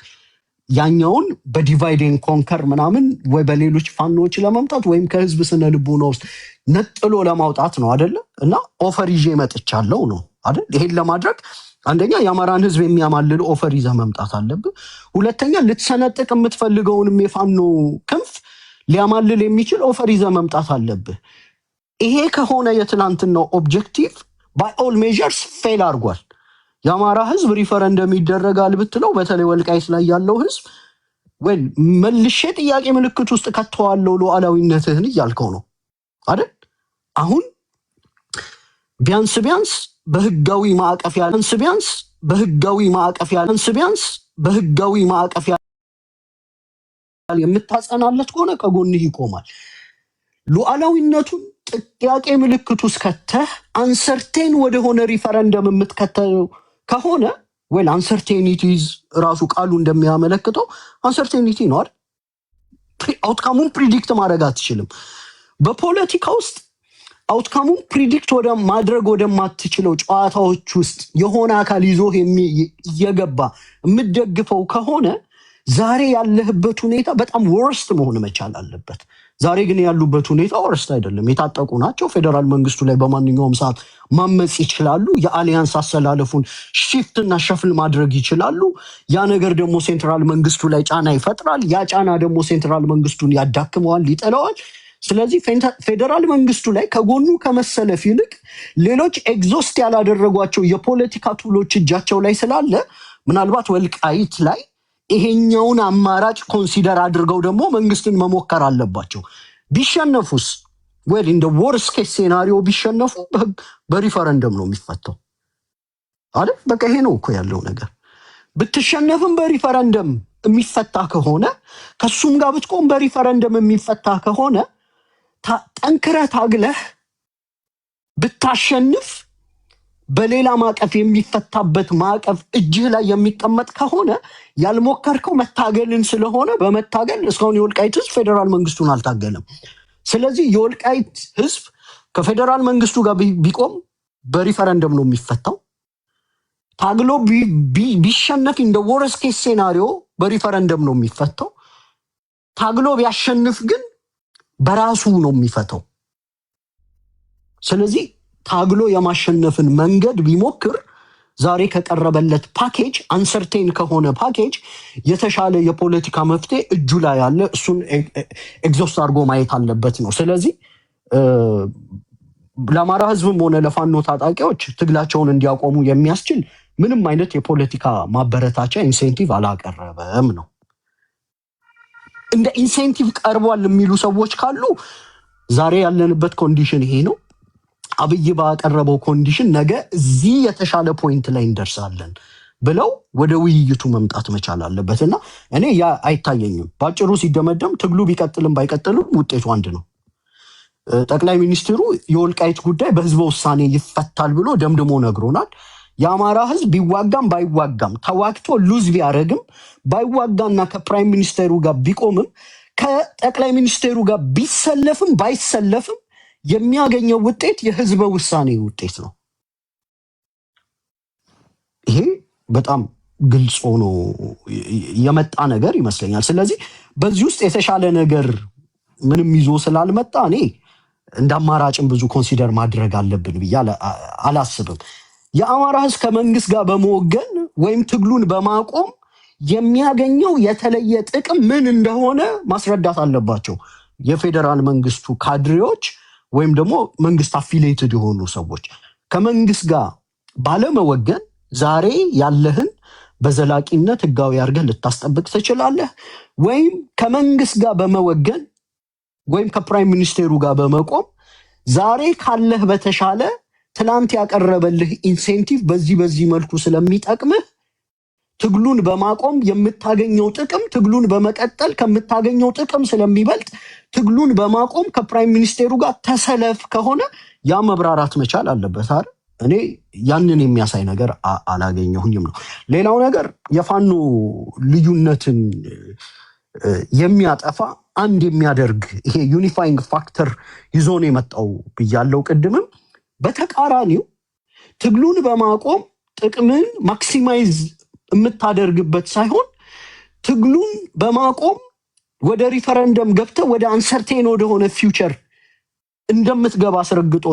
ያኛውን በዲቫይድ ኤንድ ኮንከር ምናምን ወይ በሌሎች ፋኖዎች ለማምጣት ወይም ከህዝብ ስነ ልቦና ውስጥ ነጥሎ ለማውጣት ነው አይደለ? እና ኦፈር ይዤ መጥቻለሁ ነው አይደል? ይሄን ለማድረግ አንደኛ የአማራን ህዝብ የሚያማልል ኦፈር ይዘህ መምጣት አለብህ። ሁለተኛ ልትሰነጥቅ የምትፈልገውንም የፋኖ ክንፍ ሊያማልል የሚችል ኦፈር ይዘህ መምጣት አለብህ። ይሄ ከሆነ የትናንትናው ኦብጀክቲቭ ባይ ኦል ሜዠርስ ፌል አድርጓል። የአማራ ህዝብ ሪፈረንደም ይደረጋል ብትለው በተለይ ወልቃይት ላይ ያለው ህዝብ ወይ መልሼ ጥያቄ ምልክት ውስጥ ከተዋለው ሉዓላዊነትህን እያልከው ነው አይደል? አሁን ቢያንስ በህጋዊ ማዕቀፍ የምታጸናለት ከሆነ ከጎንህ ይቆማል። ሉዓላዊነቱን ጥያቄ ምልክት ውስጥ ከተህ አንሰርቴን ወደሆነ ሪፈረንደም የምትከተለው ከሆነ ወይ አንሰርቴኒቲዝ ራሱ ቃሉ እንደሚያመለክተው አንሰርቴኒቲ ነው አይደል? አውትካሙን ፕሪዲክት ማድረግ አትችልም። በፖለቲካ ውስጥ አውትካሙን ፕሪዲክት ወደ ማድረግ ወደማትችለው ጨዋታዎች ውስጥ የሆነ አካል ይዞ እየገባ የምትደግፈው ከሆነ ዛሬ ያለህበት ሁኔታ በጣም ወርስት መሆን መቻል አለበት። ዛሬ ግን ያሉበት ሁኔታ ወርስት አይደለም። የታጠቁ ናቸው። ፌደራል መንግስቱ ላይ በማንኛውም ሰዓት ማመጽ ይችላሉ። የአሊያንስ አሰላለፉን ሽፍት እና ሸፍል ማድረግ ይችላሉ። ያ ነገር ደግሞ ሴንትራል መንግስቱ ላይ ጫና ይፈጥራል። ያ ጫና ደግሞ ሴንትራል መንግስቱን ያዳክመዋል፣ ይጠለዋል። ስለዚህ ፌደራል መንግስቱ ላይ ከጎኑ ከመሰለፍ ይልቅ ሌሎች ኤግዞስት ያላደረጓቸው የፖለቲካ ቱሎች እጃቸው ላይ ስላለ ምናልባት ወልቃይት ላይ ይሄኛውን አማራጭ ኮንሲደር አድርገው ደግሞ መንግስትን መሞከር አለባቸው። ቢሸነፉስ ወይ እንደ ወርስ ኬስ ሴናሪዮ ቢሸነፉ በሪፈረንደም ነው የሚፈታው አይደል? በቃ ይሄ ነው እኮ ያለው ነገር። ብትሸነፍም በሪፈረንደም የሚፈታ ከሆነ ከሱም ጋር ብትቆም በሪፈረንደም የሚፈታ ከሆነ ጠንክረህ ታግለህ ብታሸንፍ በሌላ ማዕቀፍ የሚፈታበት ማዕቀፍ እጅህ ላይ የሚቀመጥ ከሆነ ያልሞከርከው መታገልን ስለሆነ በመታገል እስካሁን የወልቃይት ህዝብ ፌደራል መንግስቱን አልታገለም። ስለዚህ የወልቃይት ህዝብ ከፌደራል መንግስቱ ጋር ቢቆም በሪፈረንደም ነው የሚፈታው። ታግሎ ቢሸነፍ እንደ ወርስ ኬስ ሴናሪዮ በሪፈረንደም ነው የሚፈታው። ታግሎ ቢያሸንፍ ግን በራሱ ነው የሚፈታው። ስለዚህ ታግሎ የማሸነፍን መንገድ ቢሞክር ዛሬ ከቀረበለት ፓኬጅ አንሰርቴን ከሆነ ፓኬጅ የተሻለ የፖለቲካ መፍትሄ እጁ ላይ ያለ እሱን ኤግዞስት አድርጎ ማየት አለበት ነው። ስለዚህ ለአማራ ህዝብም ሆነ ለፋኖ ታጣቂዎች ትግላቸውን እንዲያቆሙ የሚያስችል ምንም አይነት የፖለቲካ ማበረታቻ ኢንሴንቲቭ አላቀረበም ነው። እንደ ኢንሴንቲቭ ቀርቧል የሚሉ ሰዎች ካሉ ዛሬ ያለንበት ኮንዲሽን ይሄ ነው። አብይ ባቀረበው ኮንዲሽን ነገ እዚህ የተሻለ ፖይንት ላይ እንደርሳለን ብለው ወደ ውይይቱ መምጣት መቻል አለበት እና እኔ ያ አይታየኝም። ባጭሩ ሲደመደም ትግሉ ቢቀጥልም ባይቀጥልም ውጤቱ አንድ ነው። ጠቅላይ ሚኒስትሩ የወልቃይት ጉዳይ በህዝበ ውሳኔ ይፈታል ብሎ ደምድሞ ነግሮናል። የአማራ ህዝብ ቢዋጋም ባይዋጋም ተዋግቶ ሉዝ ቢያደርግም ባይዋጋና ከፕራይም ሚኒስቴሩ ጋር ቢቆምም ከጠቅላይ ሚኒስቴሩ ጋር ቢሰለፍም ባይሰለፍም የሚያገኘው ውጤት የህዝበ ውሳኔ ውጤት ነው። ይሄ በጣም ግልጽ ሆኖ የመጣ ነገር ይመስለኛል። ስለዚህ በዚህ ውስጥ የተሻለ ነገር ምንም ይዞ ስላልመጣ እኔ እንደ አማራጭም ብዙ ኮንሲደር ማድረግ አለብን ብዬ አላስብም። የአማራ ህዝብ ከመንግስት ጋር በመወገን ወይም ትግሉን በማቆም የሚያገኘው የተለየ ጥቅም ምን እንደሆነ ማስረዳት አለባቸው የፌዴራል መንግስቱ ካድሬዎች ወይም ደግሞ መንግስት አፊሊየትድ የሆኑ ሰዎች። ከመንግስት ጋር ባለመወገን ዛሬ ያለህን በዘላቂነት ህጋዊ አድርገህ ልታስጠብቅ ትችላለህ፣ ወይም ከመንግስት ጋር በመወገን ወይም ከፕራይም ሚኒስቴሩ ጋር በመቆም ዛሬ ካለህ በተሻለ ትላንት ያቀረበልህ ኢንሴንቲቭ በዚህ መልኩ ስለሚጠቅምህ ትግሉን በማቆም የምታገኘው ጥቅም ትግሉን በመቀጠል ከምታገኘው ጥቅም ስለሚበልጥ ትግሉን በማቆም ከፕራይም ሚኒስቴሩ ጋር ተሰለፍ ከሆነ ያ መብራራት መቻል አለበት አይደል? እኔ ያንን የሚያሳይ ነገር አላገኘሁኝም ነው። ሌላው ነገር የፋኖ ልዩነትን የሚያጠፋ አንድ የሚያደርግ ይሄ ዩኒፋይንግ ፋክተር ይዞ ነው የመጣው ብያለው ቅድምም። በተቃራኒው ትግሉን በማቆም ጥቅምን ማክሲማይዝ የምታደርግበት ሳይሆን ትግሉን በማቆም ወደ ሪፈረንደም ገብተህ ወደ አንሰርቴን ወደሆነ ፊውቸር እንደምትገባ አስረግጦ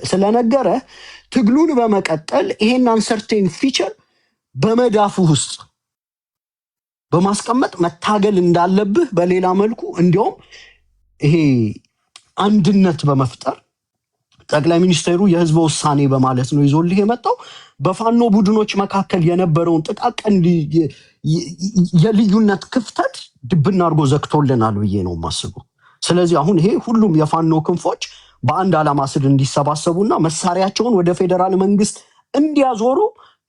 ስለነገረ ትግሉን በመቀጠል ይሄን አንሰርቴን ፊቸር በመዳፉ ውስጥ በማስቀመጥ መታገል እንዳለብህ በሌላ መልኩ እንዲያውም ይሄ አንድነት በመፍጠር ጠቅላይ ሚኒስትሩ የህዝብ ውሳኔ በማለት ነው ይዞልህ የመጣው በፋኖ ቡድኖች መካከል የነበረውን ጥቃቅን የልዩነት ክፍተት ድብና አድርጎ ዘግቶልናል ብዬ ነው የማስበው። ስለዚህ አሁን ይሄ ሁሉም የፋኖ ክንፎች በአንድ ዓላማ ስር እንዲሰባሰቡና መሳሪያቸውን ወደ ፌዴራል መንግስት እንዲያዞሩ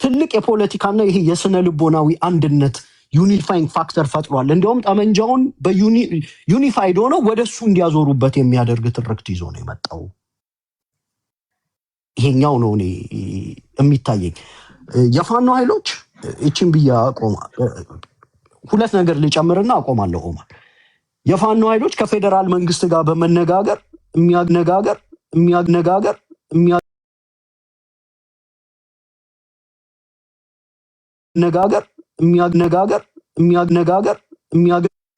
ትልቅ የፖለቲካና ይሄ የስነ ልቦናዊ አንድነት ዩኒፋይንግ ፋክተር ፈጥሯል። እንዲያውም ጠመንጃውን በዩኒፋይድ ሆነው ወደሱ እንዲያዞሩበት የሚያደርግ ትርክት ይዞ ነው የመጣው። ይሄኛው ነው እኔ የሚታየኝ። የፋኖ ኃይሎች እቺን ብያ አቆማ ሁለት ነገር ልጨምርና አቆማለሁ። ኦማር የፋኖ ኃይሎች ከፌዴራል መንግስት ጋር በመነጋገር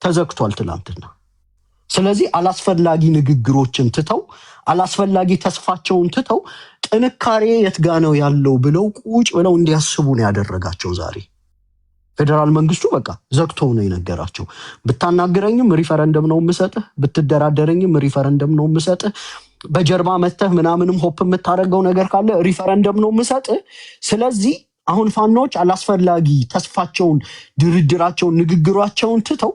ተዘግቷል ትላንትና። ስለዚህ አላስፈላጊ ንግግሮችን ትተው አላስፈላጊ ተስፋቸውን ትተው ጥንካሬ የት ጋ ነው ያለው ብለው ቁጭ ብለው እንዲያስቡ ነው ያደረጋቸው። ዛሬ ፌዴራል መንግስቱ በቃ ዘግቶ ነው የነገራቸው። ብታናገረኝም ሪፈረንደም ነው የምሰጥህ፣ ብትደራደረኝም ሪፈረንደም ነው የምሰጥህ፣ በጀርባ መተህ ምናምንም ሆፕ የምታደርገው ነገር ካለ ሪፈረንደም ነው የምሰጥህ። ስለዚህ አሁን ፋኖች አላስፈላጊ ተስፋቸውን፣ ድርድራቸውን፣ ንግግራቸውን ትተው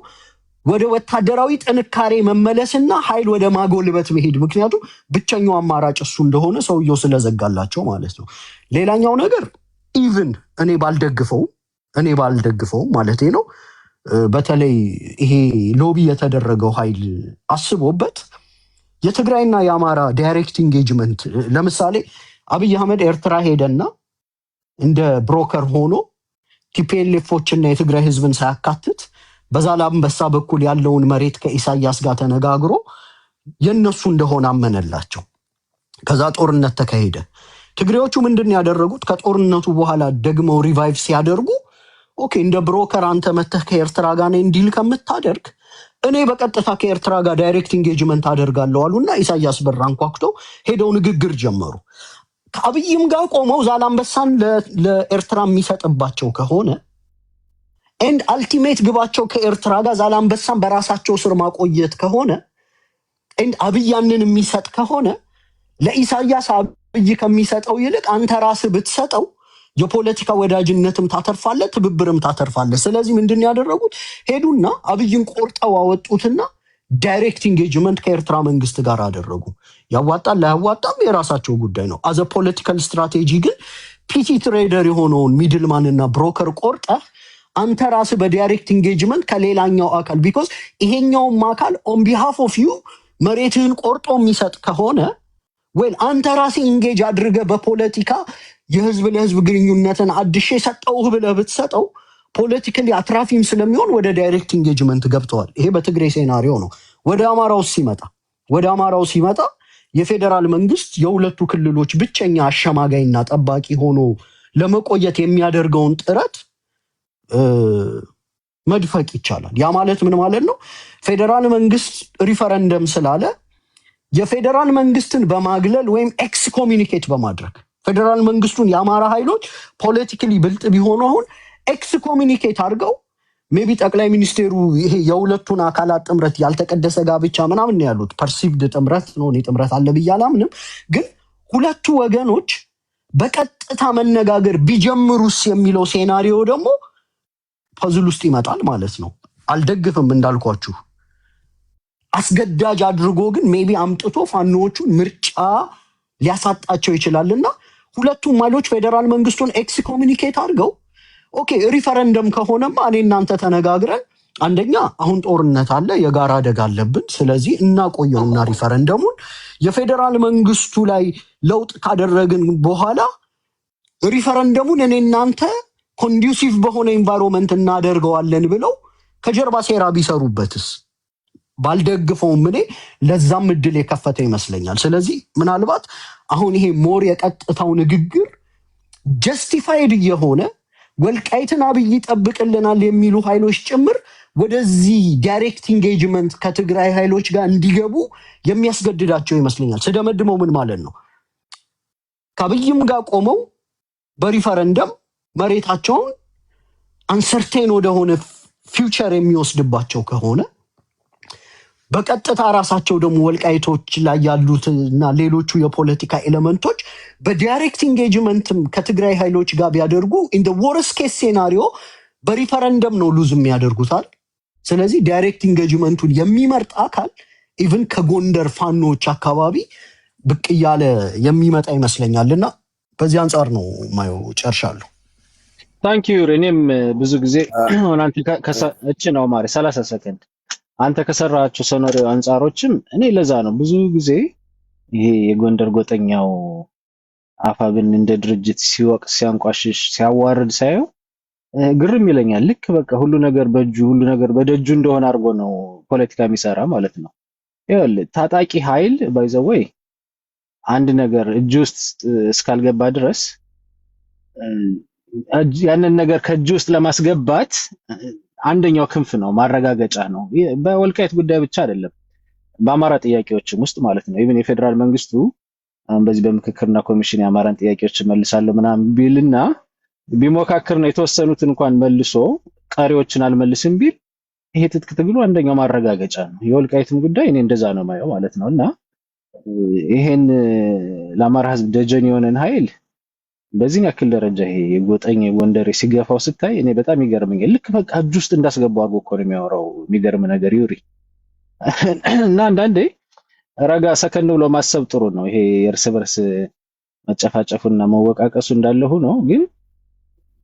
ወደ ወታደራዊ ጥንካሬ መመለስና ኃይል ወደ ማጎልበት መሄድ፣ ምክንያቱም ብቸኛው አማራጭ እሱ እንደሆነ ሰውየው ስለዘጋላቸው ማለት ነው። ሌላኛው ነገር ኢቭን እኔ ባልደግፈው ማለት ነው በተለይ ይሄ ሎቢ የተደረገው ኃይል አስቦበት የትግራይና የአማራ ዳይሬክት ኢንጌጅመንት ለምሳሌ አብይ አህመድ ኤርትራ ሄደና እንደ ብሮከር ሆኖ ቲፒኤልኤፎችና የትግራይ ህዝብን ሳያካትት በዛላምበሳ በኩል ያለውን መሬት ከኢሳያስ ጋር ተነጋግሮ የነሱ እንደሆነ አመነላቸው። ከዛ ጦርነት ተካሄደ። ትግሬዎቹ ምንድን ያደረጉት ከጦርነቱ በኋላ ደግመው ሪቫይቭ ሲያደርጉ ኦኬ እንደ ብሮከር አንተ መተህ ከኤርትራ ጋር ነኝ እንዲል ከምታደርግ እኔ በቀጥታ ከኤርትራ ጋር ዳይሬክት ኢንጌጅመንት አደርጋለሁ አሉና ኢሳያስ በር አንኳኩተው ሄደው ንግግር ጀመሩ። ከአብይም ጋር ቆመው ዛላምበሳን ለኤርትራ የሚሰጥባቸው ከሆነ ኤንድ አልቲሜት ግባቸው ከኤርትራ ጋር ዛላምበሳን በራሳቸው ስር ማቆየት ከሆነ ኤንድ አብይ ያንን የሚሰጥ ከሆነ ለኢሳያስ አብይ ከሚሰጠው ይልቅ አንተ ራስህ ብትሰጠው የፖለቲካ ወዳጅነትም ታተርፋለህ፣ ትብብርም ታተርፋለህ። ስለዚህ ምንድን ያደረጉት ሄዱና አብይን ቆርጠው አወጡትና ዳይሬክት ኢንጌጅመንት ከኤርትራ መንግስት ጋር አደረጉ። ያዋጣል ላያዋጣም የራሳቸው ጉዳይ ነው። አዘ ፖለቲካል ስትራቴጂ ግን ፒቲ ትሬደር የሆነውን ሚድልማን እና ብሮከር ቆርጠህ አንተ ራስህ በዳይሬክት ኢንጌጅመንት ከሌላኛው አካል ቢኮዝ ይሄኛውም አካል ኦን ቢሃፍ ኦፍ ዩ መሬትህን ቆርጦ የሚሰጥ ከሆነ ወይ አንተ ራስህ ኢንጌጅ አድርገህ በፖለቲካ የህዝብ ለህዝብ ግንኙነትን አድሼ ሰጠውህ ብለህ ብትሰጠው ፖለቲካሊ አትራፊም ስለሚሆን ወደ ዳይሬክት ኢንጌጅመንት ገብተዋል። ይሄ በትግሬ ሴናሪዮ ነው። ወደ አማራው ሲመጣ የፌዴራል መንግስት የሁለቱ ክልሎች ብቸኛ አሸማጋይና ጠባቂ ሆኖ ለመቆየት የሚያደርገውን ጥረት መድፈቅ ይቻላል። ያ ማለት ምን ማለት ነው? ፌዴራል መንግስት ሪፈረንደም ስላለ የፌዴራል መንግስትን በማግለል ወይም ኤክስ ኮሚኒኬት በማድረግ ፌዴራል መንግስቱን የአማራ ኃይሎች ፖለቲካሊ ብልጥ ቢሆኑ አሁን ኤክስ ኮሚኒኬት አድርገው ሜቢ ጠቅላይ ሚኒስቴሩ ይሄ የሁለቱን አካላት ጥምረት ያልተቀደሰ ጋብቻ ምናምን ያሉት ፐርሲቭድ ጥምረት ነው። እኔ ጥምረት አለ ብዬ አላምንም። ግን ሁለቱ ወገኖች በቀጥታ መነጋገር ቢጀምሩስ የሚለው ሴናሪዮ ደግሞ ፐዝል ውስጥ ይመጣል ማለት ነው። አልደግፍም እንዳልኳችሁ አስገዳጅ አድርጎ ግን ሜቢ አምጥቶ ፋኖዎቹን ምርጫ ሊያሳጣቸው ይችላልና ሁለቱም ኃይሎች ፌዴራል መንግስቱን ኤክስ ኮሚኒኬት አድርገው ኦኬ ሪፈረንደም ከሆነማ እኔ እናንተ ተነጋግረን አንደኛ አሁን ጦርነት አለ፣ የጋራ አደጋ አለብን። ስለዚህ እናቆየውና ሪፈረንደሙን የፌዴራል መንግስቱ ላይ ለውጥ ካደረግን በኋላ ሪፈረንደሙን እኔ እናንተ ኮንዱሲቭ በሆነ ኤንቫይሮንመንት እናደርገዋለን ብለው ከጀርባ ሴራ ቢሰሩበትስ? ባልደግፈውም እኔ ለዛም እድል የከፈተ ይመስለኛል። ስለዚህ ምናልባት አሁን ይሄ ሞር የቀጥታው ንግግር ጀስቲፋይድ የሆነ ወልቃይትን አብይ ይጠብቅልናል የሚሉ ኃይሎች ጭምር ወደዚህ ዳይሬክት ኢንጌጅመንት ከትግራይ ኃይሎች ጋር እንዲገቡ የሚያስገድዳቸው ይመስለኛል። ስደመድመው ምን ማለት ነው? ከአብይም ጋር ቆመው በሪፈረንደም መሬታቸውን አንሰርቴን ወደሆነ ፊውቸር የሚወስድባቸው ከሆነ በቀጥታ ራሳቸው ደግሞ ወልቃይቶች ላይ ያሉትና ሌሎቹ የፖለቲካ ኤሌመንቶች በዳይሬክት ኢንጌጅመንትም ከትግራይ ኃይሎች ጋር ቢያደርጉ ኢን ዘ ወርስት ኬስ ሴናሪዮ በሪፈረንደም ነው ሉዝ የሚያደርጉታል። ስለዚህ ዳይሬክት ኢንጌጅመንቱን የሚመርጥ አካል ኢቭን ከጎንደር ፋኖች አካባቢ ብቅ እያለ የሚመጣ ይመስለኛልና በዚህ አንጻር ነው ማየው። ጨርሻለሁ። ታንክ ዩ። እኔም ብዙ ጊዜ አንተ እቺ ነው ማሪ 30 ሰከንድ አንተ ከሰራቸው ሰኖሪው አንጻሮችም እኔ ለዛ ነው ብዙ ጊዜ ይሄ የጎንደር ጎጠኛው አፋብን እንደ ድርጅት ሲወቅስ ሲያንቋሽሽ ሲያዋርድ ሳየው ግርም ይለኛል። ልክ በቃ ሁሉ ነገር በእጁ ሁሉ ነገር በደጁ እንደሆነ አድርጎ ነው ፖለቲካ የሚሰራ ማለት ነው። ይኸውልህ ታጣቂ ኃይል ባይ ዘ ወይ አንድ ነገር እጁ ውስጥ እስካልገባ ድረስ ያንን ነገር ከእጁ ውስጥ ለማስገባት አንደኛው ክንፍ ነው፣ ማረጋገጫ ነው። በወልቃይት ጉዳይ ብቻ አይደለም፣ በአማራ ጥያቄዎችም ውስጥ ማለት ነው። ኢቭን የፌደራል መንግስቱ በዚህ በምክክርና ኮሚሽን የአማራን ጥያቄዎች መልሳለሁ ምናምን ቢልና ቢሞካክር ነው የተወሰኑትን እንኳን መልሶ ቀሪዎችን አልመልስም ቢል ይሄ ትጥቅ ትግሉ አንደኛው ማረጋገጫ ነው። የወልቃይትም ጉዳይ እኔ እንደዛ ነው ማየው ማለት ነው። እና ይሄን ለአማራ ህዝብ ደጀን የሆነን ኃይል በዚህ ያክል ደረጃ ይሄ የጎጠኝ ጎንደሬ ሲገፋው ስታይ እኔ በጣም ይገርመኛል። ልክ በቃ እጁ ውስጥ እንዳስገባው አድርጎ እኮ ነው የሚያወራው። የሚገርም ነገር ዩሪ እና አንዳንዴ ረጋ ሰከን ብሎ ማሰብ ጥሩ ነው። ይሄ የእርስ በርስ መጨፋጨፉና መወቃቀሱ እንዳለ ሆኖ ግን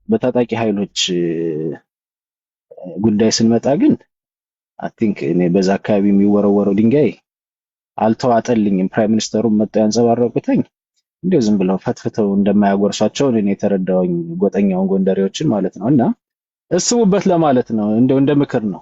በታጣቂ ኃይሎች ጉዳይ ስንመጣ ግን አይ ቲንክ እኔ በዛ አካባቢ የሚወረወረው ድንጋይ አልተዋጠልኝም። ፕራይም ሚኒስተሩም መጥተው ያንጸባረቁትኝ እንደው ዝም ብለው ፈትፍተው እንደማያጎርሷቸው እኔ የተረዳውኝ ጎጠኛውን ጎንደሬዎችን ማለት ነው። እና እስቡበት ለማለት ነው። እንደው እንደ ምክር ነው።